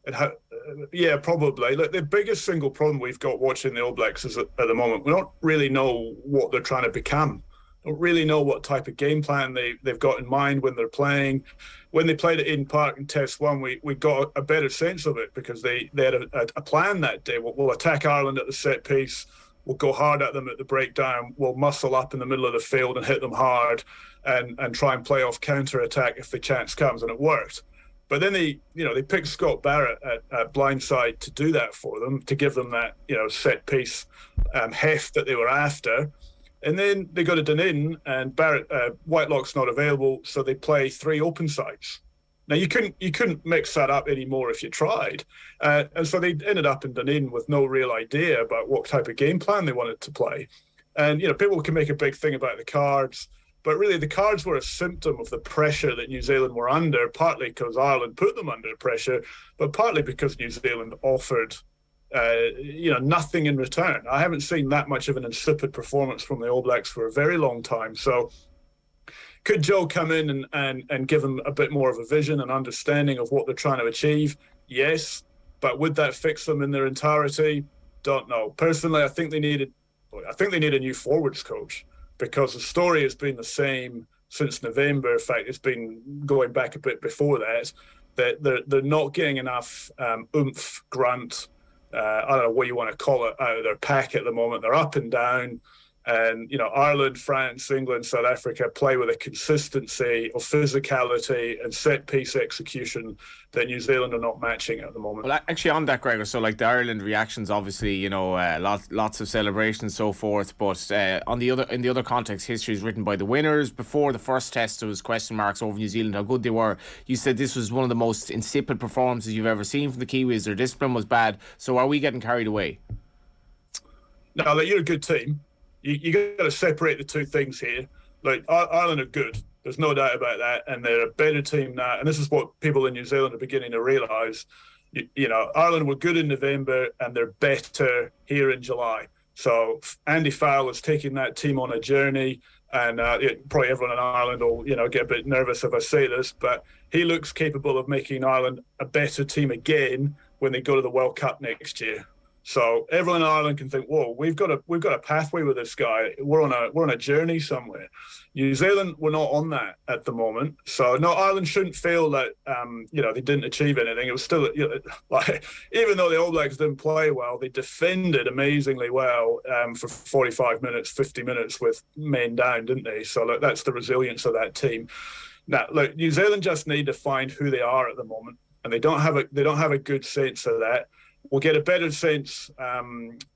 Probably. Like the biggest single problem we've got watching the All Blacks is at the moment, we don't really know what they're trying to become. Don't really know what type of game plan they've got in mind when they're playing. When they played at Eden Park in Test 1, we got a better sense of it because they had a plan that day. We'll attack Ireland at the set piece. We'll go hard at them at the breakdown. We'll muscle up in the middle of the field and hit them hard and try and play off counter-attack if the chance comes, and it worked. But then they picked Scott Barrett at blindside to do that for them, to give them that set piece heft that they were after. And then they go to Dunedin and Barrett Whitelock's not available, so they play 3 open sides. Now you couldn't mix that up anymore if you tried, and so they ended up in Dunedin with no real idea about what type of game plan they wanted to play. And people can make a big thing about the cards, but really the cards were a symptom of the pressure that New Zealand were under, partly because Ireland put them under pressure, but partly because New Zealand offered nothing in return. I haven't seen that much of an insipid performance from the All Blacks for a very long time. So could Joe come in and give them a bit more of a vision and understanding of what they're trying to achieve? Yes. But would that fix them in their entirety? Don't know. Personally, I think they need a new forwards coach, because the story has been the same since November. In fact, it's been going back a bit before that they're not getting enough oomph, grunt, I don't know what you want to call it, out of their pack at the moment. They're up and down. And, Ireland, France, England, South Africa play with a consistency of physicality and set-piece execution that New Zealand are not matching at the moment. Well, actually, on that, Gregor, so the Ireland reactions, obviously, lots of celebrations and so forth. But in the other context, history is written by the winners. Before the first test, there was question marks over New Zealand, how good they were. You said this was one of the most insipid performances you've ever seen from the Kiwis. Their discipline was bad. So are we getting carried away? No, you're a good team. You got to separate the two things here. Ireland are good. There's no doubt about that. And they're a better team now. And this is what people in New Zealand are beginning to realise. Ireland were good in November and they're better here in July. So Andy Farrell is taking that team on a journey. And probably everyone in Ireland will, get a bit nervous if I say this, but he looks capable of making Ireland a better team again when they go to the World Cup next year. So everyone in Ireland can think, whoa, we've got a pathway with this guy. We're on a journey somewhere. New Zealand, we're not on that at the moment. So no, Ireland shouldn't feel that they didn't achieve anything. It was still even though the All Blacks didn't play well, they defended amazingly well for 45 minutes, 50 minutes with men down, didn't they? So that's the resilience of that team. Now, New Zealand just need to find who they are at the moment, and they don't have a good sense of that. We'll get a better sense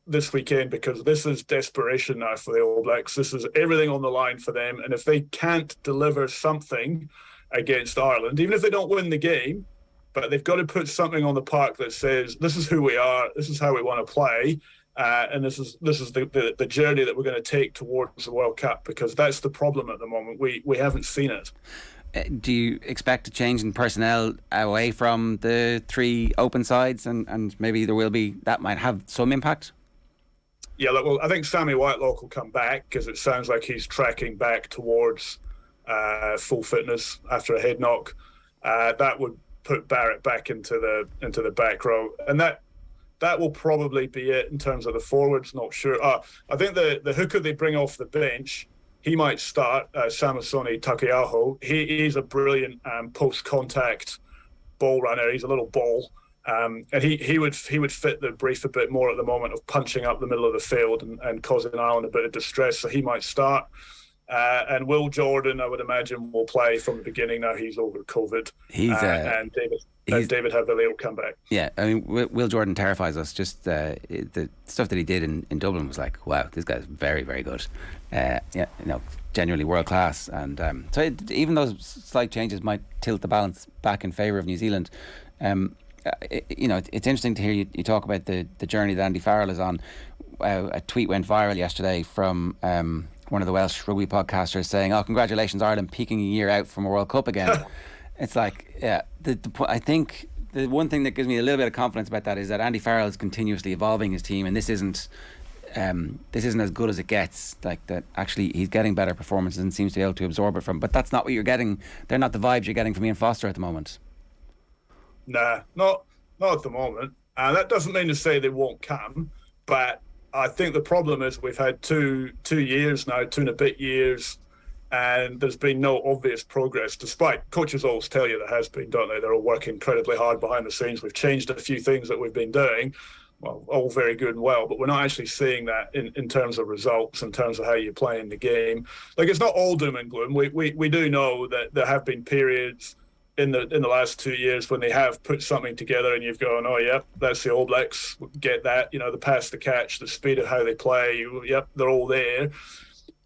this weekend because this is desperation now for the All Blacks. This is everything on the line for them. And if they can't deliver something against Ireland, even if they don't win the game, but they've got to put something on the park that says, this is who we are, this is how we want to play, and this is the journey that we're going to take towards the World Cup, because that's the problem at the moment. We haven't seen it. Do you expect a change in personnel away from the three open sides, and maybe there will be, that might have some impact? Yeah, I think Sammy Whitelock will come back because it sounds like he's tracking back towards full fitness after a head knock. That would put Barrett back into the back row, and that will probably be it in terms of the forwards. Not sure. I think the hooker they bring off the bench, he might start, Samasoni Takeaho. He's a brilliant post-contact ball runner. He's a little ball. And he would fit the brief a bit more at the moment of punching up the middle of the field and causing Ireland a bit of distress. So he might start. And Will Jordan, I would imagine, will play from the beginning. Now he's over COVID. And David Havili will come back. Yeah, I mean, Will Jordan terrifies us. Just the stuff that he did in Dublin was like, wow, this guy's very, very good. Genuinely world class. And so even those slight changes might tilt the balance back in favour of New Zealand. It's interesting to hear you talk about the journey that Andy Farrell is on. A tweet went viral yesterday from one of the Welsh rugby podcasters saying, "Oh, congratulations, Ireland peaking a year out from a World Cup again." It's like, yeah, I think the one thing that gives me a little bit of confidence about that is that Andy Farrell is continuously evolving his team, and this isn't as good as it gets. Like that, actually, he's getting better performances and seems to be able to absorb it from. But that's not what you're getting. They're not the vibes you're getting from Ian Foster at the moment. Nah, not at the moment. That doesn't mean to say they won't come, but I think the problem is we've had two years now, 2 and a bit years, and there's been no obvious progress, despite coaches always tell you there has been, don't they? They're all working incredibly hard behind the scenes. We've changed a few things that we've been doing, well, all very good and well, but we're not actually seeing that in terms of results, in terms of how you play in the game. Like, it's not all doom and gloom. We do know that there have been periods in the last 2 years when they have put something together and you've gone, oh yeah, that's the All Blacks, get that, the pass, the catch, the speed of how they play, yep, they're all there.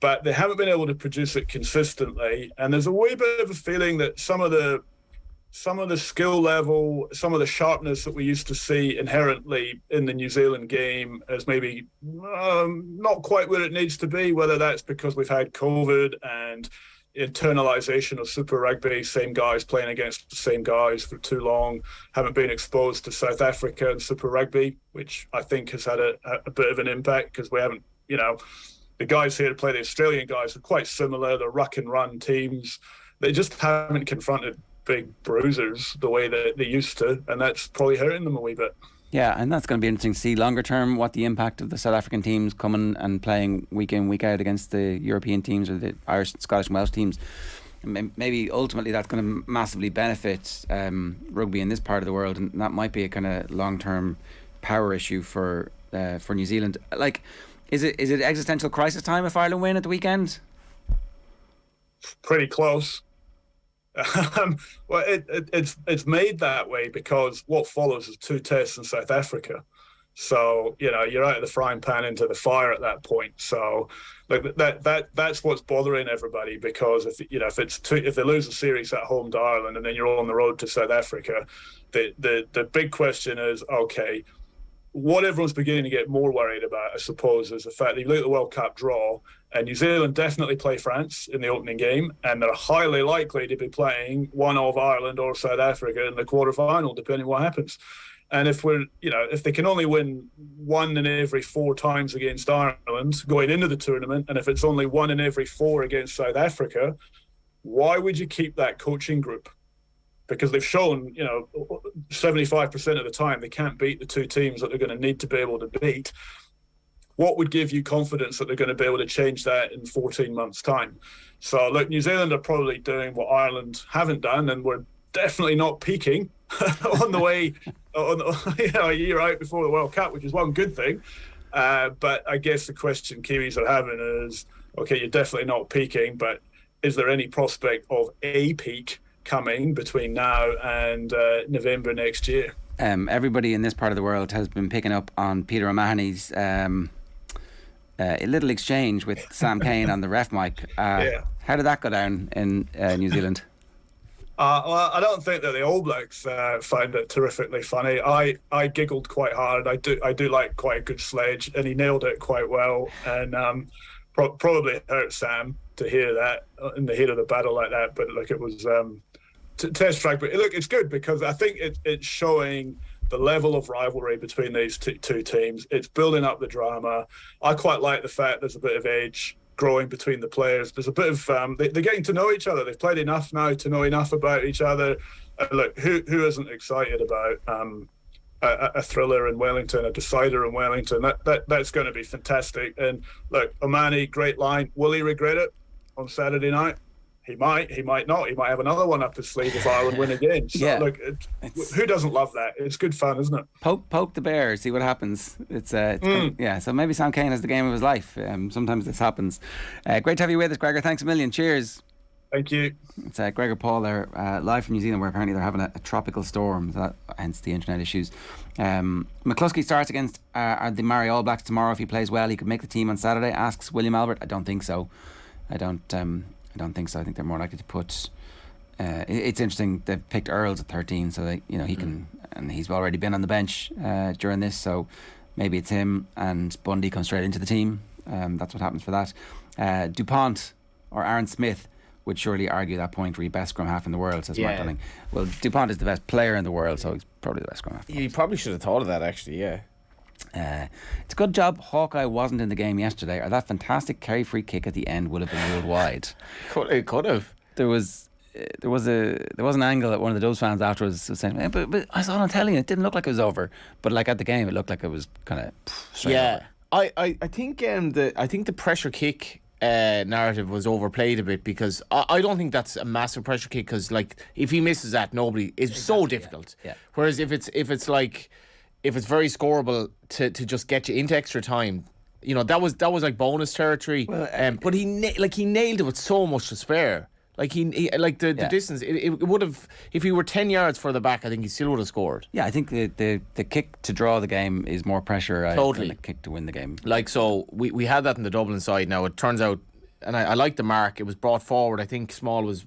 But they haven't been able to produce it consistently, and there's a wee bit of a feeling that some of the skill level, some of the sharpness that we used to see inherently in the New Zealand game is maybe not quite where it needs to be, whether that's because we've had COVID and internalisation of Super Rugby, same guys playing against the same guys for too long, haven't been exposed to South Africa and Super Rugby, which I think has had a bit of an impact because we haven't, the guys here to play the Australian guys are quite similar. They're ruck and run teams. They just haven't confronted big bruisers the way that they used to, and that's probably hurting them a wee bit. Yeah, and that's going to be interesting to see longer term what the impact of the South African teams coming and playing week in, week out against the European teams or the Irish, Scottish and Welsh teams. Maybe ultimately that's going to massively benefit rugby in this part of the world, and that might be a kind of long term power issue for New Zealand. Like, Is it existential crisis time if Ireland win at the weekend? Pretty close. Well, it's made that way because what follows is 2 tests in South Africa. So, you're out of the frying pan into the fire at that point. So, that's what's bothering everybody, because if they lose a series at home to Ireland and then you're on the road to South Africa, the big question is, okay, what everyone's beginning to get more worried about, I suppose, is the fact that you look at the World Cup draw, and New Zealand definitely play France in the opening game, and they're highly likely to be playing one of Ireland or South Africa in the quarterfinal, depending what happens. And if they can only win 1 in every 4 times against Ireland going into the tournament, and if it's only 1 in every 4 against South Africa, why would you keep that coaching group? Because they've shown, 75% of the time they can't beat the 2 teams that they're going to need to be able to beat. What would give you confidence that they're going to be able to change that in 14 months' time? So, look, New Zealand are probably doing what Ireland haven't done, and we're definitely not peaking on the way, a year out before the World Cup, which is one good thing. But I guess the question Kiwis are having is, okay, you're definitely not peaking, but is there any prospect of a peak coming between now and November next year? Everybody in this part of the world has been picking up on Peter O'Mahony's a little exchange with Sam Cane on the ref mic. How did that go down in New Zealand? Well, I don't think that the All Blacks found it terrifically funny. I giggled quite hard. I do like quite a good sledge, and he nailed it quite well. And probably hurt Sam to hear that in the heat of the battle like that. But look, it was test track. But look, it's good because I think it's showing the level of rivalry between these two teams. It's building up the drama. I quite like the fact there's a bit of edge growing between the players. There's a bit of they're getting to know each other. They've played enough now to know enough about each other. Look, who isn't excited about a thriller in Wellington, a decider in Wellington? That's going to be fantastic. And look, O'Mahony, great line. Will he regret it on Saturday night? He might not. He might have another one up his sleeve if Ireland win again. So look, who doesn't love that? It's good fun, isn't it? Poke the bear, see what happens. It's so maybe Sam Cane has the game of his life. Sometimes this happens. Great to have you with us, Gregor. Thanks a million. Cheers. Thank you. It's Gregor Paul there, live from New Zealand, where apparently they're having a tropical storm, hence the internet issues. McCluskey starts against the Murray All Blacks tomorrow. If he plays well, he could make the team on Saturday, asks William Albert. I don't think so. I don't think so. I think they're more likely to put. It's interesting. They've picked Earls at 13, so he can, and he's already been on the bench during this. So maybe it's him, and Bundy comes straight into the team. That's what happens for that. DuPont or Aaron Smith would surely argue that point. Where best scrum half in the world, says Mark Dunning. Well, DuPont is the best player in the world, so he's probably the best scrum half. You probably should have thought of that, actually. Yeah. It's a good job Hawkeye wasn't in the game yesterday, or that fantastic Kerry free kick at the end would have been ruled wide. It could have. There was an angle that one of the Dubs fans afterwards was saying, but I saw it on telly and it didn't look like it was over, but like at the game it looked like it was kind of straight over. I think the pressure kick narrative was overplayed a bit, because I don't think that's a massive pressure kick, because like if he misses that, nobody is so difficult. Yeah. Whereas if it's very scoreable to just get you into extra time, that was like bonus territory. Well, but he nailed it with so much to spare. Like the distance, it would have, if he were 10 yards further back, I think he still would have scored. Yeah, I think the kick to draw the game is more pressure than the kick to win the game. Like, so we had that in the Dublin side. Now it turns out, and I like the mark, it was brought forward. I think Small was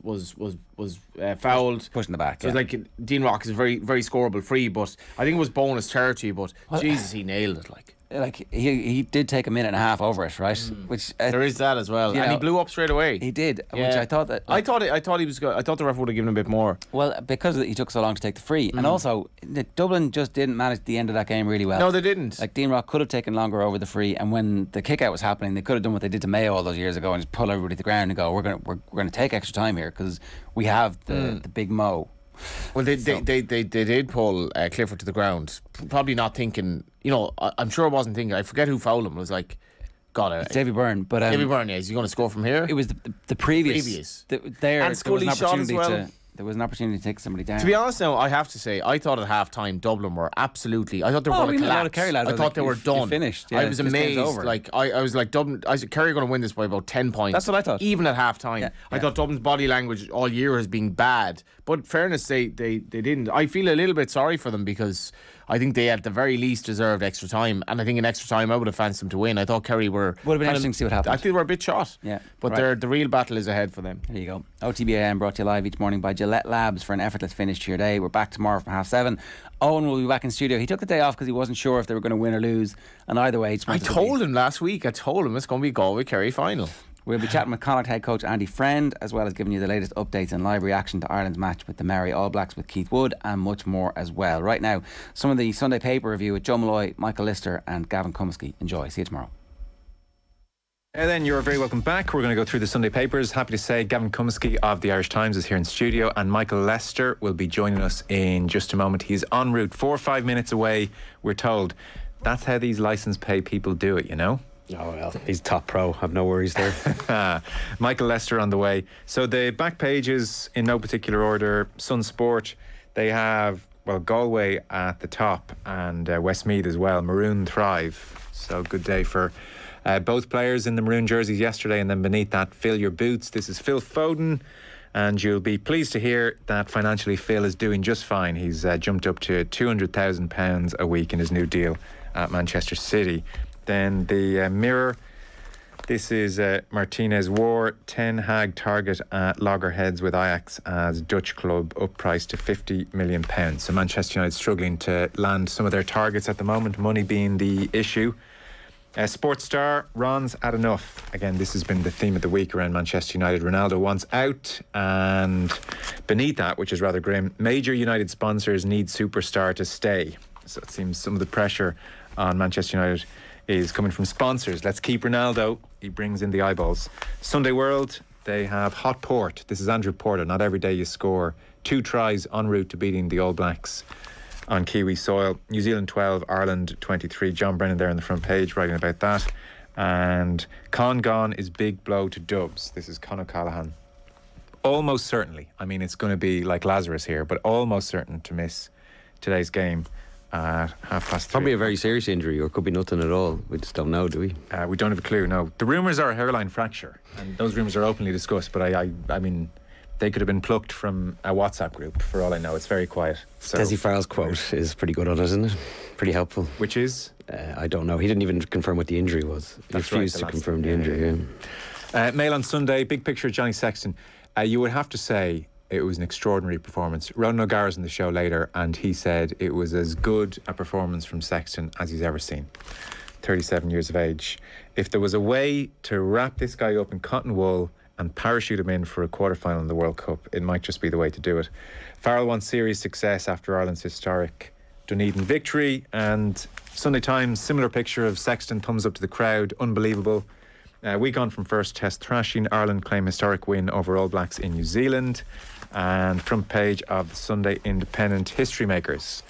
fouled, pushing the back. So it's like Dean Rock is very, very scoreable free, but I think it was bonus territory. But Jesus, he nailed it. Like he did take a minute and a half over it, right? Which there is that as well, and he blew up straight away. He did, which I thought that. I thought he was good. I thought the ref would have given him a bit more. Well, because he took so long to take the free, and also Dublin just didn't manage the end of that game really well. No, they didn't. Like Dean Rock could have taken longer over the free, and when the kick out was happening, they could have done what they did to Mayo all those years ago and just pull everybody to the ground and go, we're gonna take extra time here because we have the big Mo. Well, they did pull Clifford to the ground, probably not thinking. I'm sure I wasn't thinking. I forget who fouled him. It was like, it's Davy Byrne, but Davy Byrne. Is he going to score from here? It was the previous. And Scully shot as well. There was an opportunity to take somebody down. To be honest now, I have to say, I thought at half-time Dublin were absolutely... I thought they were going to collapse. A lot of Kerry lads. I thought they were done. Finished. I was amazed. Like I was like, Dublin... I said, Kerry are going to win this by about 10 points. That's what I thought. Even at half-time. I thought Dublin's body language all year has been bad. But in fairness, they didn't. I feel a little bit sorry for them because I think they at the very least deserved extra time. And I think in extra time, I would have fancied them to win. I thought Kerry were... Would have been interesting to see what happened. I think they were a bit shot. Yeah. But the real battle is ahead for them. There you go. OTB AM brought to you live each morning by Gillette Labs for an effortless finish to your day. We're back tomorrow from 7:30. Owen will be back in studio. He took the day off because he wasn't sure if they were going to win or lose. And either way, I told him last week. I told him it's going to be Galway Kerry final. We'll be chatting with Connacht head coach Andy Friend, as well as giving you the latest updates and live reaction to Ireland's match with the Merry All Blacks with Keith Wood, and much more as well. Right now, some of the Sunday paper review with Joe Malloy, Michael Lister and Gavin Cumsky. Enjoy. See you tomorrow. And then you're very welcome back. We're going to go through the Sunday papers. Happy to say Gavin Cumsky of the Irish Times is here in studio, and Michael Lester will be joining us in just a moment. He's en route 4 or 5 minutes away, we're told. That's how these licence pay people do it, you know? Oh, well, he's top pro. I've no worries there. Michael Lester on the way. So the back pages, in no particular order, Sun Sport, they have, well, Galway at the top and Westmeath as well. Maroon thrive. So good day for both players in the maroon jerseys yesterday, and then beneath that, Fill Your Boots. This is Phil Foden, and you'll be pleased to hear that financially Phil is doing just fine. He's jumped up to £200,000 a week in his new deal at Manchester City. Then the Mirror, this is Martinez War, Ten Hag target at loggerheads with Ajax as Dutch club uppriced to £50 million. So Manchester United struggling to land some of their targets at the moment, money being the issue. Sports Star, Ron's had enough. Again, this has been the theme of the week around Manchester United. Ronaldo wants out, and beneath that, which is rather grim, major United sponsors need superstar to stay. So it seems some of the pressure on Manchester United is coming from sponsors. Let's keep Ronaldo. He brings in the eyeballs. Sunday World, they have hot port. This is Andrew Porter. Not every day you score. 2 tries en route to beating the All Blacks on Kiwi soil. New Zealand 12, Ireland 23. John Brennan there on the front page writing about that. And Con gone is big blow to Dubs. This is Con O'Callaghan. Almost certainly, I mean, it's going to be like Lazarus here, but almost certain to miss today's game at 3:30. Probably a very serious injury, or could be nothing at all. We just don't know, do we? We don't have a clue, no. The rumours are a hairline fracture, and those rumours are openly discussed, but I mean, they could have been plucked from a WhatsApp group, for all I know. It's very quiet. So Desi Farrell's quote is pretty good on it, isn't it? Pretty helpful. Which is? I don't know. He didn't even confirm what the injury was. He refused to confirm the injury, Mail on Sunday, big picture of Johnny Sexton. You would have to say it was an extraordinary performance. Ronan O'Gara's on the show later, and he said it was as good a performance from Sexton as he's ever seen. 37 years of age. If there was a way to wrap this guy up in cotton wool and parachute him in for a quarter-final in the World Cup, it might just be the way to do it. Farrell wants series success after Ireland's historic Dunedin victory, and Sunday Times, similar picture of Sexton, thumbs up to the crowd, unbelievable. Week on from first test thrashing, Ireland claim historic win over All Blacks in New Zealand. And front page of the Sunday Independent, history makers.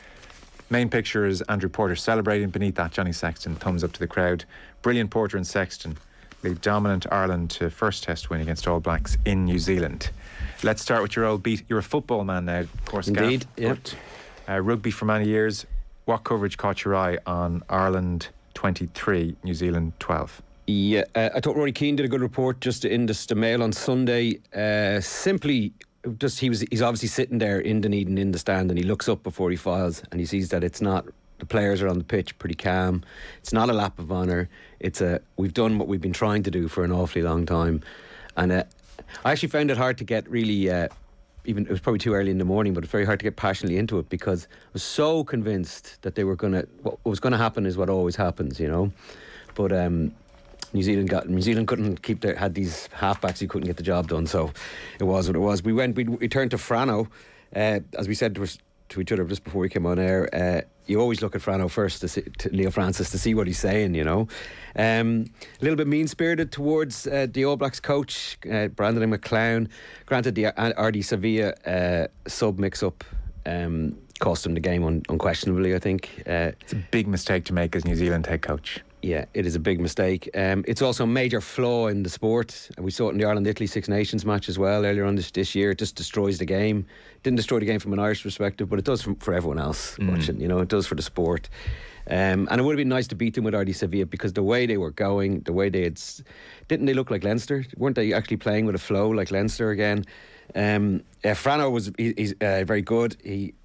Main picture is Andrew Porter celebrating. Beneath that, Johnny Sexton, thumbs up to the crowd. Brilliant Porter and Sexton lead dominant Ireland to first test win against All Blacks in New Zealand. Let's start with your old beat. You're a football man now, of course, Indeed, Gav. Rugby for many years. What coverage caught your eye on Ireland 23, New Zealand 12? Yeah, I thought Rory Keane did a good report just in the Mail on Sunday. Simply, just he's obviously sitting there in Dunedin in the stand, and he looks up before he files, and he sees that it's not, the players are on the pitch pretty calm. It's not a lap of honour. We've done what we've been trying to do for an awfully long time. And I actually found it hard to get really, even it was probably too early in the morning, but it's very hard to get passionately into it, because I was so convinced that what was going to happen is what always happens, you know. But New Zealand couldn't had these halfbacks who couldn't get the job done, so it was what it was. We turned to Frano, as we said to each other just before we came on air. You always look at Frano first, to Leo Francis, to see what he's saying, you know. A little bit mean-spirited towards the All Blacks coach, Brandon McLeod. Granted, the RD Sevilla sub mix-up cost him the game unquestionably, I think. It's a big mistake to make as New Zealand head coach. Yeah, it is a big mistake. It's also a major flaw in the sport. We saw it in the Ireland-Italy Six Nations match as well earlier on this year. It just destroys the game. Didn't destroy the game from an Irish perspective, but it does for everyone else watching. You know, it does for the sport. And it would have been nice to beat them with RD Sevilla, because the way they were going, the way didn't they look like Leinster? Weren't they actually playing with a flow like Leinster again? Frano he's very good.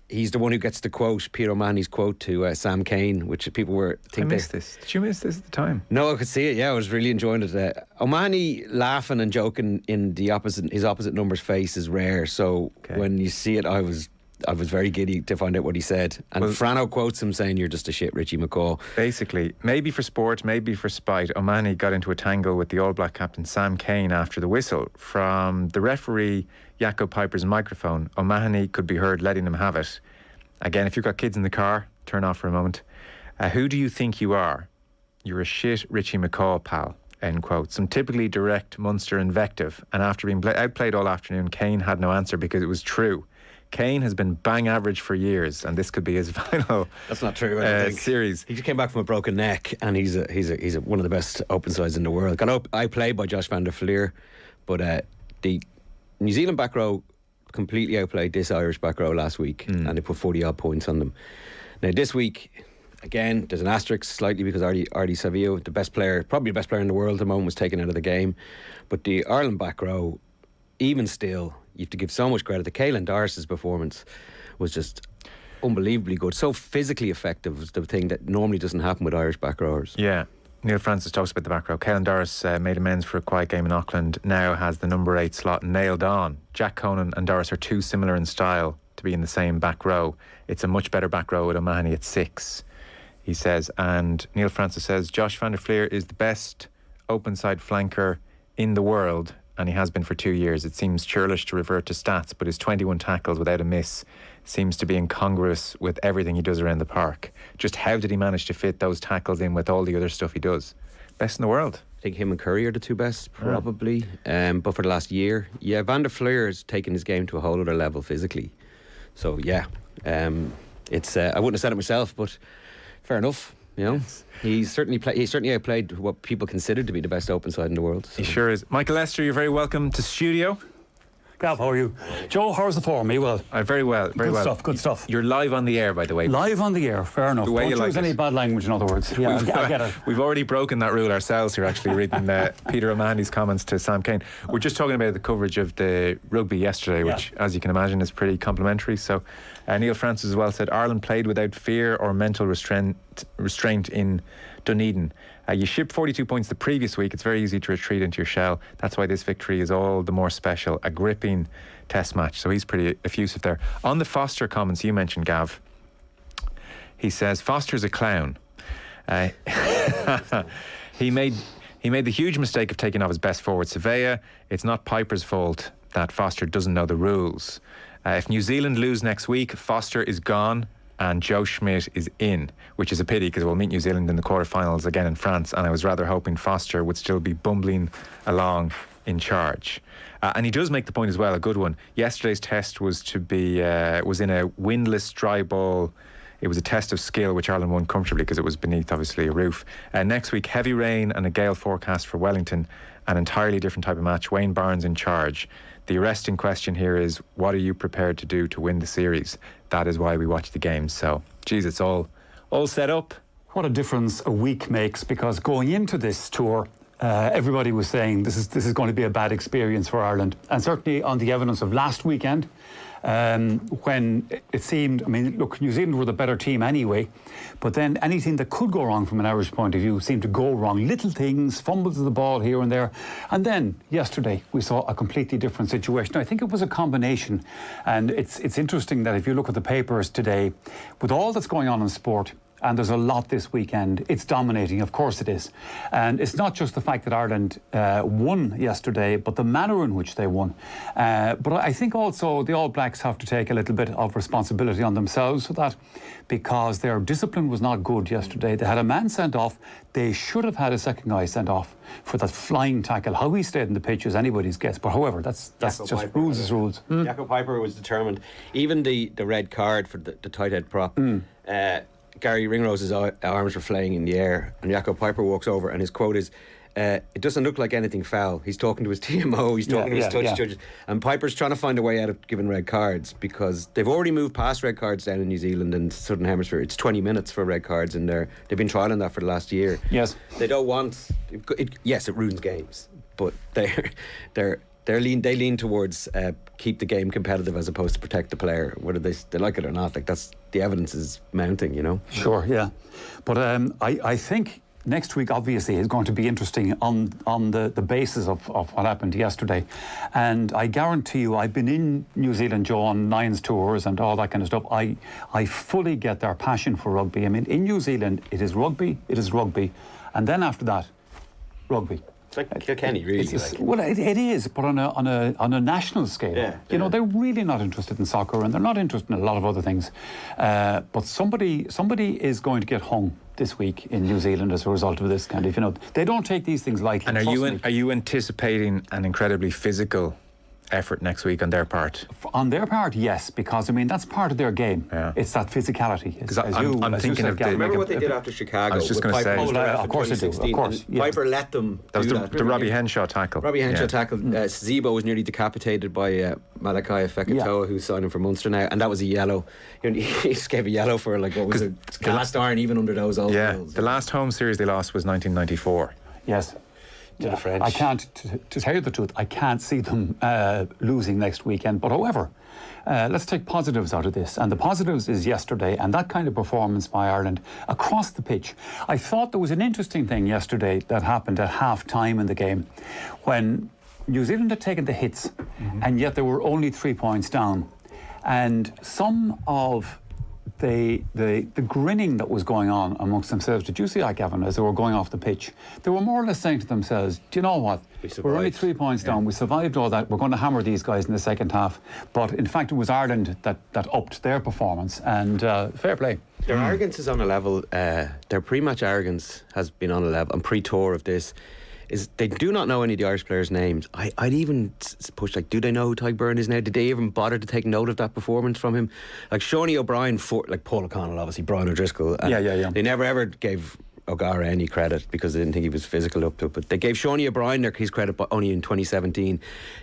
He's the one who gets to quote Peter O'Mahony's quote to Sam Cane, which people were thinking. I missed this. Did you miss this at the time? No, I could see it. Yeah, I was really enjoying it. O'Mahony laughing and joking in his opposite number's face is rare. So when you see it, I was very giddy to find out what he said. And Frano quotes him saying, "You're just a shit Richie McCaw." Basically, maybe for sport, maybe for spite, O'Mahony got into a tangle with the All Black captain Sam Cane after the whistle from the referee Jaco Piper's microphone. O'Mahony could be heard letting him have it. Again, if you've got kids in the car, turn off for a moment. Who do you think you are? You're a shit Richie McCaw, pal. End quote. Some typically direct Munster invective. And after being outplayed all afternoon, Cane had no answer because it was true. Cane has been bang average for years, and this could be his final. That's not true. I don't think. Series. He just came back from a broken neck, and he's one of the best open sides in the world. I played by Josh van der Fleer, but the New Zealand back row completely outplayed this Irish back row last week, and they put 40 odd points on them. Now this week, again, there's an asterisk slightly because RD Sevilla, the best player, probably the best player in the world at the moment, was taken out of the game. But the Ireland back row, even still, you have to give so much credit to Caelan Doris's performance. Was just unbelievably good. So physically effective was the thing that normally doesn't happen with Irish back rowers. Yeah. Neil Francis talks about the back row. Caelan Doris made amends for a quiet game in Auckland. Now has the number 8 slot nailed on. Jack Conan and Doris are too similar in style to be in the same back row. It's a much better back row with O'Mahony at 6, he says. And Neil Francis says Josh van der Fleer is the best open side flanker in the world, and he has been for 2 years. It seems churlish to revert to stats, but his 21 tackles without a miss seems to be incongruous with everything he does around the park. Just how did he manage to fit those tackles in with all the other stuff he does? Best in the world. I think him and Curry are the two best, probably. But for the last year, Van der Fleer has taken his game to a whole other level physically. So it's I wouldn't have said it myself, but fair enough. You know, he certainly outplayed what people considered to be the best open side in the world. So. He sure is. Michael Lester, you're very welcome to studio. Gav, how are you? Joe, how's the form? Are you well? Very well, very well. Good stuff. You're live on the air, by the way. Live on the air, fair enough. Don't use any bad language, in other words. Yeah, I get it. We've already broken that rule ourselves here, actually, reading Peter O'Mahony's comments to Sam Cane. We're just talking about the coverage of the rugby yesterday, which, as you can imagine, is pretty complimentary. So Neil Francis as well said, Ireland played without fear or mental restraint in Dunedin. You shipped 42 points the previous week. It's very easy to retreat into your shell. That's why this victory is all the more special. A gripping test match. So he's pretty effusive there. On the Foster comments you mentioned, Gav, he says Foster's a clown. He made the huge mistake of taking off his best forward, Surveyor. It's not Piper's fault that Foster doesn't know the rules. If New Zealand lose next week, Foster is gone and Joe Schmidt is in, which is a pity because we'll meet New Zealand in the quarterfinals again in France, and I was rather hoping Foster would still be bumbling along in charge. And he does make the point as well, a good one. Yesterday's test was in a windless dry ball. It was a test of skill, which Ireland won comfortably because it was beneath, obviously, a roof. Next week, heavy rain and a gale forecast for Wellington, an entirely different type of match. Wayne Barnes in charge. The arresting question here is, what are you prepared to do to win the series? That is why we watch the games. So, geez, it's all set up. What a difference a week makes, because going into this tour, everybody was saying this is going to be a bad experience for Ireland. And certainly on the evidence of last weekend, when it seemed, look, New Zealand were the better team anyway, but then anything that could go wrong from an Irish point of view seemed to go wrong. Little things, fumbles of the ball here and there. And then yesterday we saw a completely different situation. I think it was a combination, and it's interesting that if you look at the papers today, with all that's going on in sport, and there's a lot this weekend, it's dominating, of course it is. And it's not just the fact that Ireland won yesterday, but the manner in which they won. But I think also the All Blacks have to take a little bit of responsibility on themselves for that, because their discipline was not good yesterday. They had a man sent off. They should have had a second guy sent off for that flying tackle. How he stayed in the pitch is anybody's guess. But however, that's just rules is rules. Jaco Piper was determined. Even the red card for the tight head prop, Gary Ringrose's arms were flaying in the air, and Jaco Piper walks over, and his quote is, it doesn't look like anything foul. He's talking to his TMO, he's talking to his touch judges, and Piper's trying to find a way out of giving red cards because they've already moved past red cards down in New Zealand and Southern Hemisphere. It's 20 minutes for red cards in there. They've been trialling that for the last year. Yes. They don't want... Yes, it ruins games, but they lean towards keep the game competitive as opposed to protect the player, whether they like it or not. Like, that's the evidence is mounting, you know. Sure, yeah, but I think next week obviously is going to be interesting on the basis of what happened yesterday, and I guarantee you, I've been in New Zealand, Joe, on Nines tours and all that kind of stuff. I fully get their passion for rugby. I mean, in New Zealand, it is rugby, and then after that, rugby. It's like Kilkenny, really. Well, it is, but on a national scale. Yeah, you know, they're really not interested in soccer, and they're not interested in a lot of other things. But somebody is going to get hung this week in New Zealand as a result of this kind of. You know, they don't take these things lightly. And are you anticipating an incredibly physical effort next week on their part? On their part, yes, because I mean that's part of their game. Yeah. It's that physicality. Because I'm thinking of remember what they did after Chicago. I was just going to say, of course they do. Of course, yes. Piper let them. That was the Robbie Henshaw tackle. Robbie Henshaw tackle. Zebo was nearly decapitated by Malachi Fekitoa, who's signing for Munster now, and that was a yellow. He just gave a yellow for like what was it? Cast iron, even under those old rules. The last home series they lost was 1994. Yes. To the French. I can't, to tell you the truth, I can't see them losing next weekend. But however, let's take positives out of this. And the positives is yesterday and that kind of performance by Ireland across the pitch. I thought there was an interesting thing yesterday that happened at half-time in the game when New Zealand had taken the hits and yet they were only 3 points down. And some of the grinning that was going on amongst themselves. Did you see that, Gavin, as they were going off the pitch? They were more or less saying to themselves, do you know what? We're only 3 points down. We survived all that. We're going to hammer these guys in the second half. But in fact, it was Ireland that upped their performance. And fair play. Their arrogance is on a level, their pre-match arrogance has been on a level, and pre-tour of this, is they do not know any of the Irish players' names. I'd even push, like, do they know who Tadhg Beirne is now? Did they even bother to take note of that performance from him? Like Seanie O'Brien, like Paul O'Connell, obviously, Brian O'Driscoll. Yeah. They never ever gave O'Gara any credit because they didn't think he was physical up to it. But they gave Seanie O'Brien his credit only in 2017.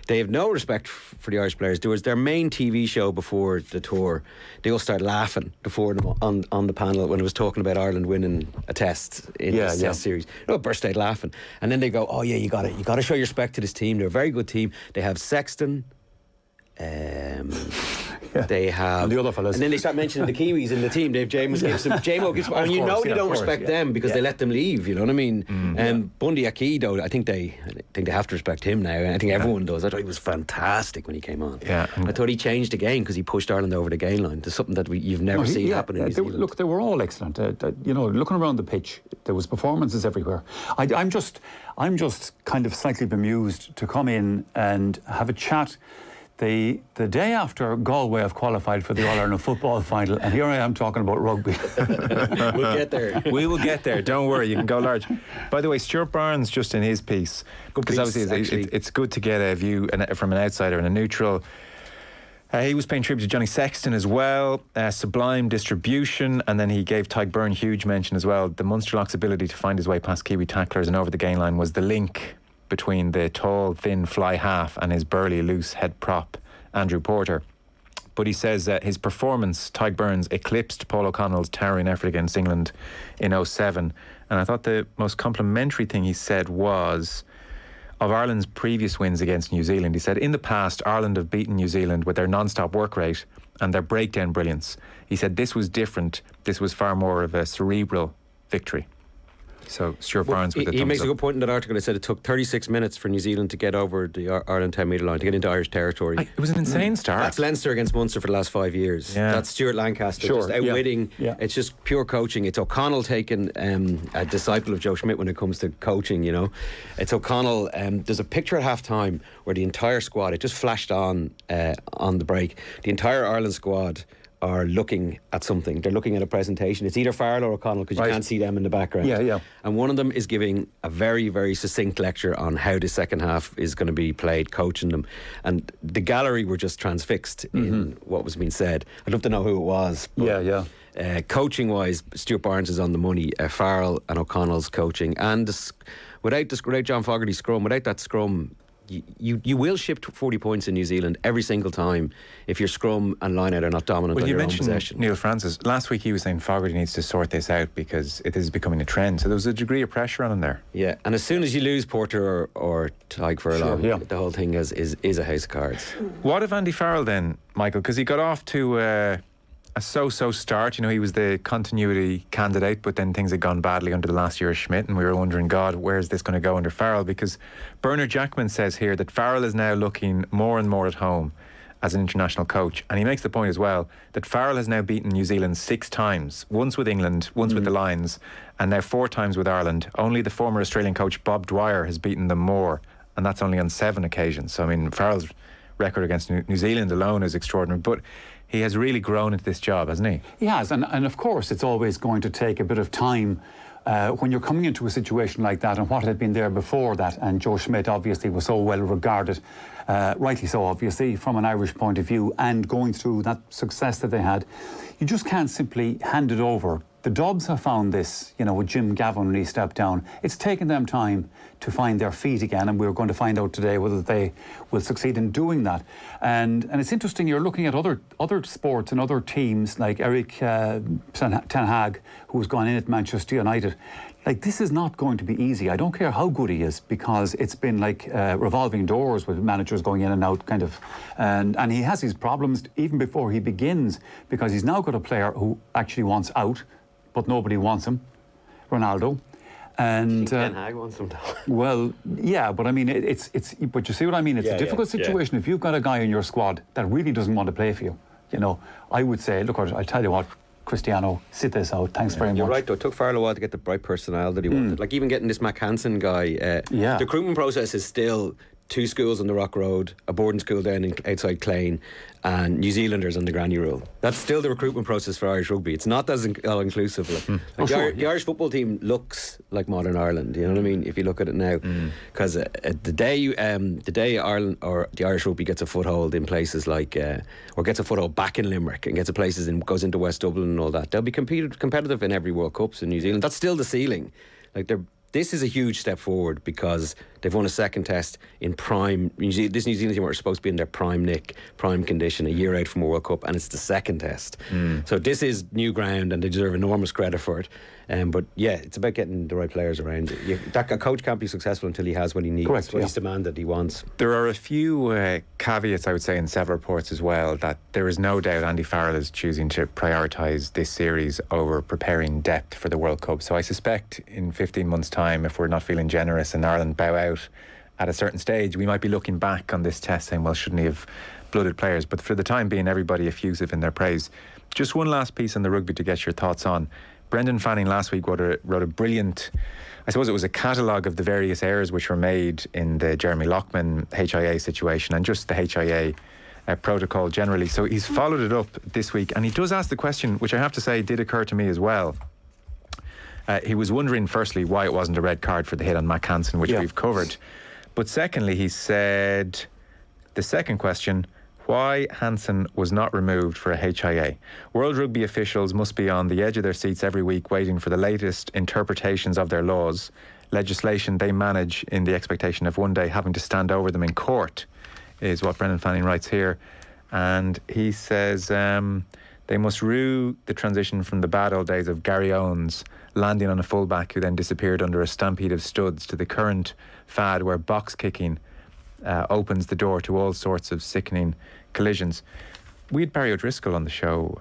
They have no respect for the Irish players. There was their main TV show before the tour. They all started laughing before them on the panel when it was talking about Ireland winning a test in this test series. burst out laughing. And then they go, oh yeah, you got to show your respect to this team. They're a very good team. They have Sexton. They have and the other fellas, and then they start mentioning the Kiwis in the team. They have James Gibson, Jamo Gibson, and you know they don't respect them because they let them leave. You know what I mean? Bundy Aki, though, I think they have to respect him now, and I think everyone does. I thought he was fantastic when he came on. Yeah, I thought he changed the game because he pushed Ireland over the gain line to something that you've never seen happen in New Zealand. Look, they were all excellent. You know, looking around the pitch, there was performances everywhere. I'm just kind of slightly bemused to come in and have a chat. The day after Galway have qualified for the All-Ireland football final, and here I am talking about rugby. We'll get there. We will get there. Don't worry, you can go large. By the way, Stuart Barnes, just in his piece, because obviously it's good to get a view from an outsider and a neutral. He was paying tribute to Johnny Sexton as well. Sublime distribution, and then he gave Tadhg Beirne huge mention as well. The Munster Lock's ability to find his way past Kiwi tacklers and over the gain line was the link between the tall, thin fly half and his burly, loose head prop, Andrew Porter. But he says his performance, Tadhg Beirne's, eclipsed Paul O'Connell's towering effort against England in 2007. And I thought the most complimentary thing he said was, of Ireland's previous wins against New Zealand, he said, in the past, Ireland have beaten New Zealand with their non-stop work rate and their breakdown brilliance. He said this was different. This was far more of a cerebral victory. So Stuart Barnes with the he thumbs makes up. a good point in that article. It said it took 36 minutes for New Zealand to get over the Ireland 10 metre line, to get into Irish territory. It was an insane start. That's Leinster against Munster for the last 5 years. That's Stuart Lancaster just outwitting. It's just pure coaching. It's O'Connell taking a disciple of Joe Schmidt when it comes to coaching, you know. It's O'Connell. There's a picture at half time where the entire squad, it just flashed on the break, the entire Ireland squad are looking at something. They're looking at a presentation. It's either Farrell or O'Connell because you can't see them in the background. And one of them is giving a very, very succinct lecture on how the second half is going to be played, coaching them. And the gallery were just transfixed in what was being said. I'd love to know who it was. But Coaching wise, Stuart Barnes is on the money. Farrell and O'Connell's coaching, and without John Fogarty's scrum, without that scrum, you will ship 40 points in New Zealand every single time if your scrum and line-out are not dominant on your own possession. You mentioned Neil Francis. Last week he was saying Fogarty needs to sort this out because it is becoming a trend. So there was a degree of pressure on him there. Yeah, and as soon as you lose Porter or Tyke Furlong, the whole thing is a house of cards. What of Andy Farrell then, Michael? Because he got off to a so-so start. You know, he was the continuity candidate, but then things had gone badly under the last year of Schmidt, and we were wondering, God, where's this going to go under Farrell? Because Bernard Jackman says here that Farrell is now looking more and more at home as an international coach, and he makes the point as well that Farrell has now beaten New Zealand 6 times, once with England, once with the Lions, and now 4 times with Ireland. Only the former Australian coach Bob Dwyer has beaten them more, and that's only on 7 occasions. So I mean, Farrell's record against New Zealand alone is extraordinary, but he has really grown into this job, hasn't he? He has, and of course it's always going to take a bit of time when you're coming into a situation like that, and what had been there before that. And Joe Schmidt obviously was so well regarded, rightly so obviously, from an Irish point of view, and going through that success that they had. You just can't simply hand it over. The Dubs have found this, you know, with Jim Gavin when he stepped down. It's taken them time to find their feet again, and we're going to find out today whether they will succeed in doing that. And it's interesting, you're looking at other sports and other teams like Eric Ten Hag, who's gone in at Manchester United. Like, this is not going to be easy. I don't care how good he is, because it's been like revolving doors with managers going in and out, kind of. And he has his problems even before he begins, because he's now got a player who actually wants out, but nobody wants him, Ronaldo. And Ten Hag wants him. Well, yeah, but I mean, it's. But you see what I mean? It's a difficult situation. If you've got a guy in your squad that really doesn't want to play for you, you know, I would say, look, I'll tell you what, Cristiano, sit this out. Thanks very much. You're right, though. It took Farrell a while to get the right personnel that he wanted. Like, even getting this Mac Hansen guy. The recruitment process is still 2 schools on the Rock Road, a boarding school down outside Clane, and New Zealanders on the granny rule. That's still the recruitment process for Irish rugby. It's not as all-inclusive. The Irish football team looks like modern Ireland, you know what I mean, if you look at it now. Because the day Ireland or the Irish rugby gets a foothold in places like, or gets a foothold back in Limerick and gets a places and goes into West Dublin and all that, they'll be competitive in every World Cups in New Zealand. That's still the ceiling. Like, this is a huge step forward, because they've won a second test in prime. This New Zealand team are supposed to be in their prime condition, a year out from a World Cup, and it's the second test. So this is new ground, and they deserve enormous credit for it. But yeah, it's about getting the right players around. A coach can't be successful until he has what he needs. Correct, what he's demanded, he wants. There are a few caveats, I would say, in several reports as well, that there is no doubt Andy Farrell is choosing to prioritise this series over preparing depth for the World Cup. So I suspect in 15 months' time, if we're not feeling generous and Ireland bow out at a certain stage, we might be looking back on this test saying, well, shouldn't he have blooded players? But for the time being, everybody effusive in their praise. Just one last piece on the rugby to get your thoughts on. Brendan Fanning last week wrote a brilliant, I suppose it was a catalogue of the various errors which were made in the Jeremy Loughman HIA situation and just the HIA protocol generally. So he's followed it up this week, and he does ask the question, which I have to say did occur to me as well. He was wondering, firstly, why it wasn't a red card for the hit on Mac Hansen, which we've covered. But secondly, he said, the second question, why Hansen was not removed for a HIA. World Rugby officials must be on the edge of their seats every week waiting for the latest interpretations of their laws, legislation they manage in the expectation of one day having to stand over them in court, is what Brendan Fanning writes here. And he says they must rue the transition from the bad old days of Gary Owens landing on a fullback who then disappeared under a stampede of studs to the current fad where box kicking opens the door to all sorts of sickening collisions. We had Barry O'Driscoll on the show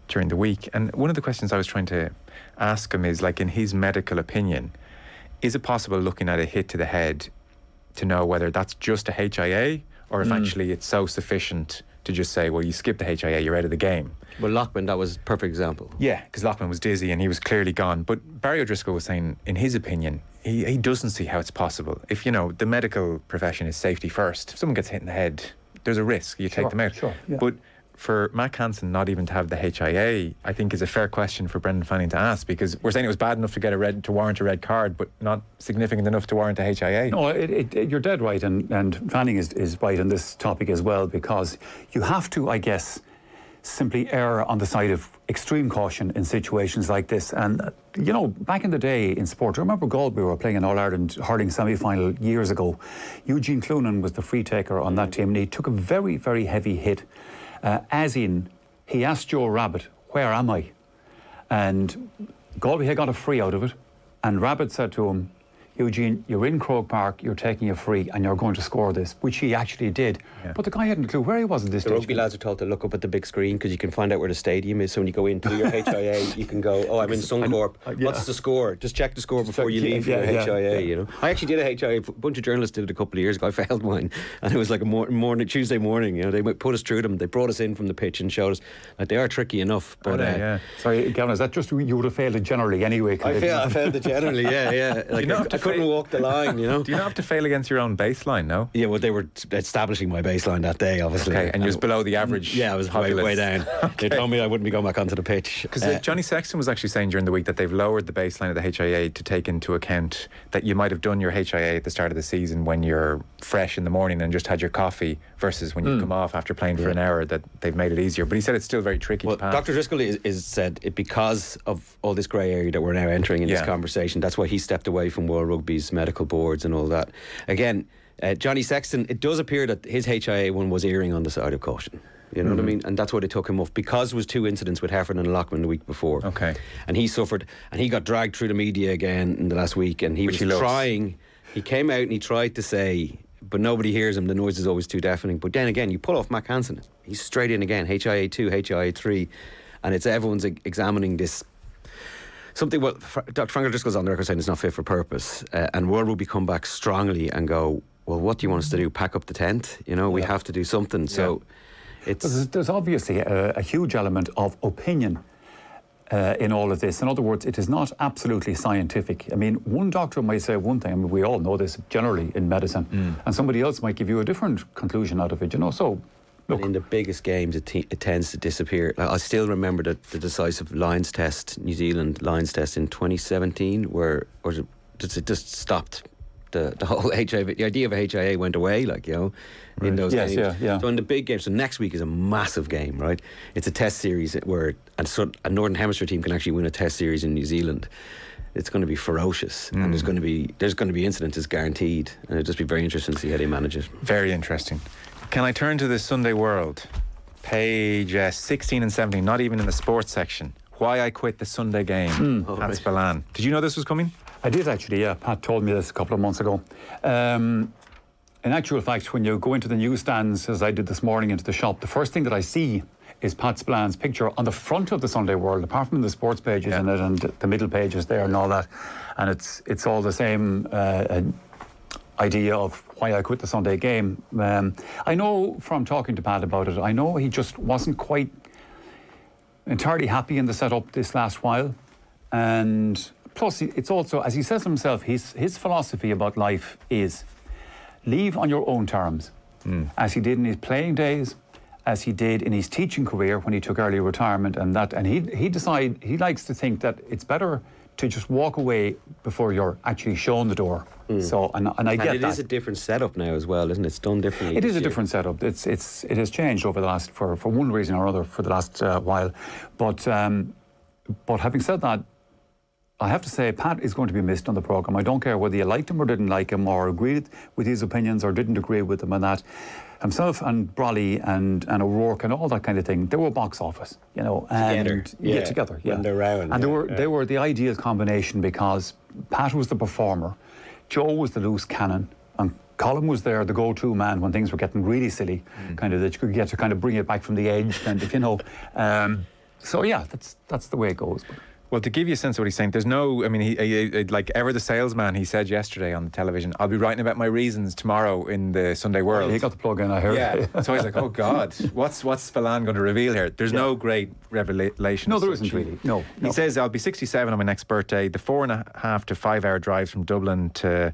during the week, and one of the questions I was trying to ask him is, like, in his medical opinion, is it possible, looking at a hit to the head, to know whether that's just a HIA or if actually it's so sufficient to just say, well, you skip the HIA, you're out of the game? Well, Loughman, that was a perfect example. Yeah, because Loughman was dizzy and he was clearly gone. But Barry O'Driscoll was saying, in his opinion, he doesn't see how it's possible. If, you know, the medical profession is safety first, if someone gets hit in the head, there's a risk, you take them out. But for Mac Hansen not even to have the HIA, I think is a fair question for Brendan Fanning to ask, because we're saying it was bad enough to get to warrant a red card, but not significant enough to warrant a HIA. No, you're dead right, and Fanning is right on this topic as well, because you have to, I guess, simply err on the side of extreme caution in situations like this. And, you know, back in the day in sport, I remember Galway were playing an All-Ireland hurling semi-final years ago. Eugene Quinlan was the free taker on that team, and he took a very, very heavy hit, as in, he asked Joe Rabbit, "Where am I?" And Galway had got a free out of it, and Rabbit said to him, "Eugene, you're in Croke Park, you're taking a free and you're going to score this," which he actually did. Yeah. But the guy hadn't a clue where he was at this stage. The rugby lads are told to look up at the big screen because you can find out where the stadium is. So when you go into your HIA, you can go, "Oh, I'm in Suncorp. What's the score?" Just check the score before you leave your HIA, you know. I actually did a HIA, a bunch of journalists did it a couple of years ago. I failed mine. And it was like a Tuesday morning, you know. They put us through them. They brought us in from the pitch and showed us that they are tricky enough. But Sorry, Gavin, is that just you would have failed it generally anyway? I failed it generally, yeah. Like, I couldn't walk the line. You know? Do you not have to fail against your own baseline, no? Yeah, well, they were establishing my baseline that day, obviously. Okay, and you was below the average. Yeah, I was way down. Okay. They told me I wouldn't be going back onto the pitch. Because Johnny Sexton was actually saying during the week that they've lowered the baseline of the HIA to take into account that you might have done your HIA at the start of the season when you're fresh in the morning and just had your coffee versus when you come off after playing for an hour, that they've made it easier. But he said it's still very tricky to pass. Dr. Driscoll is said because of all this grey area that we're now entering in this conversation, that's why he stepped away from World Rugby's medical boards and all that. Again, Johnny Sexton, it does appear that his HIA one was erring on the side of caution. You know what I mean? And that's why they took him off, because there was 2 incidents with Heffernan and Lockman the week before. Okay. And he suffered, and he got dragged through the media again in the last week, and he he came out and he tried to say, but nobody hears him, the noise is always too deafening. But then again, you pull off Mac Hansen, he's straight in again, HIA 2, HIA 3, and it's everyone's examining this. Something, well, Dr. Frank O'Driscoll's on the record saying it's not fit for purpose, and World Rugby come back strongly and go, well, what do you want us to do? Pack up the tent? You know, we have to do something. So there's obviously a huge element of opinion in all of this. In other words, it is not absolutely scientific. I mean, one doctor might say one thing, I mean, we all know this generally in medicine, and somebody else might give you a different conclusion out of it, you know, so... Look. In the biggest games, it tends to disappear. Like, I still remember the decisive Lions test, New Zealand Lions test in 2017, where it just stopped. The whole HIV, the idea of a HIA went away, like, you know, in those games. So in the big games, so next week is a massive game, right? It's a test series where a Northern Hemisphere team can actually win a test series in New Zealand. It's going to be ferocious, and there's going to be incidents, it's guaranteed, and it'll just be very interesting to see how they manage it. Very interesting. Can I turn to the Sunday World? Page 16 and 17, not even in the sports section. Why I quit the Sunday game at Spillane. Did you know this was coming? I did actually, yeah. Pat told me this a couple of months ago. In actual fact, when you go into the newsstands, as I did this morning, into the shop, the first thing that I see is Pat Spillane's picture on the front of the Sunday World, apart from the sports pages in it and the middle pages there and all that. And it's all the same idea of why I quit the Sunday game. I know from talking to Pat about it, I know he just wasn't quite entirely happy in the setup this last while. And plus, it's also, as he says himself, his philosophy about life is leave on your own terms, as he did in his playing days, as he did in his teaching career when he took early retirement, and he likes to think that it's better to just walk away before you're actually shown the door. So, and I get that. And it is a different setup now as well, isn't it? It's done differently. It is a different setup. It has changed over the last, for one reason or other, for the last while. But having said that, I have to say, Pat is going to be missed on the programme. I don't care whether you liked him or didn't like him, or agreed with his opinions or didn't agree with them, and that. Himself and Brawley and O'Rourke and all that kind of thing, they were box office, you know. Together. When they're around. And they were the ideal combination, because Pat was the performer, Joe was the loose cannon, and Colin was there, the go-to man when things were getting really silly, kind of, that you could get to kind of bring it back from the edge, kind of, you know. So yeah, that's the way it goes. Well, to give you a sense of what he's saying, there's no, I mean, he like ever the salesman, he said yesterday on the television, I'll be writing about my reasons tomorrow in the Sunday World. He got the plug in, I heard. Yeah, so he's like, oh God, what's Spillane going to reveal here? There's no great revelation. No, there isn't really. No. He says, I'll be 67 on my next birthday. The 4.5 to 5 hour drives from Dublin to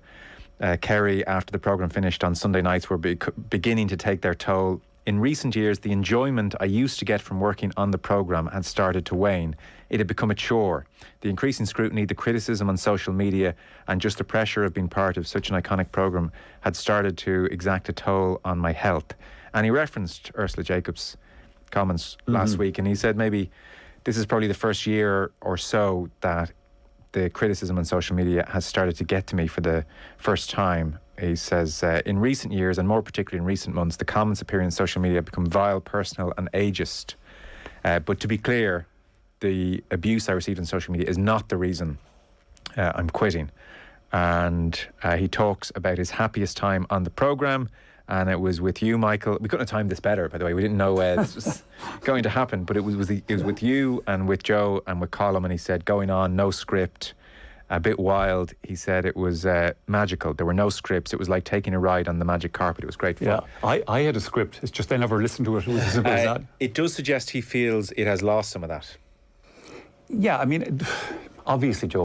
Kerry after the programme finished on Sunday nights were beginning to take their toll. In recent years, the enjoyment I used to get from working on the programme had started to wane. It had become a chore. The increasing scrutiny, the criticism on social media, and just the pressure of being part of such an iconic programme had started to exact a toll on my health. And he referenced Ursula Jacobs comments last week, and he said maybe this is probably the first year or so that the criticism on social media has started to get to me for the first time. He says, in recent years, and more particularly in recent months, the comments appearing on social media have become vile, personal and ageist. But to be clear, the abuse I received on social media is not the reason I'm quitting. And he talks about his happiest time on the programme, and it was with you, Michael. We couldn't have timed this better, by the way. We didn't know this was going to happen, but it was with you and with Joe and with Colm, and he said, going on, no script, a bit wild. He said it was magical. There were no scripts. It was like taking a ride on the magic carpet. It was great fun. Yeah, I had a script. It's just I never listened to it. It was as simple as that. It does suggest he feels it has lost some of that. Yeah, I mean, obviously, Joe,